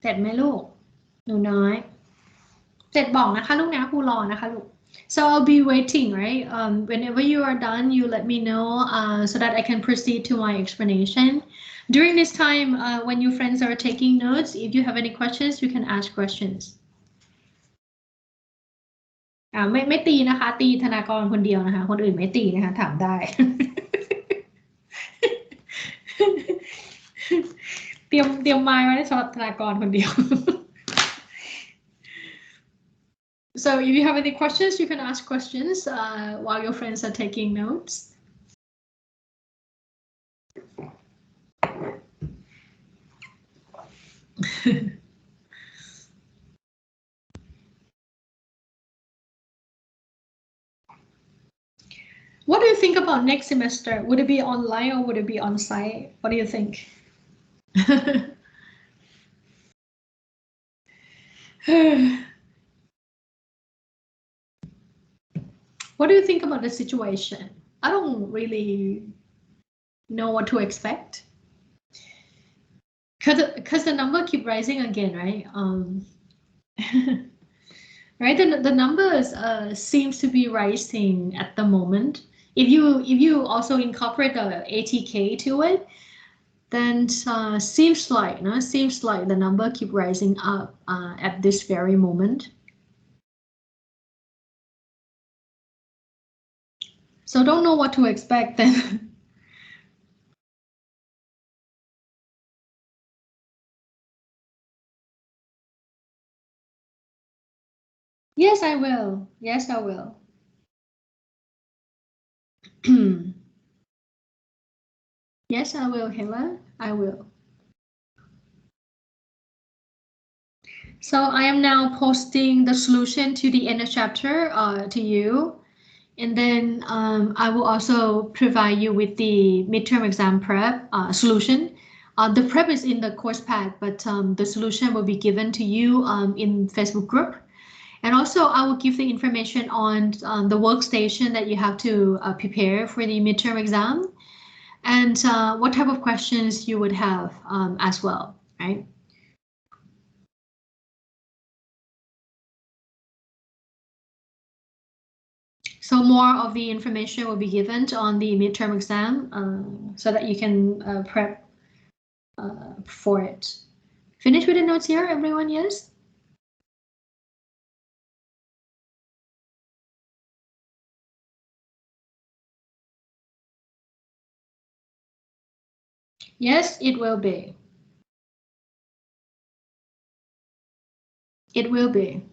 Set ไหมลูกหนูน้อยเสร็จบอกนะคะลูกนะครูรอนะคะลูก so I'll be waiting, right? Whenever you are done, you let me know so that I can proceed to my explanation. During this time, when your friends are taking notes, if you have any questions, you can ask questions. ไม่ตีนะคะตีธนากรคนเดียวนะคะคนอื่นไม่ตีนะคะถามได้ เตรียมไม้ไว้สำหรับธนากรคนเดียว So if you have any questions, you can ask questions while your friends are taking notes. What do you think about next semester? Would it be online or would it be on site? What do you think? What do you think about the situation? I don't really know what to expect. Because the number keep rising again, right? Right, the numbers seems to be rising at the moment. If you also incorporate the ATK to it, then seems like the number keep rising up at this very moment. So don't know what to expect then. Yes, I will. Yes, I will. Yes, I will, Hela. I will. So I am now posting the solution to the inner chapter to you. And then I will also provide you with the midterm exam prep solution. The prep is in the course pack, but the solution will be given to you in Facebook group. And also I will give the information on the workstation that you have to prepare for the midterm exam, and what type of questions you would have as well, right? So more of the information will be given on the midterm exam so that you can prep for it. Finish with the notes here, everyone, yes? Yes, it will be. It will be.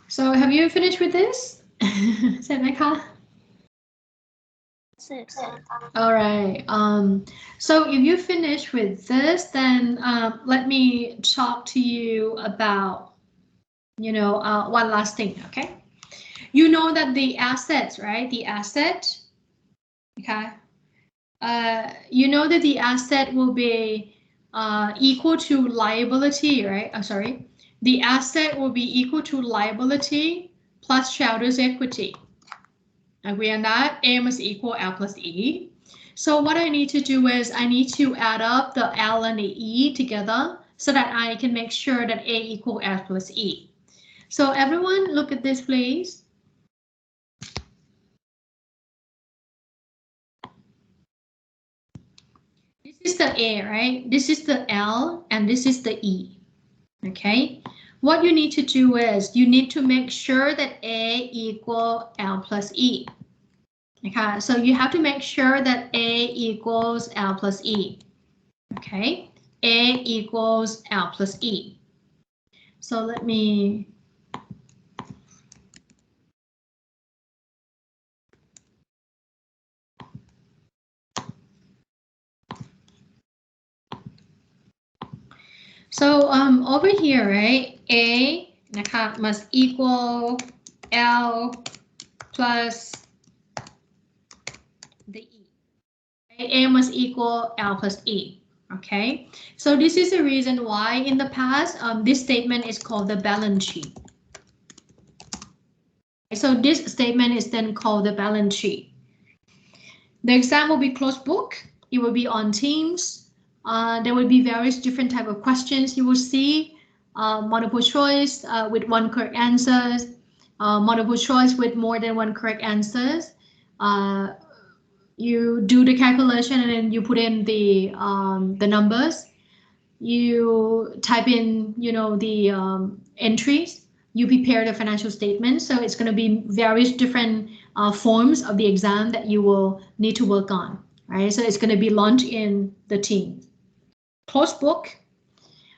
So have you finished with this? Semeka? All right. So if you finish with this, then let me talk to you about, one last thing, okay? You know that the assets, right? The asset, okay? You know that the asset will be equal to liability, right? I'm sorry. The asset will be equal to liability plus shareholders' equity. Agree on that? A must equal L plus E. So what I need to do is I need to add up the L and the E together so that I can make sure that A equal L plus E. So everyone look at this, please. This is the A, right? This is the L and this is the E. Okay. What you need to do is you need to make sure that A equal L plus E. Okay, so you have to make sure that A equals L plus E. Okay, A equals L plus E. So let me over here, right? A must equal L plus the E. A must equal L plus E. Okay, so this is the reason why in the past this statement is called the balance sheet. So this statement is then called the balance sheet. The exam will be closed book. It will be on Teams. There will be various different type of questions you will see. Multiple choice with one correct answers. Multiple choice with more than one correct answers. You do the calculation and then you put in the numbers. You type in, the entries. You prepare the financial statement. So it's going to be various different forms of the exam that you will need to work on, right? So it's going to be launched in the team. Closed book.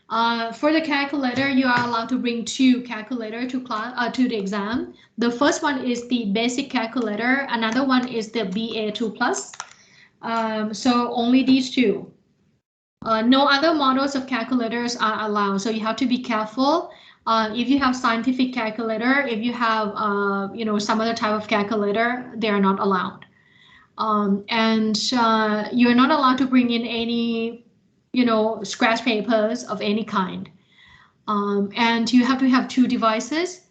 For the calculator, you are allowed to bring 2 calculator to class to the exam. The first one is the basic calculator. Another one is the BA2 plus. So only these 2. No other models of calculators are allowed, so you have to be careful. If you have scientific calculator, if you have some other type of calculator, they are not allowed. And you're not allowed to bring in any scratch papers of any kind. And you have to have 2 devices.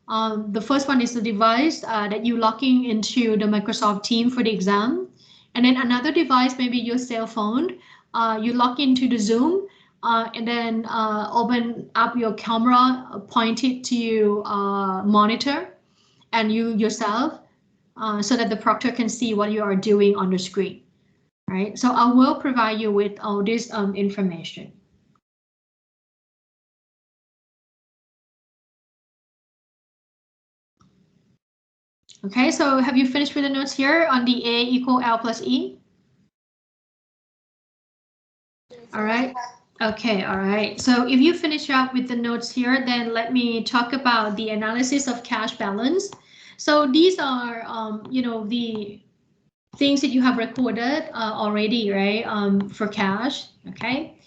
The first one is the device that you logging into the Microsoft Teams for the exam, and then another device, maybe your cell phone. You log into the Zoom and then open up your camera, point it to your monitor and you yourself so that the proctor can see what you are doing on the screen. Right, so I will provide you with all this information. Okay, so have you finished with the notes here on the A equal L plus E? All right. Okay, all right. So if you finish up with the notes here, then let me talk about the analysis of cash balance. So these are, the things that you have recorded already, right, for cash, okay?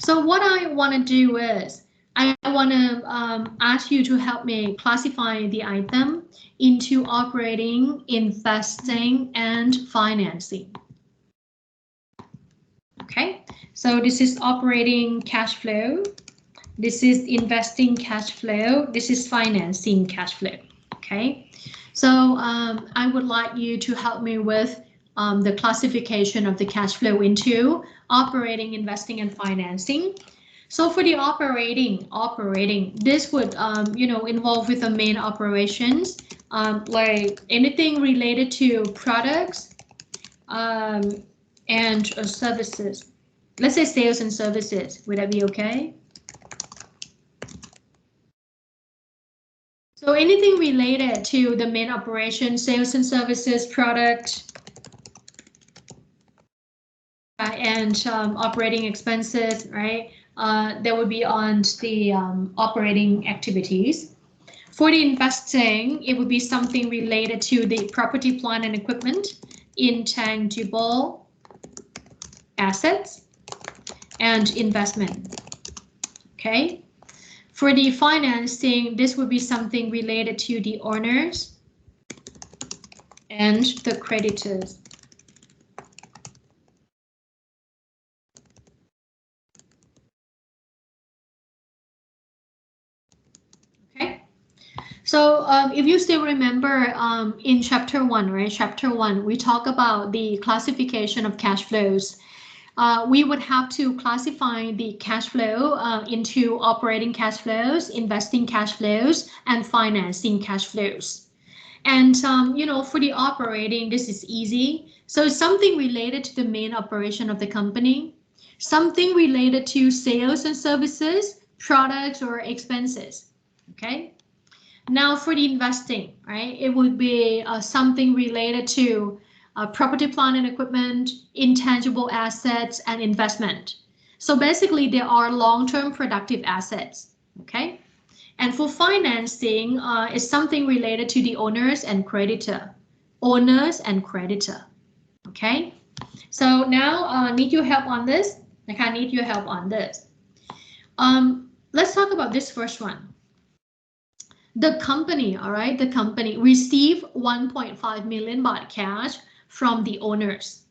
So what I want to do is I want to ask you to help me classify the item into operating, investing, and financing. Okay, so this is operating cash flow. This is investing cash flow. This is financing cash flow. Okay, so I would like you to help me with the classification of the cash flow into operating, investing, and financing. So for the operating, this would involve with the main operations, like anything related to products and services. Let's say sales and services. Would that be okay? So anything related to the main operation, sales and services, product, and operating expenses, right? That would be on the operating activities. For the investing, it would be something related to the property, plant, and equipment, intangible assets, and investment. Okay. For the financing, this would be something related to the owners and the creditors. Okay, so if you still remember in chapter 1, right? Chapter 1, we talk about the classification of cash flows. We would have to classify the cash flow into operating cash flows, investing cash flows, and financing cash flows. And for the operating, this is easy. So something related to the main operation of the company, something related to sales and services, products, or expenses. Okay. Now for the investing, right? It would be something related to property, plant, and equipment, intangible assets, and investment. So basically, there are long-term productive assets. Okay. And for financing, is something related to the owners and creditor. Owners and creditor. Okay. So now need your help on this. I need your help on this. Let's talk about this first one. The company, all right, the company received 1.5 million baht cash from the owners.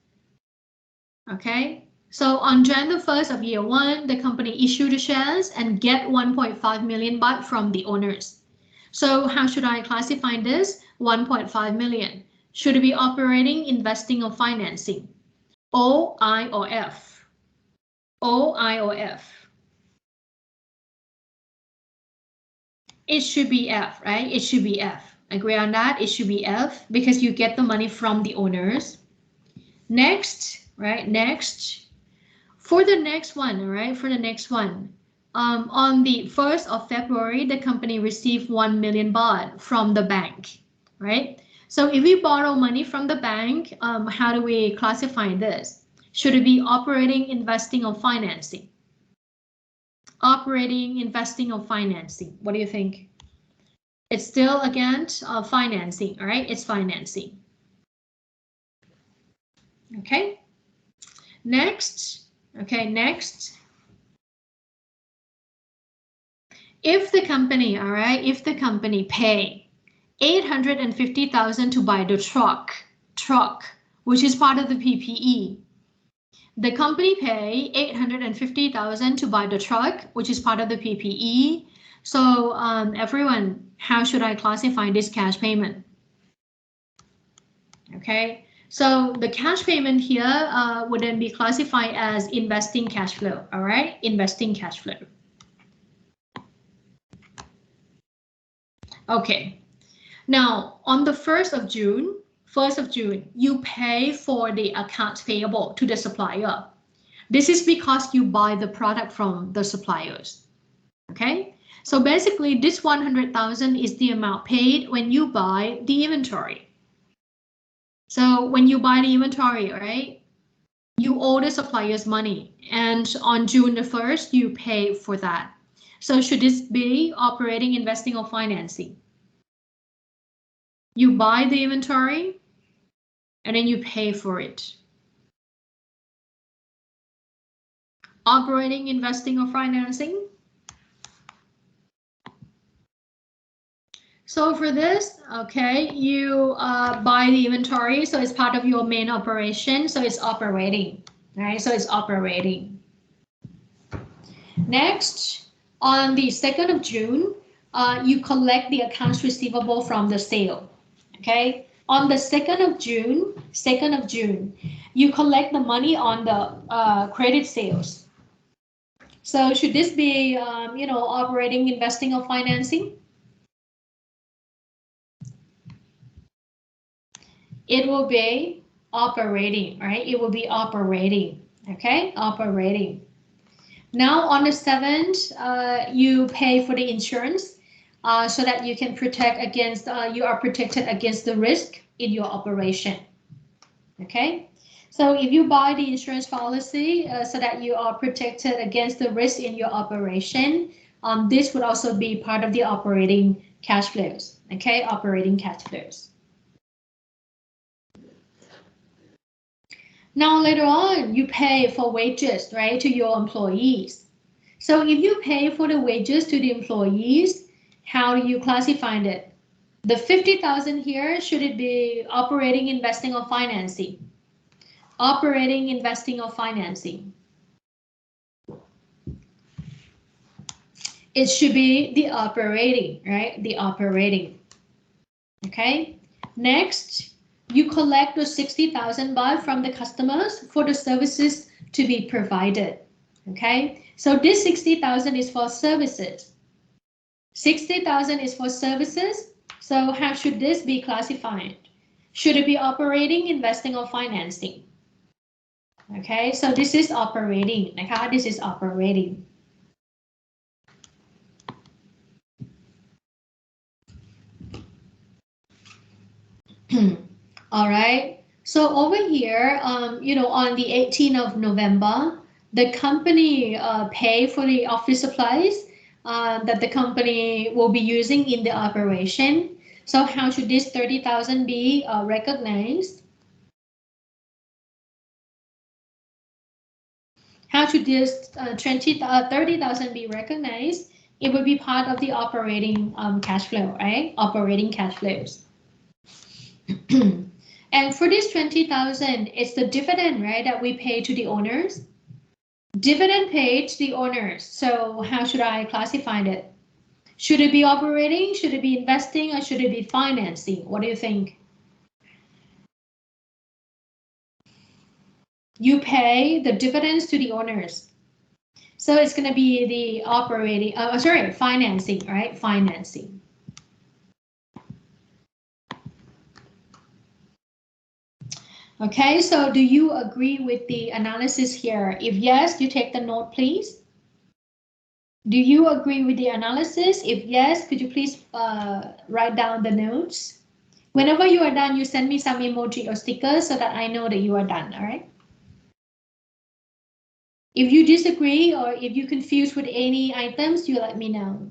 Okay, so on January 1st of year 1, the company issued the shares and get 1.5 million baht from the owners. So how should I classify this? 1.5 million. Should it be operating, investing, or financing? O, I, or F? O, I, or F? It should be F, right? It should be F. Agree on that? It should be F because you get the money from the owners. Next, right? Next, for the next one, all right? For the next one, on the 1st of February, the company received 1 million baht from the bank, right? So if we borrow money from the bank, how do we classify this? Should it be operating, investing, or financing? Operating, investing, or financing? What do you think? It's still against financing, all right? It's financing. Okay. Next. Okay, next. If the company, all right, if the company pay 850,000 to buy the truck, which is part of the PPE. The company pay 850,000 to buy the truck, which is part of the PPE. So everyone, how should I classify this cash payment? Okay, so the cash payment here would then be classified as investing cash flow. All right, investing cash flow. Okay, now on the 1st of June, you pay for the accounts payable to the supplier. This is because you buy the product from the suppliers. Okay, so basically this 100,000 is the amount paid when you buy the inventory. So when you buy the inventory, right, you owe the suppliers money, and on June the 1st, you pay for that. So should this be operating, investing, or financing? You buy the inventory and then you pay for it. Operating, investing, or financing? So for this, okay, you buy the inventory, so it's part of your main operation, so it's operating. All right, so it's operating. Next, on the 2nd of June, you collect the accounts receivable from the sale. Okay, on the 2nd of June, you collect the money on the credit sales. So should this be, operating, investing, or financing? It will be operating, right? It will be operating, okay? Operating. Now on the 7th, you pay for the insurance so that you can protect against, you are protected against the risk in your operation, okay? So if you buy the insurance policy so that you are protected against the risk in your operation, this would also be part of the operating cash flows, okay? Operating cash flows. Now later on, you pay for wages, right, to your employees. So if you pay for the wages to the employees, how do you classify it? The 50,000 here, should it be operating, investing, or financing? Operating, investing, or financing? It should be the operating, right? The operating. Okay. Next, you collect the 60,000 baht from the customers for the services to be provided. Okay. So this 60,000 is for services. 60,000 is for services. So how should this be classified? Should it be operating, investing, or financing? Okay, so this is operating. This is operating. All right. So over here, on the 18th of November, the company pay for the office supplies that the company will be using in the operation. So how should this 30,000 be recognized? How should this 30,000 be recognized? It would be part of the operating cash flow, right? Operating cash flows. And for this 20,000, it's the dividend, right, that we pay to the owners. Dividend paid to the owners. So how should I classify it? Should it be operating? Should it be investing? Or should it be financing? What do you think? You pay the dividends to the owners. So it's going to be the operating, financing, right? Financing. Okay, so do you agree with the analysis here? If yes, you take the note, please. Do you agree with the analysis? If yes, could you please write down the notes? Whenever you are done, you send me some emoji or stickers so that I know that you are done, all right? If you disagree or if you're confused with any items, you let me know.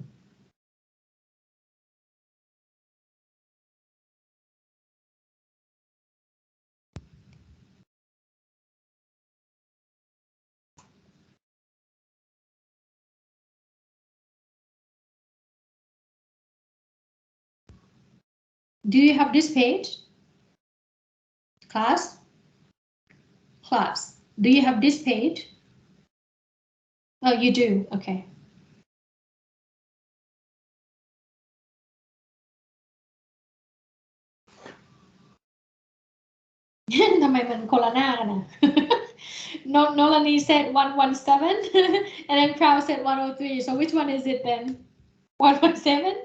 Do you have this page? Class? Class. Do you have this page? Oh, you do, okay. ทำไมมันคนละหน้ากันนะ Nolani said 117 and then Prow said 103. So which one is it then? 117?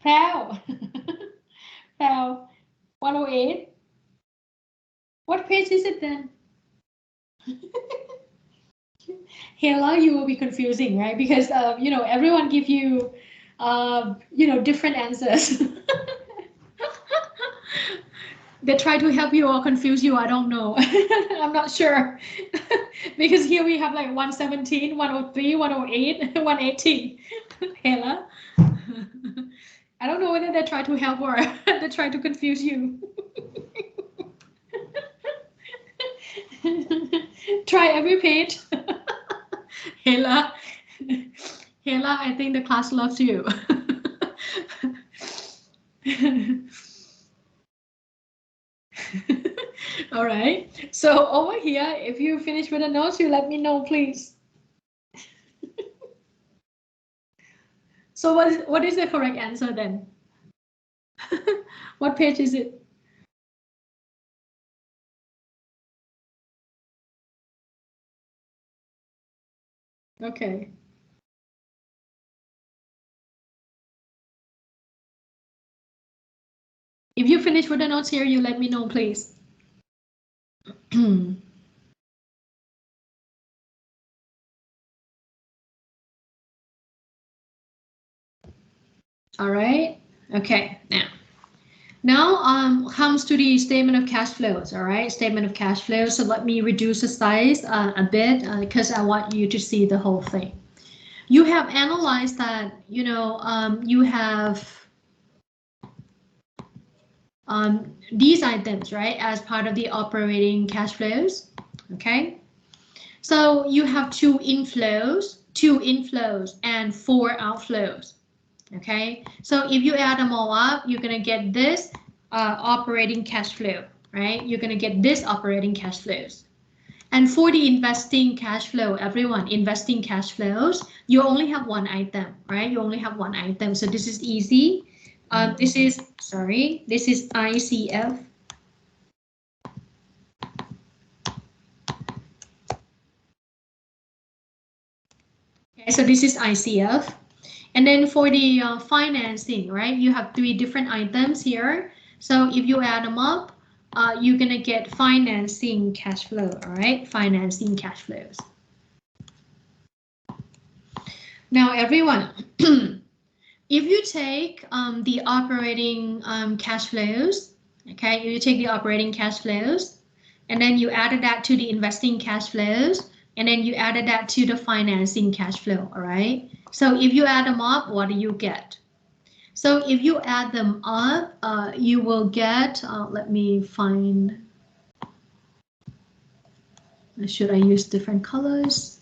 Prow. Prow. 108. What page is it then? Hela, you will be confusing, right? Because everyone give you different answers. They try to help you or confuse you, I don't know. I'm not sure. Because here we have like 117, 103, 108, 118. Hela. I don't know whether they try to help or they try to confuse you. Try every page. Hela. Hela, I think the class loves you. All right. So over here, if you finish with the notes, you let me know, please. So what is the correct answer then? What page is it? Okay. If you finish with the notes here, you let me know, please. All right. Okay. Now comes to the statement of cash flows. All right. Statement of cash flows. So let me reduce the size a bit because I want you to see the whole thing. You have analyzed that, you have these items, right, as part of the operating cash flows. Okay. So you have two inflows and 4 outflows. Okay, so if you add them all up, you're gonna get this operating cash flow, right? You're gonna get this operating cash flows. And for the investing cash flow, everyone, investing cash flows, you only have one item, right? You only have one item, so this is easy. This is ICF. Okay, so this is ICF. And then for the financing, right, you have 3 different items here. So if you add them up, you're gonna get financing cash flow, all right, financing cash flows. Now everyone, if you take the operating cash flows, okay, you take the operating cash flows, and then you added that to the investing cash flows, and then you added that to the financing cash flow, all right? So if you add them up, what do you get? So if you add them up, you will get, let me find, should I use different colors?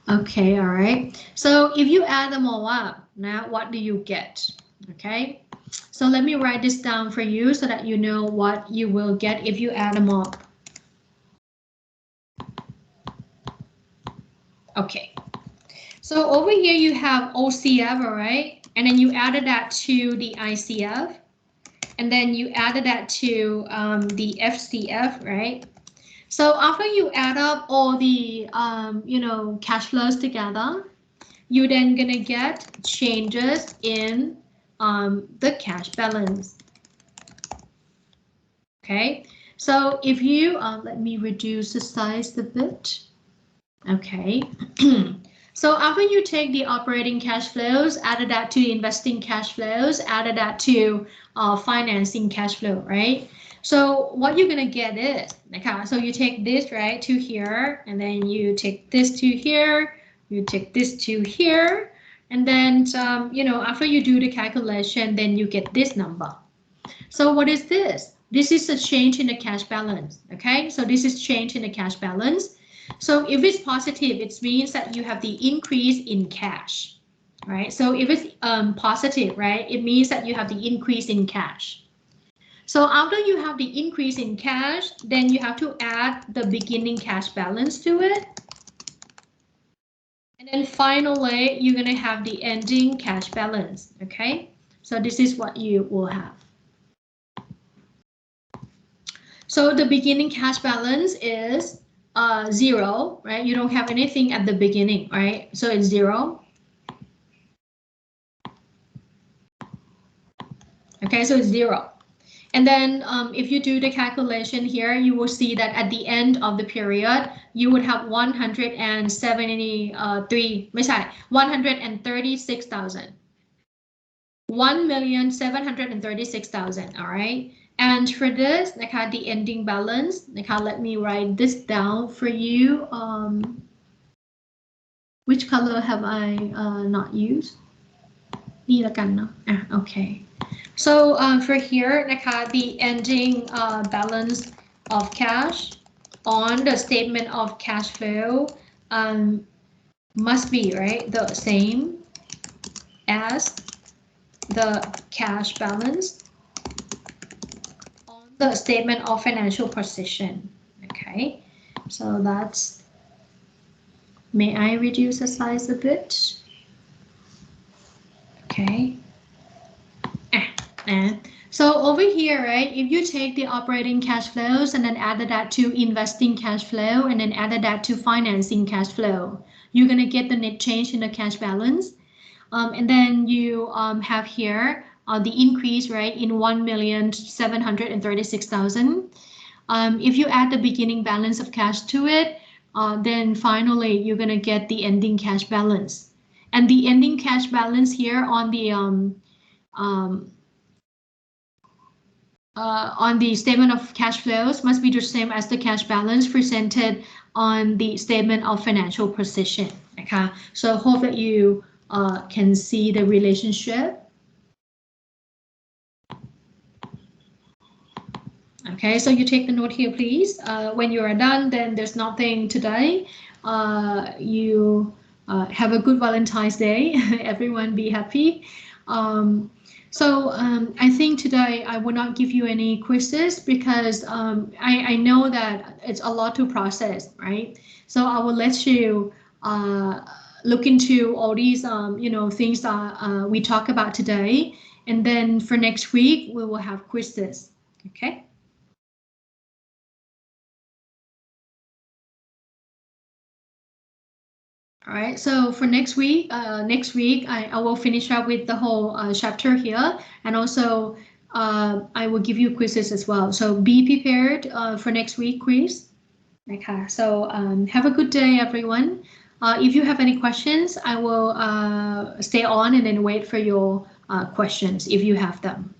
Okay, all right. So if you add them all up, now what do you get? Okay, so let me write this down for you so that you know what you will get if you add them up. Okay, so over here you have OCF, all right? And then you added that to the ICF. And then you added that to the FCF, right? So after you add up all the, cash flows together, you're then gonna get changes in the cash balance. Okay, so if you, let me reduce the size a bit. Okay. So after you take the operating cash flows, added that to investing cash flows, added that to financing cash flow, right? So what you're gonna get is, okay, so you take this, right, to here, and then you take this to here, you take this to here, and then, after you do the calculation, then you get this number. So what is this? This is a change in the cash balance, okay? So this is change in the cash balance. So if it's positive, it means that you have the increase in cash, right? So if it's positive, right, it means that you have the increase in cash. So after you have the increase in cash, then you have to add the beginning cash balance to it. And then finally, you're going to have the ending cash balance, okay? So this is what you will have. So the beginning cash balance is 0, right? You don't have anything at the beginning, right? So it's 0. Okay, so it's 0. And then if you do the calculation here, you will see that at the end of the period, you would have 136,000. 1,736,000, all right? And for this, the ending balance, let me write this down for you. Which color have I not used? Okay. So for here, the ending balance of cash on the statement of cash flow must be, right, the same as the cash balance on the statement of financial position. Okay, so that's, may I reduce the size a bit? Okay. So over here, right, if you take the operating cash flows and then added that to investing cash flow and then added that to financing cash flow, you're going to get the net change in the cash balance. And then you have here the increase, right, in 1,736,000. If you add the beginning balance of cash to it, then finally you're going to get the ending cash balance. And the ending cash balance here on the statement of cash flows must be the same as the cash balance presented on the statement of financial position. Okay, so hope that you can see the relationship. Okay, so you take the note here, please. When you are done, then there's nothing today. You have a good Valentine's Day. Everyone be happy. I think today I will not give you any quizzes because I know that it's a lot to process, right? So I will let you look into all these things that we talk about today, and then for next week we will have quizzes. Okay. All right, so for next week, I will finish up with the whole chapter here, and also I will give you quizzes as well. So be prepared for next week quiz. Okay, so have a good day, everyone. If you have any questions, I will stay on and then wait for your questions if you have them.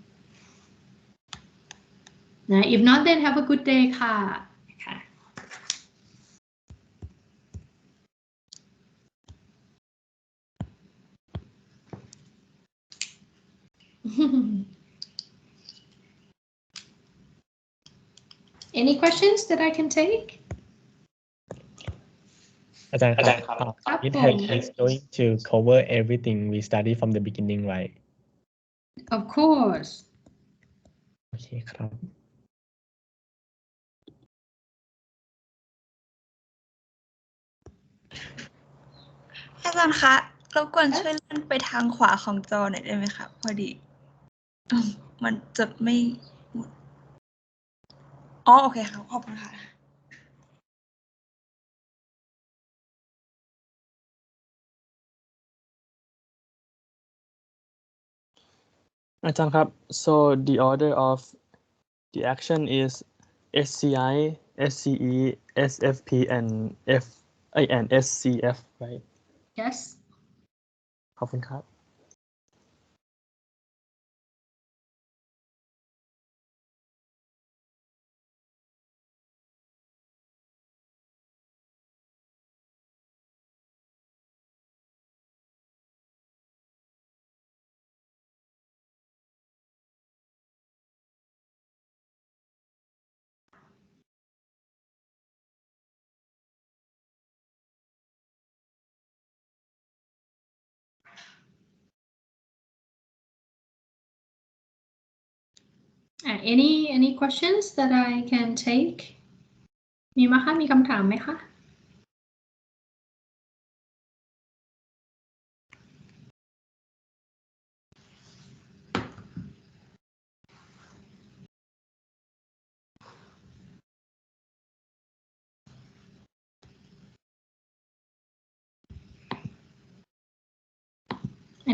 Now, if not, then have a good day,ค่ะ. Any questions that I can take? อาจารย์ครับ This help is going to cover everything we study from the beginning, right? Of course. โอเคครับ อาจารย์คะรบกวนช่วยเลื่อนไปทางขวาของจอหน่อยได้ไหมคะพอดีมันจะไม่อ๋อโอเคค่ะขอบคุณค่ะ อาจารย์ครับ so the order of the action is SCI, SCE, SFP and SCF, right? Yes. ขอบคุณครับ Any questions that I can take? มีไหมคะมีคำถามไหมคะ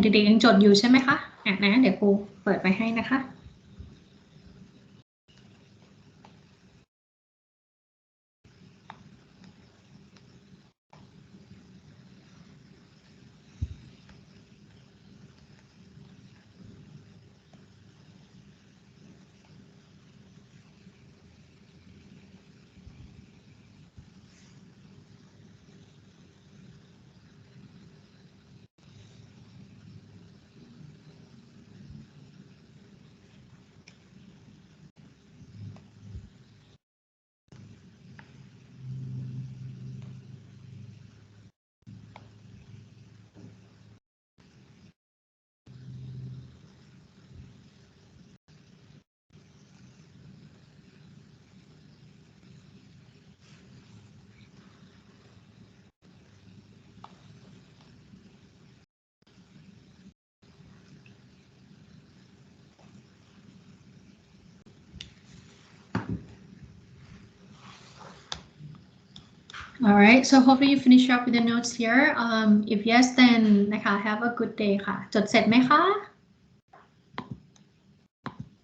เด็กๆยังจดอยู่ใช่ไหมคะนะเดี๋ยวครูเปิดไปให้นะคะ All right, so hopefully you finish up with the notes here. If yes, then นะคะ have a good day ค่ะ จดเสร็จไหมคะ